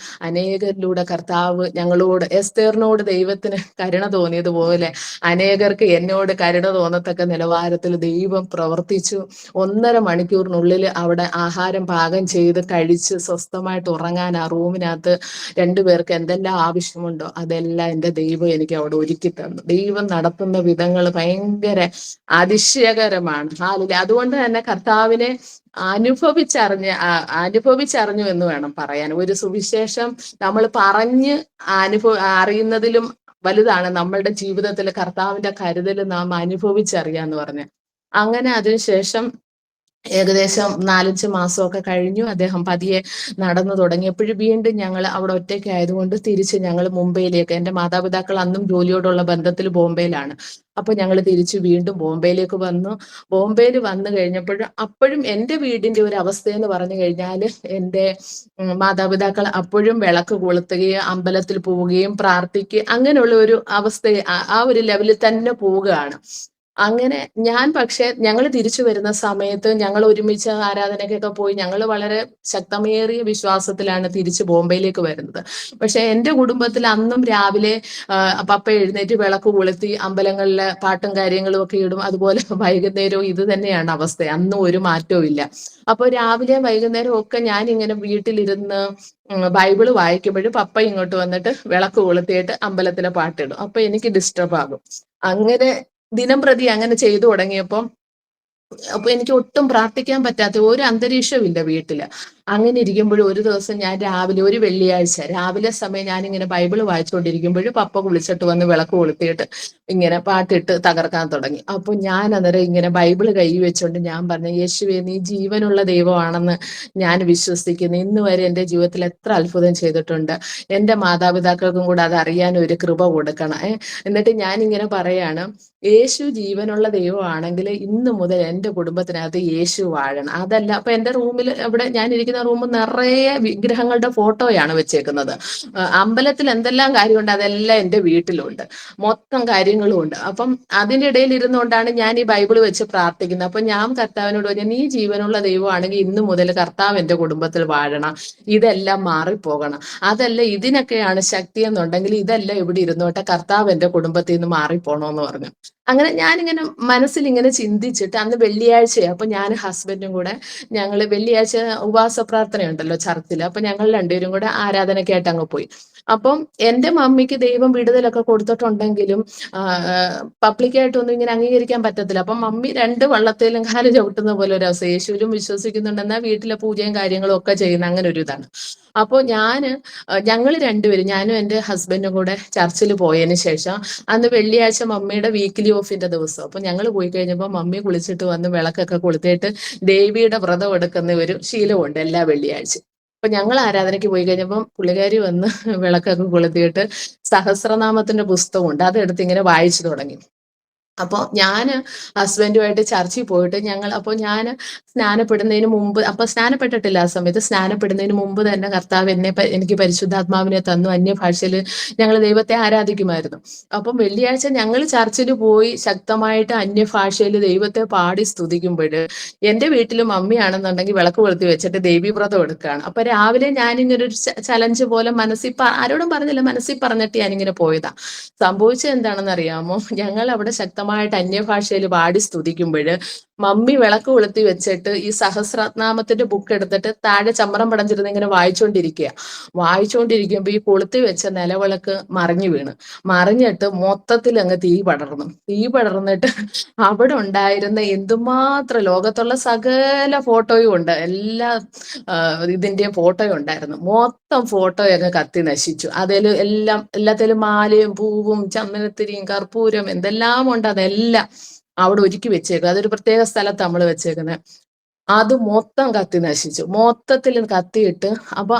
അനേകരിലൂടെ കർത്താവ് ഞങ്ങളോട്, എസ്തേറിനോട് ദൈവത്തിന് കരുണ തോന്നിയതുപോലെ അനേകർക്ക് എന്നോട് കരുണ തോന്നത്തക്ക നിലവാരത്തിൽ ദൈവം പ്രവർത്തിച്ചു. 1.5 മണിക്കൂറിനുള്ളിൽ അവിടെ ആഹാരം പാകം ചെയ്ത് കഴിച്ച് സ്വസ്ഥമായിട്ട് ഉറങ്ങാൻ ആ റൂമിനകത്ത് 2 പേർക്ക് എന്തെല്ലാം ആവശ്യമുണ്ടോ അതെല്ലാം എൻ്റെ ദൈവം എനിക്ക് അവിടെ ഒരുക്കി തന്നു. ദൈവം നടത്തുന്ന വിധങ്ങൾ ഭയങ്കര അതിശയകരമാണ്. അതുകൊണ്ട് തന്നെ കർത്താവിനെ അനുഭവിച്ചറിഞ്ഞു എന്ന് വേണം പറയാൻ. ഒരു സുവിശേഷം നമ്മൾ പറഞ്ഞ് അറിയുന്നതിലും വലുതാണ് നമ്മളുടെ ജീവിതത്തിൽ കർത്താവിന്റെ കരുതൽ നാം അനുഭവിച്ചറിയാന്ന് പറഞ്ഞ്. അങ്ങനെ അതിനുശേഷം ഏകദേശം 4-5 മാസമൊക്കെ കഴിഞ്ഞു. അദ്ദേഹം പതിയെ നടന്നു തുടങ്ങിയപ്പോഴും വീണ്ടും ഞങ്ങൾ അവിടെ ഒറ്റയ്ക്ക് ആയതുകൊണ്ട് തിരിച്ച് ഞങ്ങൾ മുംബൈയിലേക്ക്, എൻ്റെ മാതാപിതാക്കൾ അന്നും ജോലിയോടുള്ള ബന്ധത്തിൽ ബോംബെയിലാണ്. അപ്പൊ ഞങ്ങൾ തിരിച്ച് വീണ്ടും ബോംബെയിലേക്ക് വന്നു. ബോംബെയിൽ വന്നു കഴിഞ്ഞപ്പോഴും അപ്പോഴും എൻ്റെ വീടിന്റെ ഒരു അവസ്ഥയെന്ന് പറഞ്ഞു കഴിഞ്ഞാൽ, എൻ്റെ മാതാപിതാക്കൾ അപ്പോഴും വിളക്ക് കൊളുത്തുകയും അമ്പലത്തിൽ പോവുകയും പ്രാർത്ഥിക്കുകയും അങ്ങനെയുള്ള ഒരു അവസ്ഥ, ആ ഒരു ലെവലിൽ തന്നെ പോവുകയാണ്. അങ്ങനെ ഞാൻ പക്ഷെ ഞങ്ങൾ തിരിച്ചു വരുന്ന സമയത്ത് ഞങ്ങൾ ഒരുമിച്ച് ആരാധനയ്ക്കൊക്കെ പോയി ഞങ്ങൾ വളരെ ശക്തമേറിയ വിശ്വാസത്തിലാണ് തിരിച്ച് ബോംബെയിലേക്ക് വരുന്നത്. പക്ഷെ എൻ്റെ കുടുംബത്തിൽ അന്നും രാവിലെ പപ്പ എഴുന്നേറ്റ് വിളക്ക് കൊളുത്തി അമ്പലങ്ങളിലെ പാട്ടും കാര്യങ്ങളും ഒക്കെ ഇടും. അതുപോലെ വൈകുന്നേരവും ഇത് തന്നെയാണ് അവസ്ഥ. അന്നും ഒരു മാറ്റവും ഇല്ല. അപ്പോൾ രാവിലെ വൈകുന്നേരം ഒക്കെ ഞാൻ ഇങ്ങനെ വീട്ടിലിരുന്ന് ബൈബിള് വായിക്കുമ്പോഴും പപ്പ ഇങ്ങോട്ട് വന്നിട്ട് വിളക്ക് കൊളുത്തിയിട്ട് അമ്പലത്തിലെ പാട്ടിടും. അപ്പൊ എനിക്ക് ഡിസ്റ്റർബ് ആകും. അങ്ങനെ ദിനം പ്രതി അങ്ങനെ ചെയ്തു തുടങ്ങിയപ്പം അപ്പൊ എനിക്ക് ഒട്ടും പ്രാർത്ഥിക്കാൻ പറ്റാത്ത ഒരു അന്തരീക്ഷമില്ല വീട്ടില്. അങ്ങനെ ഇരിക്കുമ്പോഴും ഒരു ദിവസം ഞാൻ രാവിലെ, ഒരു വെള്ളിയാഴ്ച രാവിലെ സമയം ഞാനിങ്ങനെ ബൈബിള് വായിച്ചുകൊണ്ടിരിക്കുമ്പോഴും പപ്പ കുളിച്ചിട്ട് വന്ന് വിളക്ക് കൊളുത്തിയിട്ട് ഇങ്ങനെ പാട്ടിട്ട് തകർക്കാൻ തുടങ്ങി. അപ്പൊ ഞാൻ അന്നേരം ഇങ്ങനെ ബൈബിള് കൈ വെച്ചോണ്ട് ഞാൻ പറഞ്ഞു, യേശുവേ നീ ജീവനുള്ള ദൈവമാണെന്ന് ഞാൻ വിശ്വസിക്കുന്നു. ഇന്ന് വരെ എൻ്റെ ജീവിതത്തിൽ എത്ര അത്ഭുതം ചെയ്തിട്ടുണ്ട്. എൻ്റെ മാതാപിതാക്കൾക്കും കൂടെ അത് അറിയാൻ ഒരു കൃപ കൊടുക്കണം. എന്നിട്ട് ഞാൻ ഇങ്ങനെ പറയാണ്, യേശു ജീവനുള്ള ദൈവമാണെങ്കിൽ ഇന്ന് മുതൽ എൻ്റെ കുടുംബത്തിനകത്ത് യേശു വാഴണം. അതല്ല അപ്പൊ എൻ്റെ റൂമിൽ, ഇവിടെ ഞാൻ ഇരിക്കുന്ന റൂം നിറയെ വിഗ്രഹങ്ങളുടെ ഫോട്ടോയാണ് വെച്ചേക്കുന്നത്. അമ്പലത്തിൽ എന്തെല്ലാം കാര്യമുണ്ട് അതെല്ലാം എൻ്റെ വീട്ടിലുണ്ട്, മൊത്തം കാര്യങ്ങളും ഉണ്ട്. അപ്പം അതിൻ്റെ ഇടയിൽ ഇരുന്നുകൊണ്ടാണ് ഞാൻ ഈ ബൈബിൾ വെച്ച് പ്രാർത്ഥിക്കുന്നത്. അപ്പൊ ഞാൻ കർത്താവിനോട് പറഞ്ഞു, നീ ജീവനുള്ള ദൈവമാണെങ്കിൽ ഇന്ന് മുതൽ കർത്താവ് എൻ്റെ കുടുംബത്തിൽ വാഴണം, ഇതെല്ലാം മാറിപ്പോകണം. അതല്ല ഇതിനൊക്കെയാണ് ശക്തി എന്നുണ്ടെങ്കിൽ ഇതെല്ലാം ഇവിടെ ഇരുന്നോട്ടെ, കർത്താവ് എൻ്റെ കുടുംബത്തിൽ നിന്ന് മാറിപ്പോണോന്ന് പറഞ്ഞു. അങ്ങനെ ഞാനിങ്ങനെ മനസ്സിൽ ഇങ്ങനെ ചിന്തിച്ചിട്ട് അന്ന് വെള്ളിയാഴ്ചയാണ്. അപ്പൊ ഞാൻ ഹസ്ബൻഡും കൂടെ ഞങ്ങൾ വെള്ളിയാഴ്ച ഉപവാസ പ്രാർത്ഥന ഉണ്ടല്ലോ ചർച്ചിൽ. അപ്പൊ ഞങ്ങൾ രണ്ടുപേരും കൂടെ ആരാധനയ്ക്കായിട്ട് അങ്ങ് പോയി. അപ്പം എൻ്റെ മമ്മിക്ക് ദൈവം വിടുതലൊക്കെ കൊടുത്തിട്ടുണ്ടെങ്കിലും പബ്ലിക്കായിട്ടൊന്നും ഇങ്ങനെ അംഗീകരിക്കാൻ പറ്റത്തില്ല. അപ്പം മമ്മി രണ്ട് വള്ളത്തേലും കാല് ചവിട്ടുന്ന പോലെ ഒരു അവസ്ഥ. യേശുവിലും വിശ്വസിക്കുന്നുണ്ടെന്നാൽ വീട്ടിലെ പൂജയും കാര്യങ്ങളും ഒക്കെ ചെയ്യുന്ന അങ്ങനെ ഒരു ഇതാണ്. അപ്പോൾ ഞങ്ങൾ രണ്ടുപേരും, ഞാനും എൻ്റെ ഹസ്ബൻഡും കൂടെ ചർച്ചിൽ പോയതിന് ശേഷം അന്ന് വെള്ളിയാഴ്ച മമ്മിയുടെ വീക്കിലി ഓഫിന്റെ ദിവസം. അപ്പൊ ഞങ്ങൾ പോയി കഴിഞ്ഞപ്പോൾ മമ്മി കുളിച്ചിട്ട് വന്ന് വിളക്കൊക്കെ കൊളുത്തിയിട്ട് ദേവിയുടെ വ്രതം എടുക്കുന്ന ഒരു ശീലമുണ്ട് എല്ലാ വെള്ളിയാഴ്ച. അപ്പൊ ഞങ്ങൾ ആരാധനയ്ക്ക് പോയി കഴിഞ്ഞപ്പം പുള്ളിക്കാരി വന്ന് വിളക്കൊക്കെ കൊളുത്തിയിട്ട് സഹസ്രനാമത്തിന്റെ പുസ്തകമുണ്ട്, അതെടുത്ത് ഇങ്ങനെ വായിച്ചു തുടങ്ങി. അപ്പോൾ ഞാൻ ഹസ്ബൻഡുമായിട്ട് ചർച്ചിൽ പോയിട്ട് ഞാൻ സ്നാനപ്പെടുന്നതിന് മുമ്പ്, അപ്പൊ സ്നാനപ്പെട്ടിട്ടില്ല ആ സമയത്ത്, സ്നാനപ്പെടുന്നതിന് മുമ്പ് തന്നെ കർത്താവ് എനിക്ക് പരിശുദ്ധാത്മാവിനെ തന്നു. അന്യഭാഷയിൽ ഞങ്ങൾ ദൈവത്തെ ആരാധിക്കുമായിരുന്നു. അപ്പം വെള്ളിയാഴ്ച ഞങ്ങൾ ചർച്ചിൽ പോയി ശക്തമായിട്ട് അന്യഭാഷയിൽ ദൈവത്തെ പാടി സ്തുതിക്കുമ്പോൾ എൻ്റെ വീട്ടിൽ മമ്മിയാണെന്നുണ്ടെങ്കിൽ വിളക്ക് കൊളുത്തി വെച്ചിട്ട് ദേവീവ്രതം എടുക്കുകയാണ്. അപ്പൊ രാവിലെ ഞാനിങ്ങനെ ഒരു ചലഞ്ച് പോലെ ആരോടും പറഞ്ഞില്ല, മനസ്സിൽ പറഞ്ഞിട്ട് ഞാനിങ്ങനെ പോയതാ. സംഭവിച്ചത് എന്താണെന്ന് അറിയാമോ? ഞങ്ങൾ അവിടെ ശക്തമായിട്ട് അന്യഭാഷയിൽ പാടി സ്തുതിക്കുമ്പോൾ മമ്മി വിളക്ക് കൊളുത്തി വെച്ചിട്ട് ഈ സഹസ്രനാമത്തിന്റെ ബുക്ക് എടുത്തിട്ട് താഴെ ചമ്രം പടഞ്ഞിരുന്ന് ഇങ്ങനെ വായിച്ചുകൊണ്ടിരിക്കുമ്പോൾ ഈ കൊളുത്തി വെച്ച നിലവിളക്ക് മറിഞ്ഞിട്ട് മൊത്തത്തിൽ അങ്ങ് തീ പടർന്നിട്ട് അവിടെ ഉണ്ടായിരുന്ന എന്തുമാത്രം ലോകത്തുള്ള സകല ഫോട്ടോയും ഉണ്ട്, എല്ലാ ഇതിന്റെയും ഫോട്ടോയും ഉണ്ടായിരുന്നു. മൊത്തം ഫോട്ടോയൊക്കെ കത്തി നശിച്ചു. എല്ലാത്തിലും മാലയും പൂവും ചന്ദനത്തിരിയും കർപ്പൂരം എന്തെല്ലാം ഉണ്ട് അതെല്ലാം അവിടെ ഒരുക്കി വെച്ചേക്കും. അതൊരു പ്രത്യേക സ്ഥലത്ത് നമ്മൾ വെച്ചേക്കുന്നത്. അത് മൊത്തം കത്തി നശിച്ചു, മൊത്തത്തിൽ കത്തിയിട്ട്. അപ്പൊ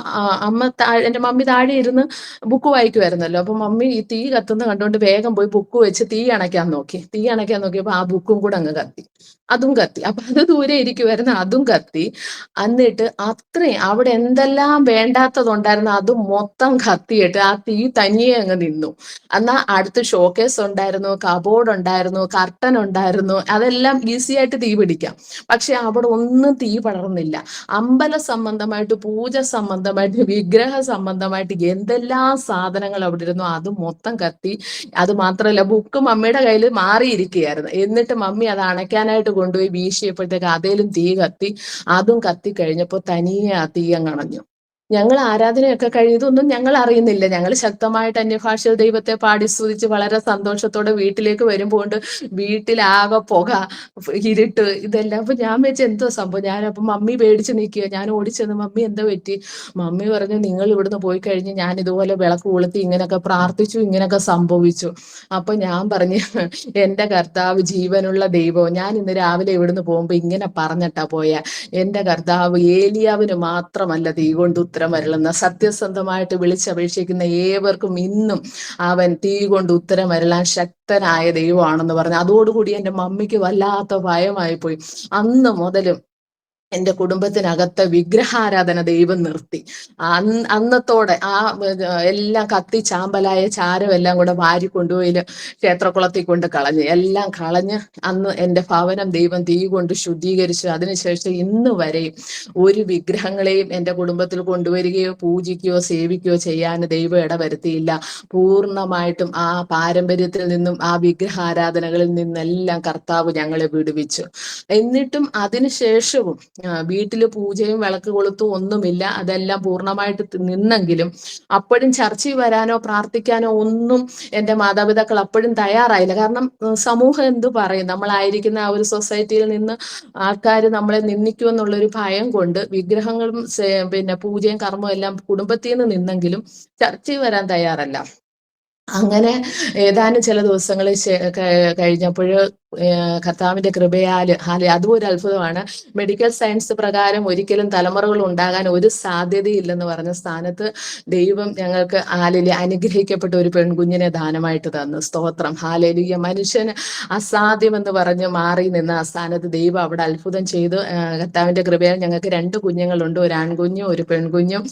എൻ്റെ മമ്മി താഴെ ഇരുന്ന് ബുക്ക് വായിക്കുമായിരുന്നല്ലോ. അപ്പൊ മമ്മി ഈ തീ കത്തുന്ന കണ്ടുകൊണ്ട് വേഗം പോയി ബുക്ക് വെച്ച് തീ അണയ്ക്കാൻ നോക്കിയപ്പോ ആ ബുക്കും കൂടെ അങ്ങ് അതും കത്തി. അപ്പൊ അത് ദൂരെ ഇരിക്കുമായിരുന്നു, അതും കത്തി. എന്നിട്ട് അത്രയും അവിടെ എന്തെല്ലാം വേണ്ടാത്തതുണ്ടായിരുന്നു അതും മൊത്തം കത്തിയിട്ട് ആ തീ തനിയെ അങ്ങ് നിന്നു. എന്നാൽ അടുത്ത് ഷോക്കേസ് ഉണ്ടായിരുന്നു, കബോർഡ് ഉണ്ടായിരുന്നു, കർട്ടൻ ഉണ്ടായിരുന്നു, അതെല്ലാം ഈസി ആയിട്ട് തീ പിടിക്കാം. പക്ഷെ അവിടെ ഒന്നും തീ പടർന്നില്ല. അമ്പല സംബന്ധമായിട്ട്, പൂജ സംബന്ധമായിട്ട്, വിഗ്രഹ സംബന്ധമായിട്ട് എന്തെല്ലാം സാധനങ്ങൾ അവിടെ ഇരുന്നു അത് മൊത്തം കത്തി. അത് മാത്രമല്ല, ബുക്ക് മമ്മിയുടെ കയ്യിൽ മാറിയിരിക്കുകയായിരുന്നു. എന്നിട്ട് മമ്മി അത് അണയ്ക്കാനായിട്ട് കൊണ്ടുപോയി വീശിയപ്പോഴത്തേക്ക് അതേലും തീ കത്തി. അതും കത്തി കഴിഞ്ഞപ്പോൾ തനിയെ ആ തീ അങ്ങ് അണഞ്ഞു. ഞങ്ങൾ ആരാധനയൊക്കെ കഴിഞ്ഞതൊന്നും ഞങ്ങൾ അറിയുന്നില്ല. ഞങ്ങൾ ശക്തമായിട്ട് അന്യഭാഷ ദൈവത്തെ പാടി സ്തുതിച്ച് വളരെ സന്തോഷത്തോടെ വീട്ടിലേക്ക് വരുമ്പോൾ വീട്ടിലാകെ പുക, ഇരുട്ട്, ഇതെല്ലാം. അപ്പൊ ഞാൻ വെച്ച് എന്തോ സംഭവം. ഞാനപ്പൊ മമ്മി പേടിച്ച് നിൽക്കുക. ഞാൻ ഓടിച്ചെന്ന്, മമ്മി എന്താ പറ്റി? മമ്മി പറഞ്ഞു, നിങ്ങൾ ഇവിടുന്ന് പോയി കഴിഞ്ഞ് ഞാൻ ഇതുപോലെ വിളക്ക് കൊളുത്തി ഇങ്ങനെയൊക്കെ പ്രാർത്ഥിച്ചു, ഇങ്ങനെയൊക്കെ സംഭവിച്ചു. അപ്പൊ ഞാൻ പറഞ്ഞു, എൻ്റെ കർത്താവ് ജീവനുള്ള ദൈവം, ഞാൻ ഇന്ന് രാവിലെ ഇവിടുന്ന് പോകുമ്പോ ഇങ്ങനെ പറഞ്ഞിട്ടാ പോയ. എൻ്റെ കർത്താവ് ഏലിയാവിന് മാത്രമല്ല തീ കൊണ്ട് ഉത്തരം അരുളുന്ന, സത്യസന്ധമായിട്ട് വിളിച്ചപേക്ഷിക്കുന്ന ഏവർക്കും ഇന്നും അവൻ തീ കൊണ്ട് ഉത്തരം അരുളാൻ ശക്തനായ ദൈവമാണെന്ന് പറഞ്ഞു. അതോടുകൂടി എൻ്റെ മമ്മിക്ക് വല്ലാത്ത ഭയമായി പോയി. അന്ന് മുതലും എൻ്റെ കുടുംബത്തിനകത്ത് വിഗ്രഹാരാധന ദൈവം നിർത്തി. അന്നത്തോടെ എല്ലാം കത്തി ചാമ്പലായ ചാരം എല്ലാം കൂടെ വാരി കൊണ്ടുപോയി ക്ഷേത്രക്കുളത്തിൽ കൊണ്ട് കളഞ്ഞ്, എല്ലാം കളഞ്ഞ് അന്ന് എൻ്റെ ഭവനം ദൈവം തീ കൊണ്ട് ശുദ്ധീകരിച്ചു. അതിനുശേഷം ഇന്ന് വരെയും ഒരു വിഗ്രഹങ്ങളെയും എൻ്റെ കുടുംബത്തിൽ കൊണ്ടുവരികയോ പൂജിക്കുകയോ സേവിക്കുകയോ ചെയ്യാൻ ദൈവം ഇടവരുത്തിയില്ല. പൂർണ്ണമായിട്ടും ആ പാരമ്പര്യത്തിൽ നിന്നും ആ വിഗ്രഹാരാധനകളിൽ നിന്നെല്ലാം കർത്താവ് ഞങ്ങളെ വിടുവിച്ചു. എന്നിട്ടും അതിനുശേഷവും വീട്ടില് പൂജയും വിളക്ക് കൊളുത്തും ഒന്നുമില്ല. അതെല്ലാം പൂർണ്ണമായിട്ട് നിന്നെങ്കിലും അപ്പോഴും ചർച്ചയിൽ വരാനോ പ്രാർത്ഥിക്കാനോ ഒന്നും എൻ്റെ മാതാപിതാക്കൾ അപ്പോഴും തയ്യാറായില്ല. കാരണം സമൂഹം എന്തു പറയും, നമ്മളായിരിക്കുന്ന ആ ഒരു സൊസൈറ്റിയിൽ നിന്ന് ആൾക്കാർ നമ്മളെ നിന്ദിക്കുമെന്നുള്ളൊരു ഭയം കൊണ്ട് വിഗ്രഹങ്ങളും പിന്നെ പൂജയും കർമ്മവും എല്ലാം കുടുംബത്തിൽ നിന്ന് നിന്നെങ്കിലും ചർച്ചയിൽ വരാൻ തയ്യാറല്ല. അങ്ങനെ ഏതാനും ചില ദിവസങ്ങൾ കഴിഞ്ഞപ്പോൾ കർത്താവിന്റെ കൃപയാൽ അതും ഒരു അത്ഭുതമാണ്. മെഡിക്കൽ സയൻസ് പ്രകാരം ഒരിക്കലും തലമുറകൾ ഉണ്ടാകാൻ ഒരു സാധ്യതയില്ലെന്ന് പറഞ്ഞ സ്ഥാനത്ത് ദൈവം ഞങ്ങൾക്ക് അനുഗ്രഹിക്കപ്പെട്ട ഒരു പെൺകുഞ്ഞിനെ ദാനമായിട്ട് തന്നു. സ്തോത്രം, ഹാലേലുയ്യ. മനുഷ്യന് അസാധ്യമെന്ന് പറഞ്ഞ് മാറി നിന്ന ആ സ്ഥാനത്ത് ദൈവം അവിടെ അത്ഭുതം ചെയ്തു. കർത്താവിന്റെ കൃപയാൽ ഞങ്ങൾക്ക് 2 കുഞ്ഞുങ്ങളുണ്ട്, ഒരു ആൺകുഞ്ഞും ഒരു പെൺകുഞ്ഞും.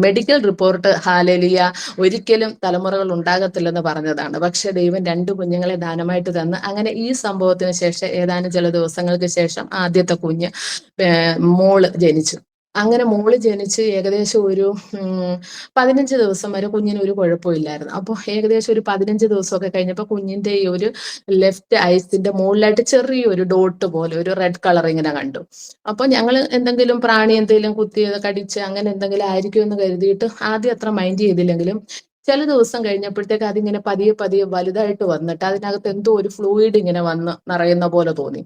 മെഡിക്കൽ റിപ്പോർട്ട് ഹാലേലുയ്യ ഒരിക്കലും തലമുറകൾ ഉണ്ടാകത്തില്ലെന്ന് പറഞ്ഞതാണ്. പക്ഷെ ദൈവം 2 കുഞ്ഞുങ്ങളെ ദാനമായിട്ട് തന്ന്. അങ്ങനെ ഈ സംഭവത്തിന് ശേഷം ഏതാനും ചില ദിവസങ്ങൾക്ക് ശേഷം ആദ്യത്തെ കുഞ്ഞ് മോള് ജനിച്ചു. അങ്ങനെ മോള് ജനിച്ച് ഏകദേശം ഒരു 15 ദിവസം വരെ കുഞ്ഞിന് ഒരു കുഴപ്പമില്ലായിരുന്നു. അപ്പോൾ ഏകദേശം ഒരു 15 ദിവസമൊക്കെ കഴിഞ്ഞപ്പോൾ കുഞ്ഞിന്റെ ഈ ഒരു ലെഫ്റ്റ് ഐസിന്റെ മുകളിലായിട്ട് ചെറിയൊരു ഡോട്ട് പോലെ ഒരു റെഡ് കളർ ഇങ്ങനെ കണ്ടു. അപ്പൊ ഞങ്ങൾ എന്തെങ്കിലും പ്രാണി എന്തെങ്കിലും കുത്തിയത് കടിച്ച് അങ്ങനെ എന്തെങ്കിലും ആയിരിക്കും എന്ന് കരുതിയിട്ട് ആദ്യം അത്ര മൈൻഡ് ചെയ്തില്ലെങ്കിലും ചില ദിവസം കഴിഞ്ഞപ്പോഴത്തേക്ക് അതിങ്ങനെ പതിയെ പതിയെ വലുതായിട്ട് വന്നിട്ട് അതിനകത്ത് എന്തോ ഒരു ഫ്ലൂയിഡ് ഇങ്ങനെ വന്ന് നിറയുന്ന പോലെ തോന്നി.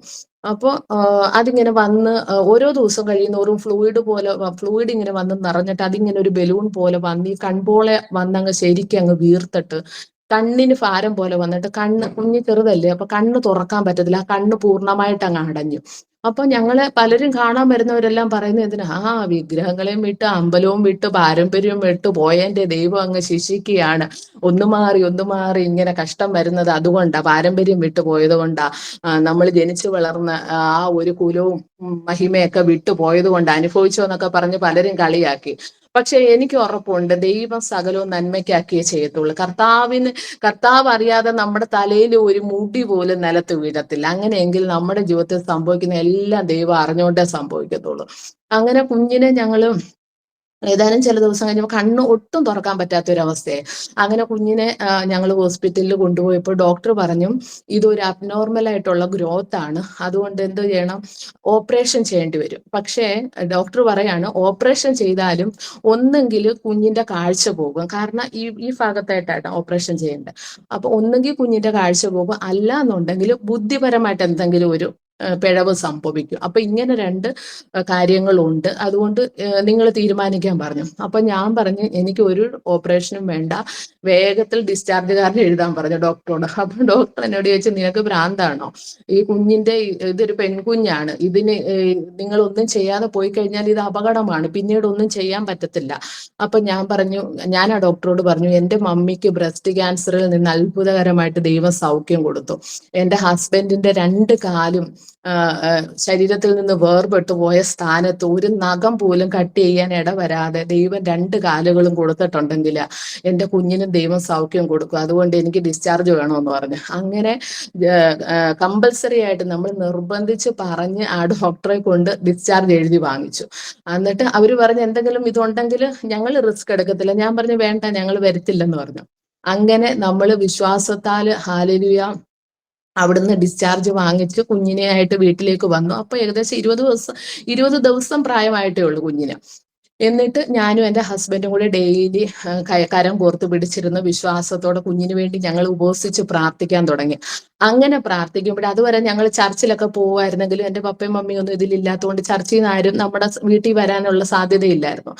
അപ്പോൾ അതിങ്ങനെ വന്ന് ഓരോ ദിവസം കഴിയുന്നോറും ഫ്ലൂയിഡ് ഇങ്ങനെ വന്ന് നിറഞ്ഞിട്ട് അതിങ്ങനെ ഒരു ബലൂൺ പോലെ വന്ന് ഈ കൺപോളെ വന്നങ്ങ് ശരിക്കും അങ്ങ് വീർത്തിട്ട് കണ്ണിന് ഭാരം പോലെ വന്നിട്ട് കുഞ്ഞി ചെറുതല്ലേ, അപ്പൊ കണ്ണ് തുറക്കാൻ പറ്റത്തില്ല, ആ കണ്ണ് പൂർണ്ണമായിട്ട് അങ്ങ് അടഞ്ഞു. അപ്പൊ ഞങ്ങള് പലരും കാണാൻ വരുന്നവരെല്ലാം പറയുന്നത് എന്തിനാ, വിഗ്രഹങ്ങളെയും വിട്ട് അമ്പലവും വിട്ട് പാരമ്പര്യവും വിട്ട് പോയതിന്റെ ദൈവം അങ്ങ് ശിക്ഷിക്കുകയാണ്, ഒന്നു മാറി ഇങ്ങനെ കഷ്ടം വരുന്നത് അതുകൊണ്ടാ, പാരമ്പര്യം വിട്ടു പോയത് കൊണ്ടാ, നമ്മൾ ജനിച്ചു വളർന്ന ആ ഒരു കുലവും മഹിമയൊക്കെ വിട്ടു പോയത് കൊണ്ട് അനുഭവിച്ചോ എന്നൊക്കെ പറഞ്ഞ് പലരും കളിയാക്കി. പക്ഷെ എനിക്ക് ഉറപ്പുണ്ട് ദൈവം സകലവും നന്മയ്ക്കാക്കിയേ ചെയ്യത്തുള്ളൂ. കർത്താവ് അറിയാതെ നമ്മുടെ തലയിൽ ഒരു മുടി പോലും നിലത്ത് വീഴത്തില്ല. അങ്ങനെയെങ്കിൽ നമ്മുടെ ജീവിതത്തിൽ സംഭവിക്കുന്ന എല്ലാം ദൈവം അറിഞ്ഞുകൊണ്ടേ സംഭവിക്കത്തുള്ളൂ. അങ്ങനെ കുഞ്ഞിനെ ഞങ്ങള് ഏതാനും ചില ദിവസം കഴിഞ്ഞപ്പോൾ കണ്ണ് ഒട്ടും തുറക്കാൻ പറ്റാത്തൊരവസ്ഥയായി. അങ്ങനെ കുഞ്ഞിനെ ഞങ്ങൾ ഹോസ്പിറ്റലിൽ കൊണ്ടുപോയപ്പോൾ ഡോക്ടർ പറഞ്ഞു ഇതൊരു അബ്നോർമൽ ആയിട്ടുള്ള ഗ്രോത്ത് ആണ്, അതുകൊണ്ട് എന്ത് ചെയ്യണം, ഓപ്പറേഷൻ ചെയ്യേണ്ടി വരും. പക്ഷേ ഡോക്ടർ പറയാണ് ഓപ്പറേഷൻ ചെയ്താലും ഒന്നെങ്കിൽ കുഞ്ഞിന്റെ കാഴ്ച പോകും, കാരണം ഈ ഭാഗത്തായിട്ടാണ് ഓപ്പറേഷൻ ചെയ്യേണ്ടത്. അപ്പൊ ഒന്നെങ്കിൽ കുഞ്ഞിന്റെ കാഴ്ച പോകും, അല്ല എന്നുണ്ടെങ്കിൽ ബുദ്ധിപരമായിട്ട് എന്തെങ്കിലും ഒരു പിഴവ് സംഭവിക്കും. അപ്പൊ ഇങ്ങനെ 2 കാര്യങ്ങളുണ്ട്, അതുകൊണ്ട് നിങ്ങൾ തീരുമാനിക്കാൻ പറഞ്ഞു. അപ്പൊ ഞാൻ പറഞ്ഞു എനിക്ക് ഒരു ഓപ്പറേഷനും വേണ്ട, വേഗത്തിൽ ഡിസ്ചാർജ് കാർഡ് എഴുതാൻ പറഞ്ഞു ഡോക്ടറോട്. അപ്പൊ ഡോക്ടർ എന്നോട് ചോദിച്ചു നിനക്ക് ഭ്രാന്താണോ, ഈ കുഞ്ഞിന്റെ ഇതൊരു പെൺകുഞ്ഞാണ്, ഇതിന് നിങ്ങൾ ഒന്നും ചെയ്യാതെ പോയി കഴിഞ്ഞാൽ ഇത് അപകടമാണ്, പിന്നീട് ഒന്നും ചെയ്യാൻ പറ്റത്തില്ല. അപ്പൊ ഞാൻ ആ ഡോക്ടറോട് പറഞ്ഞു എന്റെ മമ്മിക്ക് ബ്രസ്റ്റ് ക്യാൻസറിൽ നിന്ന് അത്ഭുതകരമായിട്ട് ദൈവം സൗഖ്യം കൊടുത്തു. എന്റെ ഹസ്ബൻഡിന്റെ 2 കാലും ശരീരത്തിൽ നിന്ന് വേർപെട്ടു പോയ സ്ഥാനത്ത് ഒരു നഖം പോലും കട്ട് ചെയ്യാൻ ഇടവരാതെ ദൈവം 2 കാലുകളും കൊടുത്തിട്ടുണ്ടെങ്കിൽ എൻ്റെ കുഞ്ഞിനും ദൈവം സൗഖ്യം കൊടുക്കും, അതുകൊണ്ട് എനിക്ക് ഡിസ്ചാർജ് വേണമെന്ന് പറഞ്ഞു. അങ്ങനെ കമ്പൽസറി ആയിട്ട് നമ്മൾ നിർബന്ധിച്ച് പറഞ്ഞ് ആ ഡോക്ടറെ കൊണ്ട് ഡിസ്ചാർജ് എഴുതി വാങ്ങിച്ചു. എന്നിട്ട് അവർ പറഞ്ഞ് എന്തെങ്കിലും ഇതുണ്ടെങ്കിൽ ഞങ്ങൾ റിസ്ക് എടുക്കത്തില്ല. ഞാൻ പറഞ്ഞു വേണ്ട, ഞങ്ങൾ വരുത്തില്ലെന്ന് പറഞ്ഞു. അങ്ങനെ നമ്മൾ വിശ്വാസത്താൽ ഹല്ലേലൂയ അവിടുന്ന് ഡിസ്ചാർജ് വാങ്ങിച്ച് കുഞ്ഞിനെ ആയിട്ട് വീട്ടിലേക്ക് വന്നു. അപ്പൊ ഏകദേശം 20 ദിവസം പ്രായമായിട്ടേ ഉള്ളൂ കുഞ്ഞിന്. എന്നിട്ട് ഞാനും എൻ്റെ ഹസ്ബൻഡും കൂടെ ഡെയിലി കരം കോർത്ത് പിടിച്ചിരുന്ന വിശ്വാസത്തോടെ കുഞ്ഞിന് വേണ്ടി ഞങ്ങൾ ഉപവസിച്ച് പ്രാർത്ഥിക്കാൻ തുടങ്ങി. അങ്ങനെ പ്രാർത്ഥിക്കുമ്പോൾ അതുവരെ ഞങ്ങൾ ചർച്ചിലൊക്കെ പോവായിരുന്നെങ്കിലും എൻ്റെ പപ്പയും മമ്മിയും ഒന്നും ഇതിലില്ലാത്തതുകൊണ്ട് ചർച്ചിൽ നിന്ന് ആരും നമ്മുടെ വീട്ടിൽ വരാനുള്ള സാധ്യതയില്ലായിരുന്നു.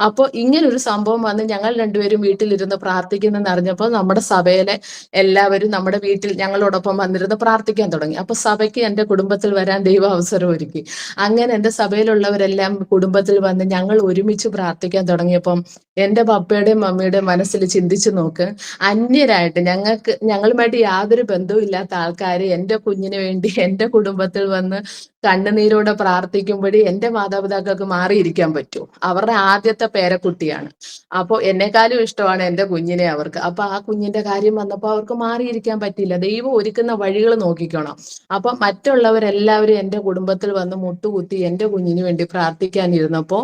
അപ്പോൾ ഇങ്ങനൊരു സംഭവം വന്ന് ഞങ്ങൾ 2 പേരും വീട്ടിലിരുന്ന് പ്രാർത്ഥിക്കുന്നെന്ന് അറിഞ്ഞപ്പോൾ നമ്മുടെ സഭയിലെ എല്ലാവരും നമ്മുടെ വീട്ടിൽ ഞങ്ങളോടൊപ്പം വന്നിരുന്ന് പ്രാർത്ഥിക്കാൻ തുടങ്ങി. അപ്പൊ സഭയ്ക്ക് എൻ്റെ കുടുംബത്തിൽ വരാൻ ദൈവം അവസരം ഒരുക്കി. അങ്ങനെ എൻ്റെ സഭയിലുള്ളവരെല്ലാം കുടുംബത്തിൽ വന്ന് ഞങ്ങൾ ഒരുമിച്ച് പ്രാർത്ഥിക്കാൻ തുടങ്ങിയപ്പം എൻ്റെ പപ്പയുടെയും മമ്മിയുടെയും മനസ്സിൽ ചിന്തിച്ചു നോക്ക്, അന്യരായിട്ട് ഞങ്ങളുമായിട്ട് യാതൊരു ബന്ധവും ഇല്ലാത്ത ആൾക്കാർ എൻ്റെ കുഞ്ഞിന് വേണ്ടി എൻ്റെ കുടുംബത്തിൽ വന്ന് കണ്ണുനീരോടെ പ്രാർത്ഥിക്കുമ്പോഴേ എന്റെ മാതാപിതാക്കൾക്ക് മാറിയിരിക്കാൻ പറ്റൂ. അവരുടെ ആദ്യത്തെ പേരക്കുട്ടിയാണ്. അപ്പോൾ എന്നെക്കാളും ഇഷ്ടമാണ് എന്റെ കുഞ്ഞിനെ അവർക്ക്. അപ്പൊ ആ കുഞ്ഞിന്റെ കാര്യം വന്നപ്പോൾ അവർക്ക് മാറിയിരിക്കാൻ പറ്റില്ല. ദൈവം ഒരുക്കുന്ന വഴികൾ നോക്കിക്കണം. അപ്പൊ മറ്റുള്ളവരെല്ലാവരും എന്റെ കുടുംബത്തിൽ വന്ന് മുട്ടുകുത്തി എന്റെ കുഞ്ഞിന് വേണ്ടി പ്രാർത്ഥിക്കാനിരുന്നപ്പോ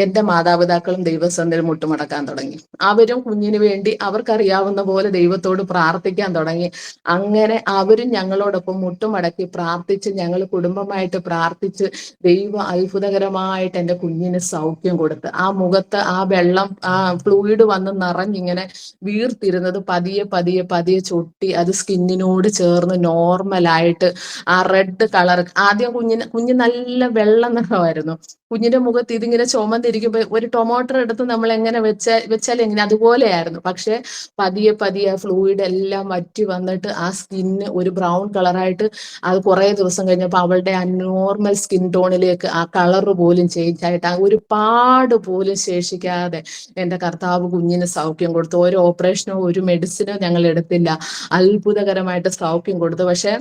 എന്റെ മാതാപിതാക്കളും ദൈവസന്നിധിയിൽ മുട്ടുമടക്കാൻ തുടങ്ങി. അവരും കുഞ്ഞിന് വേണ്ടി അവർക്കറിയാവുന്ന പോലെ ദൈവത്തോട് പ്രാർത്ഥിക്കാൻ തുടങ്ങി. അങ്ങനെ അവരും ഞങ്ങളോടൊപ്പം മുട്ടുമടക്കി പ്രാർത്ഥിച്ച് ഞങ്ങൾ കുടുംബമായിട്ട് പ്രാർത്ഥിച്ച് ദൈവം അത്ഭുതകരമായിട്ട് എൻ്റെ കുഞ്ഞിന് സൗഖ്യം കൊടുത്ത് ആ മുഖത്ത് ആ വെള്ളം ആ ഫ്ലൂയിഡ് വന്ന് നിറഞ്ഞിങ്ങനെ വീർത്തിരുന്നത് പതിയെ പതിയെ പതിയെ ചൊട്ടി അത് സ്കിന്നിനോട് ചേർന്ന് നോർമലായിട്ട് ആ റെഡ് കളർ ആദ്യം കുഞ്ഞ് നല്ല വെള്ള നിറമായിരുന്നു. കുഞ്ഞിന്റെ മുഖത്ത് ഇതിങ്ങനെ ചുമന്നിരിക്കുമ്പോ ഒരു ടൊമാറ്റോ എടുത്ത് നമ്മൾ എങ്ങനെ വെച്ചാൽ എങ്ങനെ അതുപോലെയായിരുന്നു. പക്ഷെ പതിയെ പതിയെ ഫ്ലൂയിഡ് എല്ലാം വറ്റി വന്നിട്ട് ആ സ്കിന്ന് ഒരു ബ്രൗൺ കളറായിട്ട് അത് കുറെ ദിവസം കഴിഞ്ഞപ്പോൾ അവളുടെ ആ നോർമൽ സ്കിൻ ടോണിലേക്ക് ആ കളർ പോലും ചേഞ്ച് ആയിട്ട് ആ ഒരു പാട് പോലും ശേഷിക്കാതെ എൻ്റെ കർത്താവ് കുഞ്ഞിന് സൗഖ്യം കൊടുത്തു. ഒരു ഓപ്പറേഷനോ ഒരു മെഡിസിനോ ഞങ്ങൾ എടുത്തില്ല. അത്ഭുതകരമായിട്ട് സൗഖ്യം കൊടുത്തു. പക്ഷെ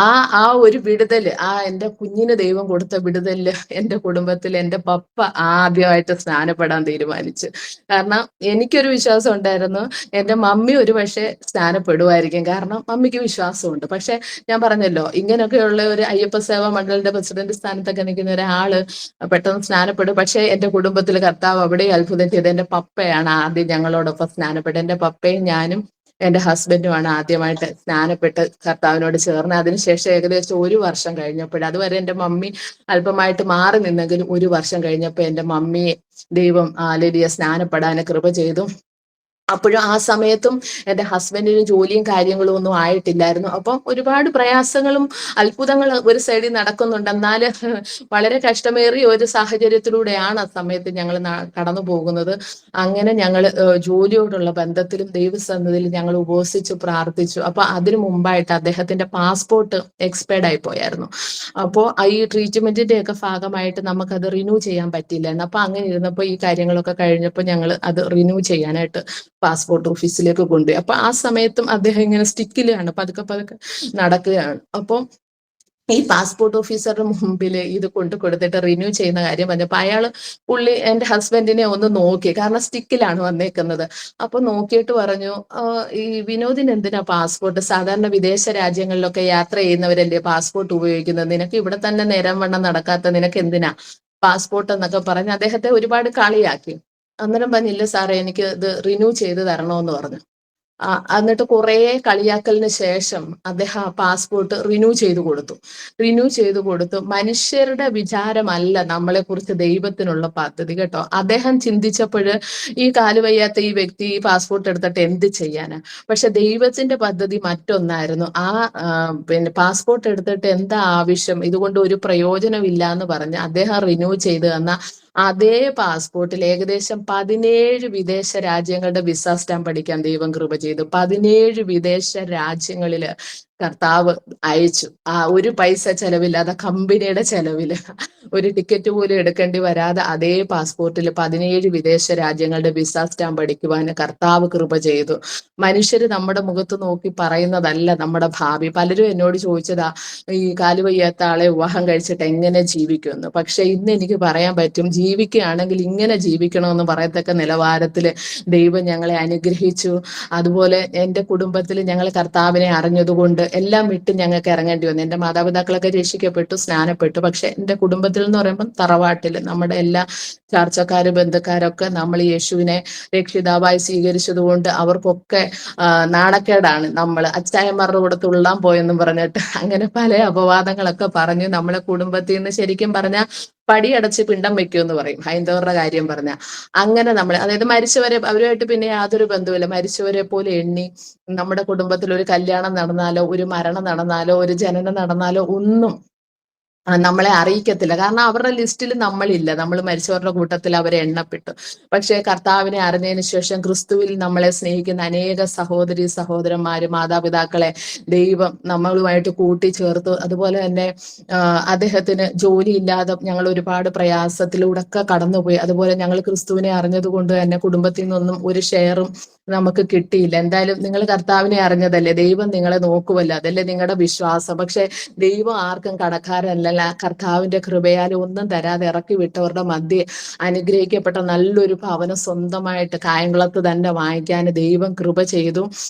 ആ ആ ഒരു വിടുതല് ആ എൻ്റെ കുഞ്ഞിന് ദൈവം കൊടുത്ത വിടുതലില് എൻ്റെ കുടുംബത്തിൽ എൻ്റെ പപ്പ ആദ്യമായിട്ട് സ്നാനപ്പെടാൻ തീരുമാനിച്ചു. കാരണം എനിക്കൊരു വിശ്വാസം ഉണ്ടായിരുന്നു എൻ്റെ മമ്മി ഒരു പക്ഷേ സ്നാനപ്പെടുമായിരിക്കും. കാരണം മമ്മിക്ക് വിശ്വാസമുണ്ട്. പക്ഷെ ഞാൻ പറഞ്ഞല്ലോ ഇങ്ങനെയൊക്കെയുള്ള ഒരു അയ്യപ്പ സേവാ മണ്ഡലിന്റെ പ്രസിഡന്റ് സ്ഥാനത്തൊക്കെ നിൽക്കുന്ന ഒരാള് പെട്ടെന്ന് സ്നാനപ്പെടും. പക്ഷെ എൻ്റെ കുടുംബത്തിൽ കർത്താവ് അവിടെ അത്ഭുതം ചെയ്ത് എൻ്റെ പപ്പയാണ് ആദ്യം ഞങ്ങളോടൊപ്പം സ്നാനപ്പെട്ടത്. എൻ്റെ പപ്പയും ഞാനും എൻ്റെ ഹസ്ബൻഡുമാണ് ആദ്യമായിട്ട് സ്നാനപ്പെട്ട് കർത്താവിനോട് ചേർന്ന്. അതിനുശേഷം ഏകദേശം ഒരു വർഷം കഴിഞ്ഞപ്പോൾ അതുവരെ എൻ്റെ മമ്മി അല്പമായിട്ട് മാറി നിന്നെങ്കിലും ഒരു വർഷം കഴിഞ്ഞപ്പോൾ എൻ്റെ മമ്മിയെ ദൈവം ലിയ സ്നാനപ്പെടാൻ കൃപ ചെയ്തു. അപ്പോഴും ആ സമയത്തും എൻ്റെ ഹസ്ബൻഡിന് ജോലിയും കാര്യങ്ങളും ഒന്നും ആയിട്ടില്ലായിരുന്നു. അപ്പം ഒരുപാട് പ്രയാസങ്ങളും അത്ഭുതങ്ങൾ ഒരു സൈഡിൽ നടക്കുന്നുണ്ട്. എന്നാൽ വളരെ കഷ്ടമേറിയ ഒരു സാഹചര്യത്തിലൂടെയാണ് ആ സമയത്ത് ഞങ്ങൾ കടന്നു പോകുന്നത്. അങ്ങനെ ഞങ്ങൾ ജോലിയോടുള്ള ബന്ധത്തിലും ദൈവസന്നിധിയിലും ഞങ്ങൾ ഉപവസിച്ചു പ്രാർത്ഥിച്ചു. അപ്പൊ അതിനു മുമ്പായിട്ട് അദ്ദേഹത്തിന്റെ പാസ്പോർട്ട് എക്സ്പയർഡ് ആയി പോയായിരുന്നു. അപ്പോൾ ഈ ട്രീറ്റ്മെന്റിന്റെ ഒക്കെ ഭാഗമായിട്ട് നമുക്കത് റിന്യൂ ചെയ്യാൻ പറ്റില്ലായിരുന്നു. അപ്പൊ അങ്ങനെ ഇരുന്നപ്പോൾ ഈ കാര്യങ്ങളൊക്കെ കഴിഞ്ഞപ്പോൾ ഞങ്ങൾ അത് റിന്യൂ ചെയ്യാനായിട്ട് പാസ്പോർട്ട് ഓഫീസിലേക്ക് കൊണ്ടുപോയി. അപ്പൊ ആ സമയത്തും അദ്ദേഹം ഇങ്ങനെ സ്റ്റിക്കിലാണ് പതുക്കെ പതുക്കെ നടക്കുകയാണ്. അപ്പോൾ ഈ പാസ്പോർട്ട് ഓഫീസറുടെ മുമ്പിൽ ഇത് കൊടുത്തിട്ട് റിന്യൂ ചെയ്യുന്ന കാര്യം പറഞ്ഞപ്പോൾ പുള്ളി എൻ്റെ ഹസ്ബൻഡിനെ ഒന്ന് നോക്കി. കാരണം സ്റ്റിക്കിലാണ് വന്നേക്കുന്നത്. അപ്പൊ നോക്കിയിട്ട് പറഞ്ഞു, ഈ വിനോദിന് എന്തിനാ പാസ്പോർട്ട്? സാധാരണ വിദേശ രാജ്യങ്ങളിലൊക്കെ യാത്ര ചെയ്യുന്നവരല്ലേ പാസ്പോർട്ട് ഉപയോഗിക്കുന്നത്, നിനക്ക് ഇവിടെ തന്നെ നേരം വണ്ണം നടക്കാത്ത നിനക്ക് എന്തിനാ പാസ്പോർട്ട് എന്നൊക്കെ പറഞ്ഞ് അദ്ദേഹത്തെ ഒരുപാട് കളിയാക്കി. അന്നേരം പറഞ്ഞില്ല സാറേ എനിക്ക് ഇത് റിന്യൂ ചെയ്ത് തരണമെന്ന് പറഞ്ഞു. എന്നിട്ട് കുറേ കളിയാക്കലിന് ശേഷം അദ്ദേഹം ആ പാസ്പോർട്ട് റിന്യൂ ചെയ്തു കൊടുത്തു. മനുഷ്യരുടെ വിചാരമല്ല നമ്മളെ കുറിച്ച് ദൈവത്തിനുള്ള പദ്ധതി കേട്ടോ. അദ്ദേഹം ചിന്തിച്ചപ്പോൾ ഈ കാലുവയ്യാത്ത ഈ വ്യക്തി ഈ പാസ്പോർട്ട് എടുത്തിട്ട് എന്ത് ചെയ്യാനാ? പക്ഷെ ദൈവത്തിന്റെ പദ്ധതി മറ്റൊന്നായിരുന്നു. പിന്നെ പാസ്പോർട്ട് എടുത്തിട്ട് എന്താ ആവശ്യം, ഇതുകൊണ്ട് ഒരു പ്രയോജനമില്ല എന്ന് പറഞ്ഞ് അദ്ദേഹം റിന്യൂ ചെയ്ത് തന്ന അതേ പാസ്പോർട്ടിൽ ഏകദേശം 17 വിദേശ രാജ്യങ്ങളുടെ വിസ സ്റ്റാമ്പ് അടിക്കാൻ ദൈവം കൃപ ചെയ്തു. 17 വിദേശ രാജ്യങ്ങളില് കർത്താവ് അയച്ചു. ഒരു പൈസ ചെലവില്ലാതെ കമ്പനിയുടെ ചെലവില് ഒരു ടിക്കറ്റ് പോലും എടുക്കേണ്ടി വരാതെ അതേ പാസ്പോർട്ടിൽ 17 വിദേശ രാജ്യങ്ങളുടെ വിസ സ്റ്റാമ്പ് അടിക്കുവാൻ കർത്താവ് കൃപ ചെയ്തു. മനുഷ്യര് നമ്മുടെ മുഖത്ത് നോക്കി പറയുന്നതല്ല നമ്മുടെ ഭാവി. പലരും എന്നോട് ചോദിച്ചതാ ഈ കാലുവയ്യാത്ത ആളെ വിവാഹം കഴിച്ചിട്ട് എങ്ങനെ ജീവിക്കുമെന്ന്. പക്ഷെ ഇന്ന് എനിക്ക് പറയാൻ പറ്റും, ജീവിക്കുകയാണെങ്കിൽ ഇങ്ങനെ ജീവിക്കണമെന്ന് പറയത്തക്ക നിലവാരത്തിൽ ദൈവം ഞങ്ങളെ അനുഗ്രഹിച്ചു. അതുപോലെ എൻ്റെ കുടുംബത്തിൽ ഞങ്ങൾ കർത്താവിനെ അറിഞ്ഞതുകൊണ്ട് എല്ലാം വിട്ട് ഞങ്ങൾക്ക് ഇറങ്ങേണ്ടി വന്നു. എൻ്റെ മാതാപിതാക്കളൊക്കെ രക്ഷിക്കപ്പെട്ടു, സ്നാനപ്പെട്ടു. പക്ഷെ എൻ്റെ കുടുംബത്തിൽ എന്ന് പറയുമ്പോൾ തറവാട്ടിൽ നമ്മുടെ എല്ലാ ചാർച്ചക്കാര് ബന്ധുക്കാരൊക്കെ നമ്മൾ യേശുവിനെ രക്ഷിതാവായി സ്വീകരിച്ചതുകൊണ്ട് അവർക്കൊക്കെ നാണക്കേടാണ്. നമ്മൾ അച്ചായന്മാരുടെ കൂടെ തുള്ളാൻ പോയെന്നും പറഞ്ഞിട്ട് അങ്ങനെ പല അപവാദങ്ങളൊക്കെ പറഞ്ഞ് നമ്മളെ കുടുംബത്തിൽ നിന്ന് ശരിക്കും പറഞ്ഞാൽ പടിയടച്ച് പിണ്ടം വെക്കുമെന്ന് പറയും ഹൈന്ദവരുടെ കാര്യം പറഞ്ഞ. അങ്ങനെ നമ്മൾ അതായത് മരിച്ചവരെ അവരുമായിട്ട് പിന്നെ യാതൊരു ബന്ധവുമില്ല, മരിച്ചവരെ പോലെ എണ്ണി നമ്മുടെ കുടുംബത്തിൽ ഒരു കല്യാണം നടന്നാലോ ഒരു മരണം നടന്നാലോ ഒരു ജനനം നടന്നാലോ ഒന്നും നമ്മളെ അറിയിക്കത്തില്ല. കാരണം അവരുടെ ലിസ്റ്റിൽ നമ്മളില്ല, നമ്മൾ മരിച്ചവരുടെ കൂട്ടത്തിൽ അവരെ എണ്ണപ്പെട്ടു. പക്ഷേ കർത്താവിനെ അറിഞ്ഞതിന് ശേഷം ക്രിസ്തുവിൽ നമ്മളെ സ്നേഹിക്കുന്ന അനേക സഹോദരി സഹോദരന്മാര് മാതാപിതാക്കളെ ദൈവം നമ്മളുമായിട്ട് കൂട്ടിച്ചേർത്തു. അതുപോലെ തന്നെ അദ്ദേഹത്തിന് ജോലിയില്ലാതെ ഞങ്ങൾ ഒരുപാട് പ്രയാസത്തിലൂടെ ഒക്കെ കടന്നുപോയി. അതുപോലെ ഞങ്ങൾ ക്രിസ്തുവിനെ അറിഞ്ഞത് കൊണ്ട് തന്നെ കുടുംബത്തിൽ നിന്നൊന്നും ഒരു ഷെയറും നമുക്ക് കിട്ടിയില്ല. എന്തായാലും നിങ്ങൾ കർത്താവിനെ അറിഞ്ഞതല്ലേ, ദൈവം നിങ്ങളെ നോക്കുമല്ലോ, അതല്ലേ നിങ്ങളുടെ വിശ്വാസം. പക്ഷെ ദൈവം ആർക്കും കടക്കാരല്ല. കർത്താവിന്റെ കൃപയാൽ ഒന്നും തരാതെ ഇറക്കി വിട്ടവരുടെ മധ്യേ അനുഗ്രഹിക്കപ്പെട്ട നല്ലൊരു ഭവനം സ്വന്തമായിട്ട് കായംകുളത്ത് തന്നെ വാങ്ങിക്കാൻ ദൈവം കൃപ ചെയ്തു.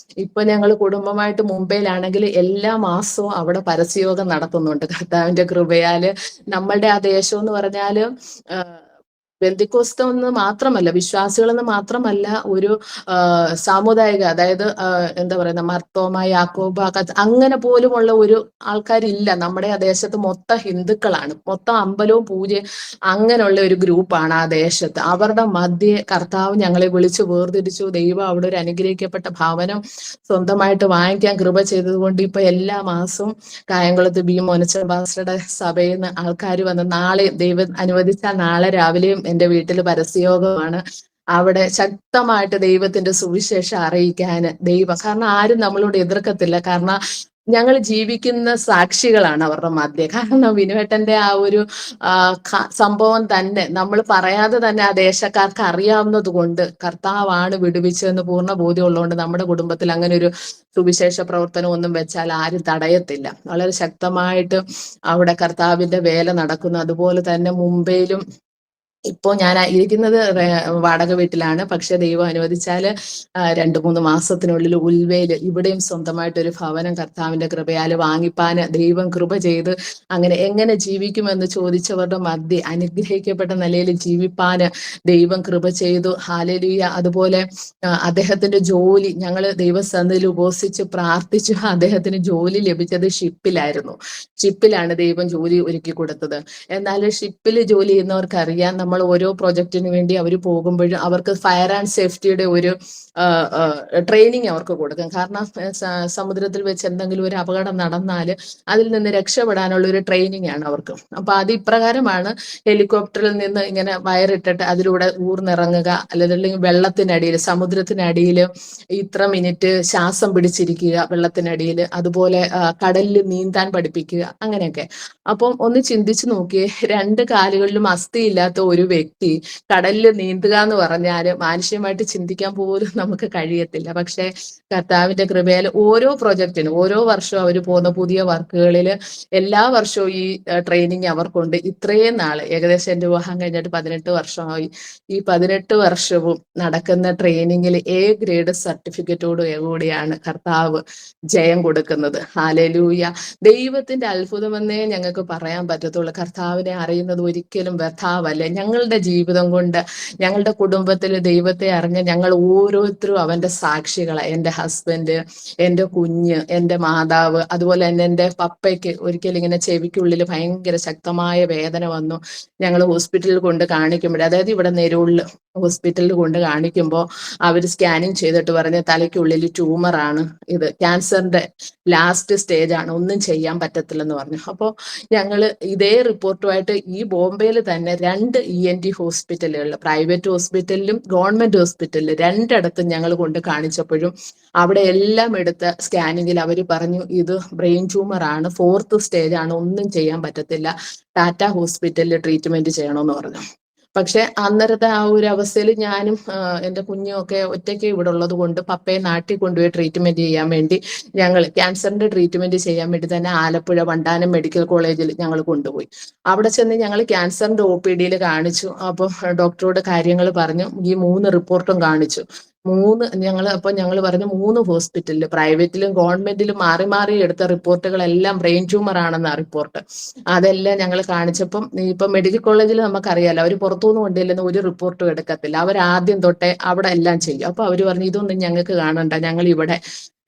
ഇപ്പൊ ഞങ്ങൾ കുടുംബമായിട്ട് മുംബൈയിലാണെങ്കിൽ എല്ലാ മാസവും അവിടെ പരസ്യയോഗം നടത്തുന്നുണ്ട് കർത്താവിന്റെ കൃപയാല്. നമ്മളുടെ ആ ദേശം എന്ന് പറഞ്ഞാല് ബന്ധുക്കോസ്തമെന്ന് മാത്രമല്ല, വിശ്വാസികളെന്ന് മാത്രമല്ല, ഒരു സാമുദായിക, അതായത് എന്താ പറയുന്ന മർത്തോമ, യാക്കോബ, അങ്ങനെ പോലുമുള്ള ഒരു ആൾക്കാരില്ല നമ്മുടെ ആ ദേശത്ത്. മൊത്തം ഹിന്ദുക്കളാണ്, മൊത്തം അമ്പലവും പൂജയും അങ്ങനെയുള്ള ഒരു ഗ്രൂപ്പാണ് ആ ദേശത്ത്. അവരുടെ മധ്യേ കർത്താവ് ഞങ്ങളെ വിളിച്ചു വേർതിരിച്ചു. ദൈവം അവിടെ ഒരു അനുഗ്രഹിക്കപ്പെട്ട ഭവനം സ്വന്തമായിട്ട് വാങ്ങിക്കാൻ കൃപ ചെയ്തതുകൊണ്ട് ഇപ്പൊ എല്ലാ മാസവും കായംകുളത്ത് മോനച്ചൻ പാസ്റ്ററുടെ സഭയിൽ നിന്ന് ആൾക്കാർ വന്ന്, നാളെ ദൈവം അനുവദിച്ചാൽ നാളെ രാവിലെയും എൻ്റെ വീട്ടിൽ പരസ്യയോഗമാണ്. അവിടെ ശക്തമായിട്ട് ദൈവത്തിന്റെ സുവിശേഷം അറിയിക്കാൻ ദൈവം, കാരണം ആരും നമ്മളോട് എതിർക്കത്തില്ല. കാരണം ഞങ്ങൾ ജീവിക്കുന്ന സാക്ഷികളാണ് അവരുടെ മധ്യ. കാരണം വിനുവേട്ടന്റെ ആ ഒരു സംഭവം തന്നെ നമ്മൾ പറയാതെ തന്നെ ആ ദേശക്കാർക്ക് അറിയാവുന്നത് കൊണ്ട് കർത്താവാണ് വിടുവിച്ചതെന്ന് പൂർണ്ണ ബോധ്യമുള്ളതുകൊണ്ട് നമ്മുടെ കുടുംബത്തിൽ അങ്ങനെ ഒരു സുവിശേഷ പ്രവർത്തനം ഒന്നും വെച്ചാൽ ആരും തടയത്തില്ല. വളരെ ശക്തമായിട്ട് അവിടെ കർത്താവിന്റെ വേല നടക്കുന്നു. അതുപോലെ തന്നെ മുംബൈയിലും ഇപ്പോൾ ഞാൻ ഇരിക്കുന്നത് വാടക വീട്ടിലാണ്. പക്ഷെ ദൈവം അനുവദിച്ചാല് 2-3 മാസത്തിനുള്ളിൽ ഉൽവയില് ഇവിടെയും സ്വന്തമായിട്ട് ഒരു ഭവനം കർത്താവിന്റെ കൃപയാല് വാങ്ങിപ്പാന് ദൈവം കൃപ ചെയ്ത്, അങ്ങനെ എങ്ങനെ ജീവിക്കുമെന്ന് ചോദിച്ചവരുടെ മധ്യ അനുഗ്രഹിക്കപ്പെട്ട നിലയിൽ ജീവിപ്പാന് ദൈവം കൃപ ചെയ്തു. ഹല്ലേലൂയ. അതുപോലെ അദ്ദേഹത്തിന്റെ ജോലി, ഞങ്ങൾ ദൈവസന്നിധിയിൽ ഉപവസിച്ച് പ്രാർത്ഥിച്ചു. അദ്ദേഹത്തിന് ജോലി ലഭിച്ചത് ഷിപ്പിലായിരുന്നു. ഷിപ്പിലാണ് ദൈവം ജോലി ഒരുക്കി കൊടുത്തത്. എന്നാൽ ഷിപ്പിൽ ജോലി ചെയ്യുന്നവർക്ക് അറിയാം, നമ്മൾ ഓരോ പ്രൊജക്റ്റിന് വേണ്ടി അവർ പോകുമ്പോഴും അവർക്ക് ഫയർ ആൻഡ് സേഫ്റ്റിയുടെ ഒരു ട്രെയിനിങ് അവർക്ക് കൊടുക്കും. കാരണം സമുദ്രത്തിൽ വെച്ച് എന്തെങ്കിലും ഒരു അപകടം നടന്നാൽ അതിൽ നിന്ന് രക്ഷപ്പെടാനുള്ള ഒരു ട്രെയിനിങ് ആണ് അവർക്ക്. അപ്പൊ അത് ഇപ്രകാരമാണ്: ഹെലികോപ്റ്ററിൽ നിന്ന് ഇങ്ങനെ വയറിട്ടിട്ട് അതിലൂടെ ഊർന്നിറങ്ങുക, അല്ലെങ്കിൽ വെള്ളത്തിനടിയിൽ, സമുദ്രത്തിനടിയിൽ ഇത്ര മിനിറ്റ് ശ്വാസം പിടിച്ചിരിക്കുക വെള്ളത്തിനടിയിൽ, അതുപോലെ കടലിൽ നീന്താൻ പഠിപ്പിക്കുക, അങ്ങനെയൊക്കെ. അപ്പം ഒന്ന് ചിന്തിച്ചു നോക്കിയേ, 2 കാലുകളിലും അസ്ഥിയില്ലാത്ത ഒരു വ്യക്തി കടലിൽ നീന്തുക എന്ന് പറഞ്ഞാൽ മാനുഷികമായിട്ട് ചിന്തിക്കാൻ പോലും നമുക്ക് കഴിയത്തില്ല. പക്ഷെ കർത്താവിന്റെ കൃപയാൽ ഓരോ പ്രൊജക്റ്റിനും ഓരോ വർഷവും അവർ പോകുന്ന പുതിയ വർക്കുകളിൽ എല്ലാ വർഷവും ഈ ട്രെയിനിങ് അവർക്കുണ്ട്. ഇത്രയും നാള്, ഏകദേശം എൻ്റെ വിവാഹം കഴിഞ്ഞിട്ട് 18 വർഷമായി. ഈ 18 വർഷവും നടക്കുന്ന ട്രെയിനിങ്ങിൽ A ഗ്രേഡ് സർട്ടിഫിക്കറ്റോട് കൂടിയാണ് കർത്താവ് ജയം കൊടുക്കുന്നത്. ഹല്ലേലൂയ. ദൈവത്തിന്റെ അത്ഭുതമെന്നേ ഞങ്ങൾക്ക് പറയാൻ പറ്റത്തുള്ളൂ. കർത്താവിനെ അറിയുന്നത് ഒരിക്കലും വ്യർത്ഥാവല്ല. ഞങ്ങളുടെ ജീവിതം കൊണ്ട്, ഞങ്ങളുടെ കുടുംബത്തിൽ ദൈവത്തെ അറിഞ്ഞ ഞങ്ങൾ ഓരോരുത്തരും അവന്റെ സാക്ഷികളാണ്. എൻ്റെ ഹസ്ബൻഡ്, എൻ്റെ കുഞ്ഞ്, എൻ്റെ മാതാവ്, അതുപോലെ തന്നെ എൻ്റെ പപ്പയ്ക്ക് ഒരിക്കലും ഇങ്ങനെ ചെവിക്കുള്ളിൽ ഭയങ്കര ശക്തമായ വേദന വന്നു. ഞങ്ങൾ ഹോസ്പിറ്റലിൽ കൊണ്ട് കാണിക്കുമ്പോൾ, അതായത് ഇവിടെ നെരൂളിൽ ഹോസ്പിറ്റലിൽ കൊണ്ട് കാണിക്കുമ്പോൾ അവർ സ്കാനിങ് ചെയ്തിട്ട് പറഞ്ഞ് തലയ്ക്കുള്ളിൽ ട്യൂമറാണ്, ഇത് ക്യാൻസറിന്റെ ലാസ്റ്റ് സ്റ്റേജ് ആണ്, ഒന്നും ചെയ്യാൻ പറ്റത്തില്ലെന്ന് പറഞ്ഞു. അപ്പോൾ ഞങ്ങൾ ഇതേ റിപ്പോർട്ടുമായിട്ട് ഈ ബോംബെയിൽ തന്നെ 2 ENT ഹോസ്പിറ്റലുകളിൽ, പ്രൈവറ്റ് ഹോസ്പിറ്റലിലും ഗവൺമെന്റ് ഹോസ്പിറ്റലിലും 2ഇടത്തും ഞങ്ങൾ കൊണ്ട് കാണിച്ചപ്പോഴും അവിടെ എല്ലാം എടുത്ത സ്കാനിങ്ങിൽ അവർ പറഞ്ഞു ഇത് ബ്രെയിൻ ട്യൂമർ ആണ്, 4th സ്റ്റേജ് ആണ്, ഒന്നും ചെയ്യാൻ പറ്റത്തില്ല, ടാറ്റ ഹോസ്പിറ്റലിൽ ട്രീറ്റ്മെന്റ് ചെയ്യണമെന്ന് പറഞ്ഞു. പക്ഷെ അന്നേരത്തെ ആ ഒരു അവസ്ഥയിൽ ഞാനും എൻ്റെ കുഞ്ഞും ഒക്കെ ഒറ്റയ്ക്ക് ഇവിടെ ഉള്ളത് കൊണ്ട് പപ്പയെ നാട്ടിൽ കൊണ്ടുപോയി ട്രീറ്റ്മെന്റ് ചെയ്യാൻ വേണ്ടി, ഞങ്ങൾ ക്യാൻസറിന്റെ ട്രീറ്റ്മെന്റ് ചെയ്യാൻ വേണ്ടി തന്നെ ആലപ്പുഴ വണ്ടാനം മെഡിക്കൽ കോളേജിൽ ഞങ്ങൾ കൊണ്ടുപോയി. അവിടെ ചെന്ന് ഞങ്ങൾ ക്യാൻസറിന്റെ OPD കാണിച്ചു. അപ്പം ഡോക്ടറോട് കാര്യങ്ങൾ പറഞ്ഞു, ഈ 3 റിപ്പോർട്ടും കാണിച്ചു. ഞങ്ങൾ പറഞ്ഞു 3 ഹോസ്പിറ്റലിൽ, പ്രൈവറ്റിലും ഗവൺമെന്റിലും മാറി മാറി എടുത്ത റിപ്പോർട്ടുകളെല്ലാം ബ്രെയിൻ ട്യൂമർ ആണെന്ന റിപ്പോർട്ട്. അതെല്ലാം ഞങ്ങൾ കാണിച്ചപ്പം, ഇപ്പൊ മെഡിക്കൽ കോളേജിൽ നമുക്കറിയാലോ, അവർ പുറത്തുനിന്ന് കൊണ്ടുവരുന്ന ഒരു റിപ്പോർട്ടും എടുക്കത്തില്ല, അവർ ആദ്യം തൊട്ടേ അവിടെ എല്ലാം ചെയ്യും. അപ്പൊ അവർ പറഞ്ഞു ഇതൊന്നും ഞങ്ങൾക്ക് കാണണ്ട, ഞങ്ങൾ ഇവിടെ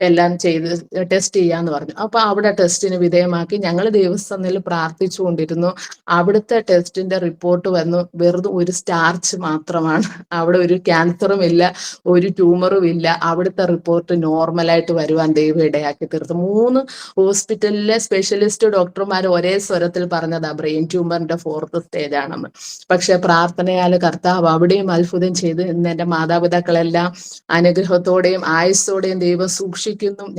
എല്ലാം ചെയ്ത് ടെസ്റ്റ് ചെയ്യാന്ന് പറഞ്ഞു. അപ്പൊ അവിടെ ടെസ്റ്റിന് വിധേയമാക്കി ഞങ്ങൾ ദൈവസന്നിധിയിൽ പ്രാർത്ഥിച്ചുകൊണ്ടിരുന്നു. അവിടുത്തെ ടെസ്റ്റിന്റെ റിപ്പോർട്ട് വന്നു, വെറുതെ ഒരു സ്റ്റാർച്ച് മാത്രമാണ്, അവിടെ ഒരു ക്യാൻസറും ഇല്ല, ഒരു ട്യൂമറും ഇല്ല. അവിടുത്തെ റിപ്പോർട്ട് നോർമലായിട്ട് വരുവാൻ ദൈവം ഇടയാക്കി തീർത്തു. 3 ഹോസ്പിറ്റലിലെ സ്പെഷ്യലിസ്റ്റ് ഡോക്ടർമാർ ഒരേ സ്വരത്തിൽ പറഞ്ഞതാ ബ്രെയിൻ ട്യൂമറിന്റെ 4th സ്റ്റേജ് ആണെന്ന്. പക്ഷെ പ്രാർത്ഥനയാൽ കർത്താവ് അവിടെയും അത്ഭുതം ചെയ്ത് ഇന്ന് എൻ്റെ മാതാപിതാക്കളെല്ലാം അനുഗ്രഹത്തോടെയും ആയുസ്സോടെയും ദൈവം സൂക്ഷിക്കുന്നു.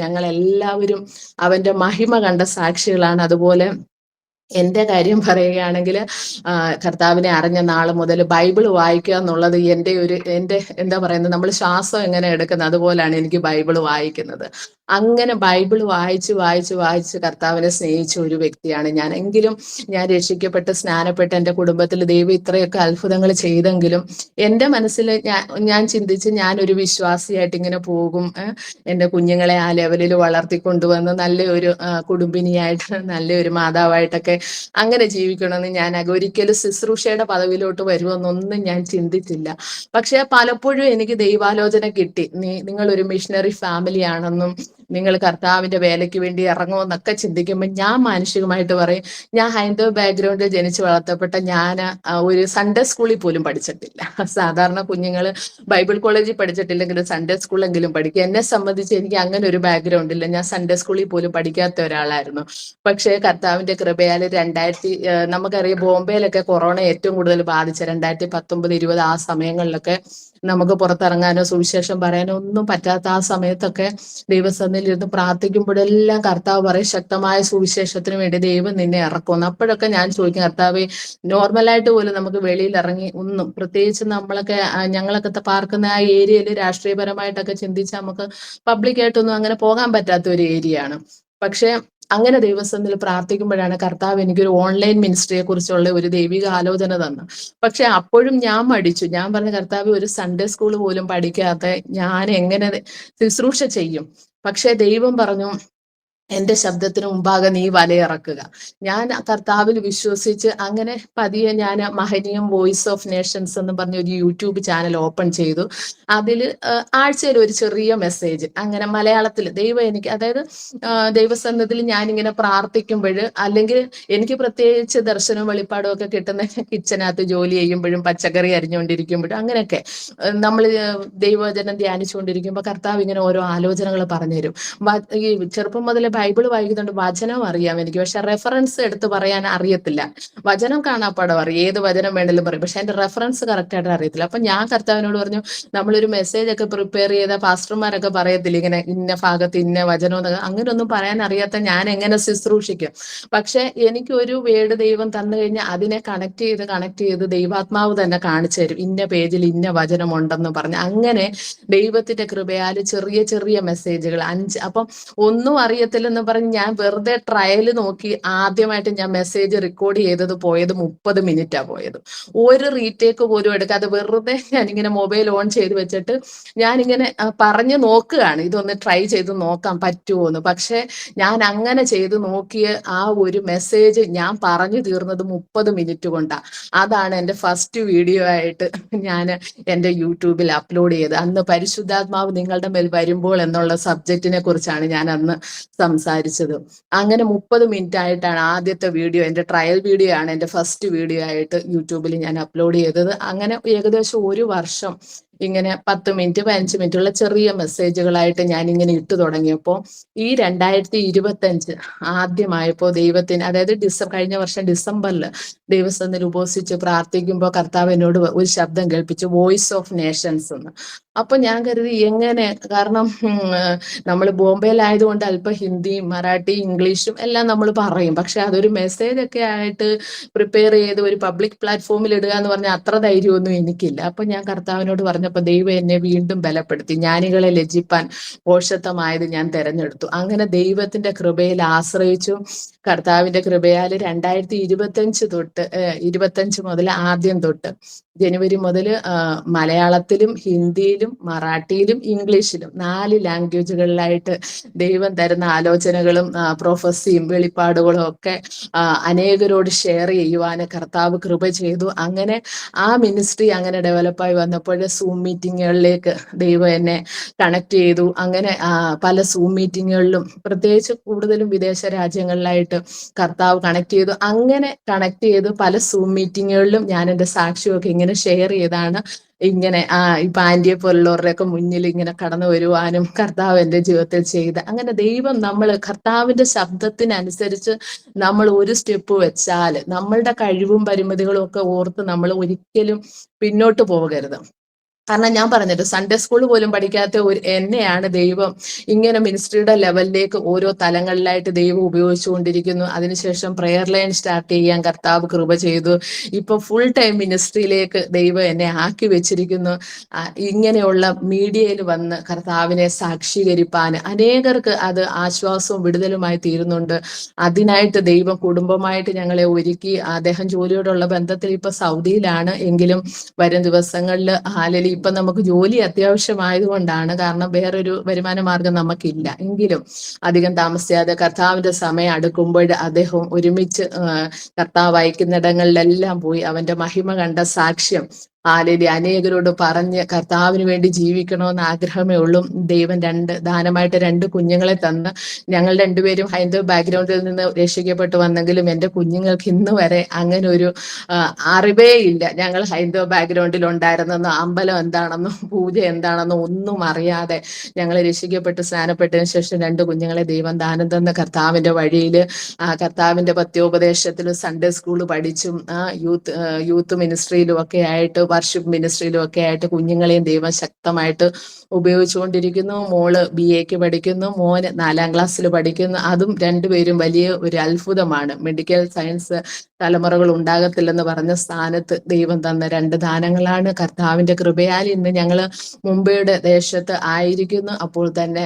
ഞങ്ങൾ എല്ലാവരും അവന്റെ മഹിമ കണ്ട സാക്ഷികളാണ്. അതുപോലെ എന്റെ കാര്യം പറയുകയാണെങ്കിൽ കർത്താവിനെ അറിഞ്ഞ നാൾ മുതൽ ബൈബിൾ വായിക്കുക എന്നുള്ളത് എൻ്റെ എന്താ പറയുന്നത്, നമ്മൾ ശ്വാസം എങ്ങനെ എടുക്കുന്നത് അതുപോലാണ് എനിക്ക് ബൈബിൾ വായിക്കുന്നത്. അങ്ങനെ ബൈബിൾ വായിച്ച് വായിച്ച് വായിച്ച് കർത്താവിനെ സ്നേഹിച്ച ഒരു വ്യക്തിയാണ് ഞാൻ. എങ്കിലും ഞാൻ രക്ഷിക്കപ്പെട്ട് സ്നാനപ്പെട്ട് എൻ്റെ കുടുംബത്തിൽ ദൈവം ഇത്രയൊക്കെ അത്ഭുതങ്ങൾ ചെയ്തെങ്കിലും എൻ്റെ മനസ്സിൽ ഞാൻ ചിന്തിച്ച് ഞാനൊരു വിശ്വാസിയായിട്ട് ഇങ്ങനെ പോകും. എൻ്റെ കുഞ്ഞുങ്ങളെ ആ ലെവലിൽ വളർത്തിക്കൊണ്ടുവന്ന് നല്ലൊരു കുടുംബിനിയായിട്ട് നല്ലൊരു മാതാവായിട്ടൊക്കെ അങ്ങനെ ജീവിക്കണമെന്ന് ഞാൻ ഒരിക്കലും ശുശ്രൂഷയുടെ പദവിയിലോട്ട് വരുമെന്നൊന്നും ഞാൻ ചിന്തിച്ചില്ല. പക്ഷെ പലപ്പോഴും എനിക്ക് ദൈവാലോചന കിട്ടി, നിങ്ങളൊരു മിഷണറി ഫാമിലി ആണെന്നും നിങ്ങൾ കർത്താവിന്റെ വേലയ്ക്ക് വേണ്ടി ഇറങ്ങുമെന്നൊക്കെ ചിന്തിക്കുമ്പോൾ ഞാൻ മാനുഷികമായിട്ട് പറയും, ഞാൻ ഹൈന്ദവ ബാക്ക്ഗ്രൗണ്ടിൽ ജനിച്ച് വളർത്തപ്പെട്ട ഞാൻ ഒരു സൺഡേ സ്കൂളിൽ പോലും പഠിച്ചിട്ടില്ല. സാധാരണ കുഞ്ഞുങ്ങൾ ബൈബിൾ കോളേജിൽ പഠിച്ചിട്ടില്ലെങ്കിലും സൺഡേ സ്കൂളെങ്കിലും പഠിക്കും. എന്നെ സംബന്ധിച്ച് എനിക്ക് അങ്ങനെ ഒരു ബാക്ക്ഗ്രൗണ്ട് ഇല്ല. ഞാൻ സൺഡേ സ്കൂളിൽ പോലും പഠിക്കാത്ത ഒരാളായിരുന്നു. പക്ഷേ കർത്താവിന്റെ കൃപയാൽ നമുക്കറിയാം ബോംബെയിലൊക്കെ കൊറോണ ഏറ്റവും കൂടുതൽ ബാധിച്ച 2019, 20 ആ സമയങ്ങളിലൊക്കെ നമുക്ക് പുറത്തിറങ്ങാനോ സുവിശേഷം പറയാനോ ഒന്നും പറ്റാത്ത ആ സമയത്തൊക്കെ ദൈവസന്നിധിയിൽ ഇരുന്ന് പ്രാർത്ഥിക്കുമ്പോഴെല്ലാം കർത്താവ് പറയും, ശക്തമായ സുവിശേഷത്തിന് വേണ്ടി ദൈവം നിന്നെ ഇറക്കുമെന്ന്. അപ്പോഴൊക്കെ ഞാൻ ചോദിക്കും, കർത്താവ് നോർമലായിട്ട് പോലും നമുക്ക് വെളിയിൽ ഇറങ്ങി ഒന്നും, പ്രത്യേകിച്ച് ഞങ്ങളൊക്കെ പാർക്കുന്ന ആ ഏരിയയിൽ രാഷ്ട്രീയപരമായിട്ടൊക്കെ ചിന്തിച്ച് നമുക്ക് പബ്ലിക്കായിട്ടൊന്നും അങ്ങനെ പോകാൻ പറ്റാത്ത ഒരു ഏരിയ ആണ്. പക്ഷെ അങ്ങനെ ദൈവസന്നിധിയിൽ പ്രാർത്ഥിക്കുമ്പോഴാണ് കർത്താവ് എനിക്കൊരു ഓൺലൈൻ മിനിസ്ട്രിയെ കുറിച്ചുള്ള ഒരു ദൈവിക ആലോചന തന്നു. പക്ഷെ അപ്പോഴും ഞാൻ മടിച്ചു. ഞാൻ പറഞ്ഞ, കർത്താവ് ഒരു സൺഡേ സ്കൂൾ പോലും പഠിക്കാത്ത ഞാൻ എങ്ങനെ ശുശ്രൂഷ ചെയ്യും? പക്ഷെ ദൈവം പറഞ്ഞു, എന്റെ ശബ്ദത്തിന് മുമ്പാകെ നീ വലയിറക്കുക. ഞാൻ കർത്താവിൽ വിശ്വസിച്ച് അങ്ങനെ പതിയെ ഞാൻ മഹനീയം വോയിസ് ഓഫ് നേഷൻസ് എന്ന് പറഞ്ഞ ഒരു യൂട്യൂബ് ചാനൽ ഓപ്പൺ ചെയ്തു. അതിൽ ആഴ്ചയിൽ ഒരു ചെറിയ മെസ്സേജ് അങ്ങനെ മലയാളത്തിൽ ദൈവം എനിക്ക്, അതായത് ദൈവസന്നിധിയിൽ ഞാനിങ്ങനെ പ്രാർത്ഥിക്കുമ്പോൾ, അല്ലെങ്കിൽ എനിക്ക് പ്രത്യേകിച്ച് ദർശനവും വെളിപ്പാടും ഒക്കെ കിട്ടുന്ന കിച്ചനകത്ത് ജോലി ചെയ്യുമ്പോഴും പച്ചക്കറി അരിഞ്ഞുകൊണ്ടിരിക്കുമ്പോഴും അങ്ങനെയൊക്കെ നമ്മൾ ദൈവവചനം ധ്യാനിച്ചുകൊണ്ടിരിക്കുമ്പോൾ കർത്താവ് ഇങ്ങനെ ഓരോ ആലോചനകൾ പറഞ്ഞുതരും. ഈ ചെറുപ്പം മുതലേ ബൈബിൾ വായിക്കുന്നുണ്ട്, വചനം അറിയാം എനിക്ക്, പക്ഷെ റെഫറൻസ് എടുത്ത് പറയാൻ അറിയത്തില്ല. വചനം കാണാപ്പാടം അറിയാം, ഏത് വചനം വേണമെങ്കിലും പറയും, പക്ഷെ അതിന്റെ റെഫറൻസ് കറക്റ്റ് ആയിട്ട് അറിയത്തില്ല. അപ്പൊ ഞാൻ കർത്താവിനോട് പറഞ്ഞു, നമ്മളൊരു മെസ്സേജ് ഒക്കെ പ്രിപ്പയർ ചെയ്ത പാസ്റ്റർമാരൊക്കെ പറയത്തില്ല ഇങ്ങനെ ഇന്ന ഭാഗത്ത് ഇന്ന വചനം എന്നൊക്കെ, അങ്ങനെയൊന്നും പറയാൻ അറിയാത്ത ഞാൻ എങ്ങനെ ശുശ്രൂഷിക്കും? പക്ഷെ എനിക്ക് ഒരു വേർഡ് ദൈവം തന്നു കഴിഞ്ഞാൽ അതിനെ കണക്ട് ചെയ്ത് ദൈവാത്മാവ് തന്നെ കാണിച്ചു തരും, ഇന്ന പേജിൽ ഇന്ന വചനം ഉണ്ടെന്ന് പറഞ്ഞ്. അങ്ങനെ ദൈവത്തിന്റെ കൃപയാൽ ചെറിയ ചെറിയ മെസ്സേജുകൾ അപ്പം ഒന്നും അറിയത്തില്ലെന്ന് പറഞ്ഞ് ഞാൻ വെറുതെ ട്രയൽ നോക്കി ആദ്യമായിട്ട് ഞാൻ മെസ്സേജ് റെക്കോർഡ് ചെയ്തത് 30 മിനിറ്റാ പോയത്. ഒരു റീടേക്ക് പോലും എടുക്കാതെ വെറുതെ ഞാനിങ്ങനെ മൊബൈൽ ഓൺ ചെയ്ത് വെച്ചിട്ട് ഞാനിങ്ങനെ പറഞ്ഞു നോക്കുകയാണ്, ഇതൊന്ന് ട്രൈ ചെയ്ത് നോക്കാൻ പറ്റുമോ എന്ന്. പക്ഷെ ഞാൻ അങ്ങനെ ചെയ്ത് നോക്കിയ ആ ഒരു മെസ്സേജ് ഞാൻ പറഞ്ഞു തീർന്നത് 30 മിനിറ്റ് കൊണ്ടാണ്. അതാണ് എൻ്റെ ഫസ്റ്റ് വീഡിയോ ആയിട്ട് ഞാൻ എൻ്റെ യൂട്യൂബിൽ അപ്ലോഡ് ചെയ്ത്. അന്ന് പരിശുദ്ധാത്മാവ് നിങ്ങളുടെ മേൽ വരുമ്പോൾ എന്നുള്ള സബ്ജക്റ്റിനെ കുറിച്ചാണ് ഞാൻ അന്ന് സംസാരിച്ചത്. അങ്ങനെ 30 മിനിറ്റ് ആയിട്ടാണ് ആദ്യത്തെ വീഡിയോ, എൻ്റെ ട്രയൽ വീഡിയോ ആണ് എൻ്റെ ഫസ്റ്റ് വീഡിയോ ആയിട്ട് യൂട്യൂബിൽ ഞാൻ അപ്ലോഡ് ചെയ്തത്. അങ്ങനെ ഏകദേശം ഒരു വർഷം ഇങ്ങനെ 10 മിനിറ്റ് 15 മിനിറ്റ് ഉള്ള ചെറിയ മെസ്സേജുകളായിട്ട് ഞാൻ ഇങ്ങനെ ഇട്ടു തുടങ്ങിയപ്പോൾ ഈ 2025 ആദ്യമായപ്പോൾ ദൈവത്തിന്, അതായത് കഴിഞ്ഞ വർഷം ഡിസംബറിൽ ദൈവസന്നിധിയിൽ ഉപവസിച്ച് പ്രാർത്ഥിക്കുമ്പോൾ കർത്താവ് എന്നോട് ഒരു ശബ്ദം കേൾപ്പിച്ചു, വോയിസ് ഓഫ് നേഷൻസ് എന്ന്. അപ്പൊ ഞാൻ കരുതി എങ്ങനെ, കാരണം നമ്മൾ ബോംബെയിലായതുകൊണ്ട് അല്പം ഹിന്ദിയും മറാഠിയും ഇംഗ്ലീഷും എല്ലാം നമ്മൾ പറയും, പക്ഷെ അതൊരു മെസ്സേജ് ഒക്കെ ആയിട്ട് പ്രിപ്പയർ ചെയ്ത് ഒരു പബ്ലിക് പ്ലാറ്റ്ഫോമിൽ ഇടുക എന്ന് പറഞ്ഞാൽ അത്ര ധൈര്യമൊന്നും എനിക്കില്ല. അപ്പൊ ഞാൻ കർത്താവിനോട് പറഞ്ഞപ്പോൾ ദൈവം എന്നെ വീണ്ടും ബലപ്പെടുത്തി, ജ്ഞാനികളെ ലജ്ജിപ്പാൻ ഭോഷത്വമായത് ഞാൻ തെരഞ്ഞെടുത്തു. അങ്ങനെ ദൈവത്തിന്റെ കൃപയിൽ ആശ്രയിച്ചു. കർത്താവിന്റെ കൃപയാൽ 2025 മുതൽ ആദ്യം തൊട്ട് ജനുവരി മുതൽ മലയാളത്തിലും ഹിന്ദിയിലും മറാഠിയിലും ഇംഗ്ലീഷിലും 4 ലാംഗ്വേജുകളിലായിട്ട് ദൈവം തരുന്ന ആലോചനകളും പ്രൊഫസിയും വെളിപ്പാടുകളും ഒക്കെ അനേകരോട് ഷെയർ ചെയ്യുവാൻ കർത്താവ് കൃപ ചെയ്തു. അങ്ങനെ ആ മിനിസ്ട്രി അങ്ങനെ ഡെവലപ്പായി വന്നപ്പോൾ സൂം മീറ്റിങ്ങുകളിലേക്ക് ദൈവം എന്നെ കണക്ട് ചെയ്തു. അങ്ങനെ പല സൂം മീറ്റിങ്ങുകളിലും, പ്രത്യേകിച്ച് കൂടുതലും വിദേശ രാജ്യങ്ങളിലായിട്ട് കർത്താവ് കണക്ട് ചെയ്തു. അങ്ങനെ കണക്ട് ചെയ്ത് പല സൂം മീറ്റിങ്ങുകളിലും ഞാൻ എൻ്റെ സാക്ഷ്യമൊക്കെ ഇങ്ങനെ ഷെയർ ചെയ്താണ് ഇങ്ങനെ ഇപ്പൊ ആന്റിയെ പോലുള്ളവരുടെയൊക്കെ മുന്നിൽ ഇങ്ങനെ കടന്നു വരുവാനും കർത്താവ് എൻ്റെ ജീവിതത്തിൽ ചെയ്ത്. അങ്ങനെ ദൈവം, നമ്മൾ കർത്താവിന്റെ ശബ്ദത്തിനനുസരിച്ച് നമ്മൾ ഒരു സ്റ്റെപ്പ് വെച്ചാൽ നമ്മളുടെ കഴിവും പരിമിതികളും ഒക്കെ ഓർത്ത് നമ്മൾ ഒരിക്കലും പിന്നോട്ട് പോകരുത്. കാരണം ഞാൻ പറഞ്ഞത് സൺഡേ സ്കൂൾ പോലും പഠിക്കാത്ത ഒരു എന്നെയാണ് ദൈവം ഇങ്ങനെ മിനിസ്ട്രിയുടെ ലെവലിലേക്ക് ഓരോ തലങ്ങളിലായിട്ട് ദൈവം ഉപയോഗിച്ചുകൊണ്ടിരിക്കുന്നു. അതിനുശേഷം പ്രെയർ ലൈൻ സ്റ്റാർട്ട് ചെയ്യാൻ കർത്താവ് കൃപ ചെയ്തു. ഇപ്പൊ ഫുൾ ടൈം മിനിസ്ട്രിയിലേക്ക് ദൈവം എന്നെ ആക്കി വെച്ചിരിക്കുന്നു. ഇങ്ങനെയുള്ള മീഡിയയിൽ വന്ന് കർത്താവിനെ സാക്ഷീകരിപ്പാൻ അനേകർക്ക് അത് ആശ്വാസവും വിടുതലുമായി തീരുന്നുണ്ട്. അതിനായിട്ട് ദൈവം കുടുംബമായിട്ട് ഞങ്ങളെ ഒരുക്കി. അദ്ദേഹം ജോലിയോടുള്ള ബന്ധത്തിൽ ഇപ്പൊ സൗദിയിലാണ് എങ്കിലും വരും ദിവസങ്ങളിൽ ഹാലലി ഇപ്പൊ നമുക്ക് ജോലി അത്യാവശ്യമായതുകൊണ്ടാണ്, കാരണം വേറൊരു വരുമാന മാർഗം നമുക്കില്ല. എങ്കിലും അധികം താമസിയാതെ കർത്താവിന്റെ സമയം അടുക്കുമ്പോൾ അദ്ദേഹം ഒരുമിച്ച് കർത്താവ് അയക്കുന്നിടങ്ങളിലെല്ലാം പോയി അവന്റെ മഹിമ കണ്ട സാക്ഷ്യം ഹാലലി അനേകരോട് പറഞ്ഞ് കർത്താവിന് വേണ്ടി ജീവിക്കണമെന്ന് ആഗ്രഹമേ ഉള്ളൂ. ദൈവം ദാനമായിട്ട് 2 കുഞ്ഞുങ്ങളെ തന്ന് ഞങ്ങൾ രണ്ടുപേരും ഹൈന്ദവ ബാക്ക്ഗ്രൗണ്ടിൽ നിന്ന് രക്ഷിക്കപ്പെട്ടു വന്നെങ്കിലും എൻ്റെ കുഞ്ഞുങ്ങൾക്ക് ഇന്ന് വരെ അങ്ങനെ ഒരു അറിവേ ഇല്ല. ഞങ്ങൾ ഹൈന്ദവ ബാക്ക്ഗ്രൗണ്ടിൽ ഉണ്ടായിരുന്നെന്നോ അമ്പലം എന്താണെന്നോ പൂജ എന്താണെന്നോ ഒന്നും അറിയാതെ ഞങ്ങൾ രക്ഷിക്കപ്പെട്ട് സ്നാനപ്പെട്ടതിന് ശേഷം 2 കുഞ്ഞുങ്ങളെ ദൈവം ദാനം തന്ന കർത്താവിന്റെ വഴിയിൽ കർത്താവിന്റെ പത്യോപദേശത്തിലും സൺഡേ സ്കൂൾ പഠിച്ചും യൂത്ത് മിനിസ്ട്രിയിലും ഒക്കെ ആയിട്ട് വർഷിപ്പ് മിനിസ്ട്രിയിലും ഒക്കെ ആയിട്ട് കുഞ്ഞുങ്ങളെയും ദൈവം ശക്തമായിട്ട് ഉപയോഗിച്ചുകൊണ്ടിരിക്കുന്നു. മോള് BA പഠിക്കുന്നു, മോന് 4ാം ക്ലാസ്സിൽ പഠിക്കുന്നു. അതും രണ്ടുപേരും വലിയ ഒരു അത്ഭുതമാണ്. മെഡിക്കൽ സയൻസ് തലമുറകൾ ഉണ്ടാകത്തില്ലെന്ന് പറഞ്ഞ സ്ഥാനത്ത് ദൈവം തന്ന 2 ദാനങ്ങളാണ്. കർത്താവിന്റെ കൃപയാൽ ഇന്ന് ഞങ്ങൾ മുംബൈയുടെ ദേശത്ത് ആയിരിക്കുന്നു. അപ്പോൾ തന്നെ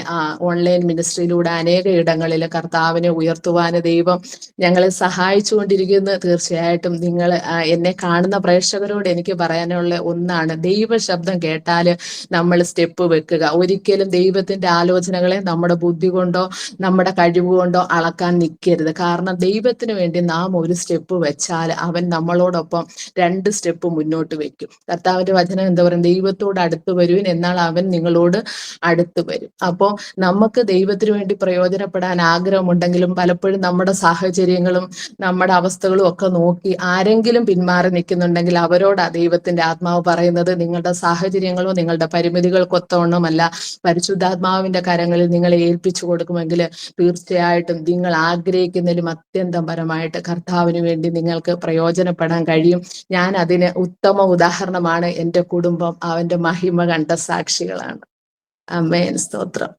ഓൺലൈൻ മിനിസ്ട്രിയിലൂടെ അനേക ഇടങ്ങളിൽ കർത്താവിനെ ഉയർത്തുവാൻ ദൈവം ഞങ്ങളെ സഹായിച്ചുകൊണ്ടിരിക്കുന്നു. തീർച്ചയായിട്ടും നിങ്ങൾ എന്നെ കാണുന്ന പ്രേക്ഷകരോട് എനിക്ക് പറയാനുള്ള ഒന്നാണ്, ദൈവ ശബ്ദം കേട്ടാൽ നമ്മൾ സ്റ്റെപ്പ് വെക്കുക. ഒരിക്കലും ദൈവത്തിന്റെ ആലോചനകളെ നമ്മുടെ ബുദ്ധി കൊണ്ടോ നമ്മുടെ കഴിവ് കൊണ്ടോ അളക്കാൻ നിൽക്കരുത്. കാരണം ദൈവത്തിന് വേണ്ടി നാം ഒരു സ്റ്റെപ്പ് വെച്ചാൽ അവൻ നമ്മളോടൊപ്പം 2 സ്റ്റെപ്പ് മുന്നോട്ട് വെക്കും. കർത്താവിന്റെ വചനം എന്താ പറയുക, ദൈവത്തോട് അടുത്ത് വരുവിൻ എന്നാൽ അവൻ നിങ്ങളോട് അടുത്ത് വരും. അപ്പോൾ നമുക്ക് ദൈവത്തിന് വേണ്ടി പ്രയോജനപ്പെടാൻ ആഗ്രഹമുണ്ടെങ്കിലും പലപ്പോഴും നമ്മുടെ സാഹചര്യങ്ങളും നമ്മുടെ അവസ്ഥകളും ഒക്കെ നോക്കി ആരെങ്കിലും പിന്മാറി നിൽക്കുന്നുണ്ടെങ്കിൽ അവരോടാ ദൈവത്തിന്റെ ആത്മാവ് പറയുന്നത്, നിങ്ങളുടെ സാഹചര്യങ്ങളോ നിങ്ങളുടെ പരിമിതികൾക്കൊത്തവണ്ണമല്ല പരിശുദ്ധാത്മാവിന്റെ കരങ്ങളിൽ നിങ്ങളെ ഏൽപ്പിച്ചു കൊടുക്കുമെങ്കിൽ തീർച്ചയായിട്ടും നിങ്ങൾ ആഗ്രഹിക്കുന്നതിലും അത്യന്തം പരമായിട്ട് കർത്താവിന് വേണ്ടി നിങ്ങൾക്ക് പ്രയോജനപ്പെടാൻ കഴിയും. ഞാൻ അതിന് ഉത്തമ ഉദാഹരണമാണ്. എൻ്റെ കുടുംബം അവന്റെ മഹിമ കണ്ട സാക്ഷികളാണ്. ആമേൻ. സ്തോത്രം.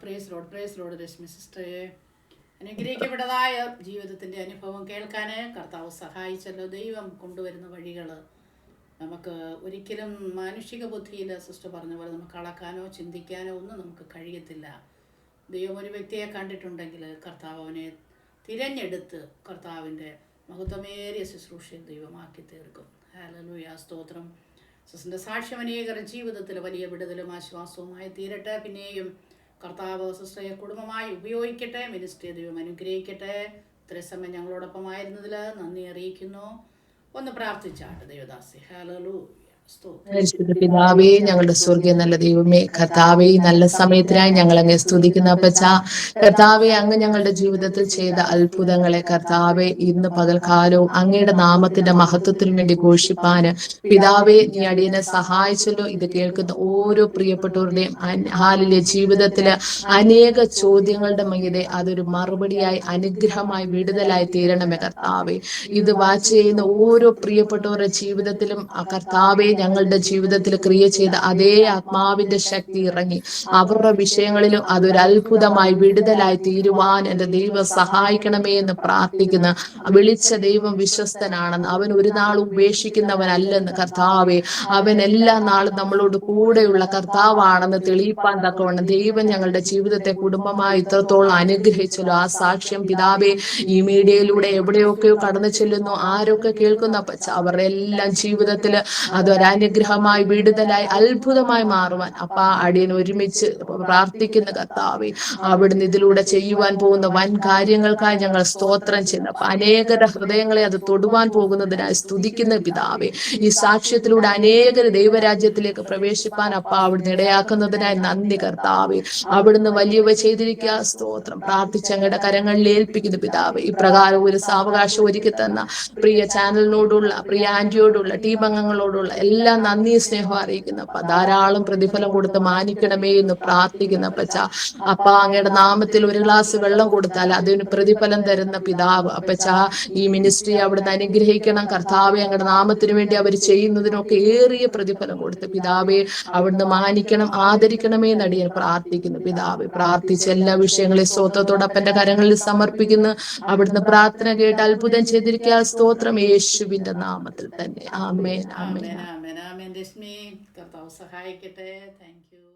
പ്രൈസ് ലോർഡ് രശ്മി സിസ്റ്ററെ, അനുഗ്രഹിക്കപ്പെട്ടതായ ജീവിതത്തിൻ്റെ അനുഭവം കേൾക്കാൻ കർത്താവ് സഹായിച്ചല്ലോ. ദൈവം കൊണ്ടുവരുന്ന വഴികൾ നമുക്ക് ഒരിക്കലും മാനുഷിക ബുദ്ധിയിൽ സിസ്റ്റർ പറഞ്ഞ പോലെ നമുക്ക് അളക്കാനോ ചിന്തിക്കാനോ ഒന്നും നമുക്ക് കഴിയത്തില്ല. ദൈവം ഒരു വ്യക്തിയെ കണ്ടിട്ടുണ്ടെങ്കിൽ കർത്താവ് അവനെ തിരഞ്ഞെടുത്ത് കർത്താവിൻ്റെ മഹത്വമേറിയ ശുശ്രൂഷയിൽ ദൈവമാക്കി തീർക്കും. ഹല്ലേലൂയ, സ്തോത്രം. സിസ്റ്ററിൻ്റെ സാക്ഷ്യം അനേകരുടെ ജീവിതത്തിൽ വലിയ വിടുതലും ആശ്വാസവുമായി തീരട്ടെ. പിന്നെയും കർത്താവ് സിസ്റ്ററെ കുടുംബമായി ഉപയോഗിക്കട്ടെ. മിനിസ്ട്രി ദൈവം അനുഗ്രഹിക്കട്ടെ. ഇത്രയും സമയം ഞങ്ങളോടൊപ്പമായിരുന്നതിൽ നന്ദി അറിയിക്കുന്നു. ഒന്ന് പ്രാർത്ഥിച്ചാട്ട് ദേവദാസി. ഹല്ലേലൂയ, പിതാവേ, ഞങ്ങളുടെ സ്വർഗീയ നല്ല ദൈവമേ, കർത്താവേ, നല്ല സമയത്തിനായി ഞങ്ങൾ അങ്ങ് സ്തുതിക്കുന്ന അപ്പച്ച. കർത്താവെ, അങ്ങ് ഞങ്ങളുടെ ജീവിതത്തിൽ ചെയ്ത അത്ഭുതങ്ങളെ കർത്താവെ ഇന്ന് പകൽക്കാലവും അങ്ങയുടെ നാമത്തിന്റെ മഹത്വത്തിനു വേണ്ടി ഘോഷിപ്പാന് പിതാവെ നീ അടിയനെ സഹായിച്ചല്ലോ. ഇത് കേൾക്കുന്ന ഓരോ പ്രിയപ്പെട്ടവരുടെയും ഹാലിലെ ജീവിതത്തില് അനേക ചോദ്യങ്ങളുടെ മീതെ അതൊരു മറുപടിയായി അനുഗ്രഹമായി വിടുതലായി തീരണമേ കർത്താവെ. ഇത് വാച്ച് ചെയ്യുന്ന ഓരോ പ്രിയപ്പെട്ടവരുടെ ജീവിതത്തിലും കർത്താവെ ഞങ്ങളുടെ ജീവിതത്തിൽ ക്രിയ ചെയ്ത അതേ ആത്മാവിന്റെ ശക്തി ഇറങ്ങി അവരുടെ വിഷയങ്ങളിലും അതൊരു അത്ഭുതമായി വിടുതലായി തീരുവാൻ എൻ്റെ ദൈവം സഹായിക്കണമേ എന്ന് പ്രാർത്ഥിക്കുന്ന വിളിച്ച ദൈവം വിശ്വസ്തനാണെന്ന്, അവൻ ഒരു നാൾ ഉപേക്ഷിക്കുന്നവനല്ലെന്ന് കർത്താവെ, അവൻ എല്ലാ നാളും നമ്മളോട് കൂടെയുള്ള കർത്താവാണെന്ന് തെളിയിപ്പാൻ തക്കവണ്ണം ദൈവം ഞങ്ങളുടെ ജീവിതത്തെ കുടുംബമായി ഇത്രത്തോളം അനുഗ്രഹിച്ചല്ലോ. ആ സാക്ഷ്യം പിതാവെ ഈ മീഡിയയിലൂടെ എവിടെയൊക്കെയോ കടന്നു ചെല്ലുന്നു, ആരൊക്കെ കേൾക്കുന്ന അവരുടെ എല്ലാം ജീവിതത്തിൽ അതൊരനുഗ്രഹമായി വിടുതലായി അത്ഭുതമായി മാറുവാൻ അപ്പാ അടിയൻ ഒരുമിച്ച് പ്രാർത്ഥിക്കുന്ന കർത്താവേ, അവിടുന്ന് ഇതിലൂടെ ചെയ്യുവാൻ പോകുന്ന വൻ കാര്യങ്ങൾക്കായി ഞങ്ങൾ സ്തോത്രം ചെയ്യുന്നു. അനേകരുടെ ഹൃദയങ്ങളെ അത് തൊടുവാൻ പോകുന്നതിനായി സ്തുതിക്കുന്ന പിതാവേ, ഈ സാക്ഷ്യത്തിലൂടെ അനേകർ ദൈവരാജ്യത്തിലേക്ക് പ്രവേശിപ്പാൻ അപ്പാ അവിടുന്ന് ഇടയാക്കുന്നതിനായി നന്ദി കർത്താവേ. അവിടുന്ന് വലിയവ ചെയ്തിരിക്കുക. സ്തോത്രം. പ്രാർത്ഥിച്ചങ്ങയുടെ കരങ്ങളിൽ ഏൽപ്പിക്കുന്നു പിതാവേ. ഇപ്രകാരം ഒരു സാവകാശം ഒരുക്കി തന്ന പ്രിയ ചാനലിനോടുള്ള, പ്രിയ ആന്റിയോടുള്ള, ടീം അംഗങ്ങളോടുള്ള എല്ലാം നന്ദി സ്നേഹം അറിയിക്കുന്നപ്പ. ധാരാളം പ്രതിഫലം കൊടുത്ത് മാനിക്കണമേ എന്ന് പ്രാർത്ഥിക്കുന്നപ്പച്ച. അപ്പ അങ്ങയുടെ നാമത്തിൽ ഒരു ഗ്ലാസ് വെള്ളം കൊടുത്താൽ അതിന് പ്രതിഫലം തരുന്ന പിതാവ് അപ്പച്ച. ഈ മിനിസ്ട്രി അവിടുന്ന് അനുഗ്രഹിക്കണം കർത്താവെ. അങ്ങയുടെ നാമത്തിന് വേണ്ടി അവർ ചെയ്യുന്നതിനൊക്കെ ഏറിയ പ്രതിഫലം കൊടുത്ത് പിതാവെ അവിടുന്ന് മാനിക്കണം, ആദരിക്കണമേ നടിയൻ പ്രാർത്ഥിക്കുന്നു പിതാവെ. പ്രാർത്ഥിച്ച എല്ലാ വിഷയങ്ങളെ സ്തോത്രത്തോടൊപ്പന്റെ കരങ്ങളിൽ സമർപ്പിക്കുന്നു. അവിടുന്ന് പ്രാർത്ഥന കേട്ട് അത്ഭുതം ചെയ്തിരിക്കുക. സ്തോത്രം യേശുവിന്റെ നാമത്തിൽ തന്നെ. ആമേൻ, ആമേൻ. ആമേൻ, ആമേൻ, ആമേൻ. രശ്മി, കർത്താവ് സഹായിക്കട്ടെ. Thank you.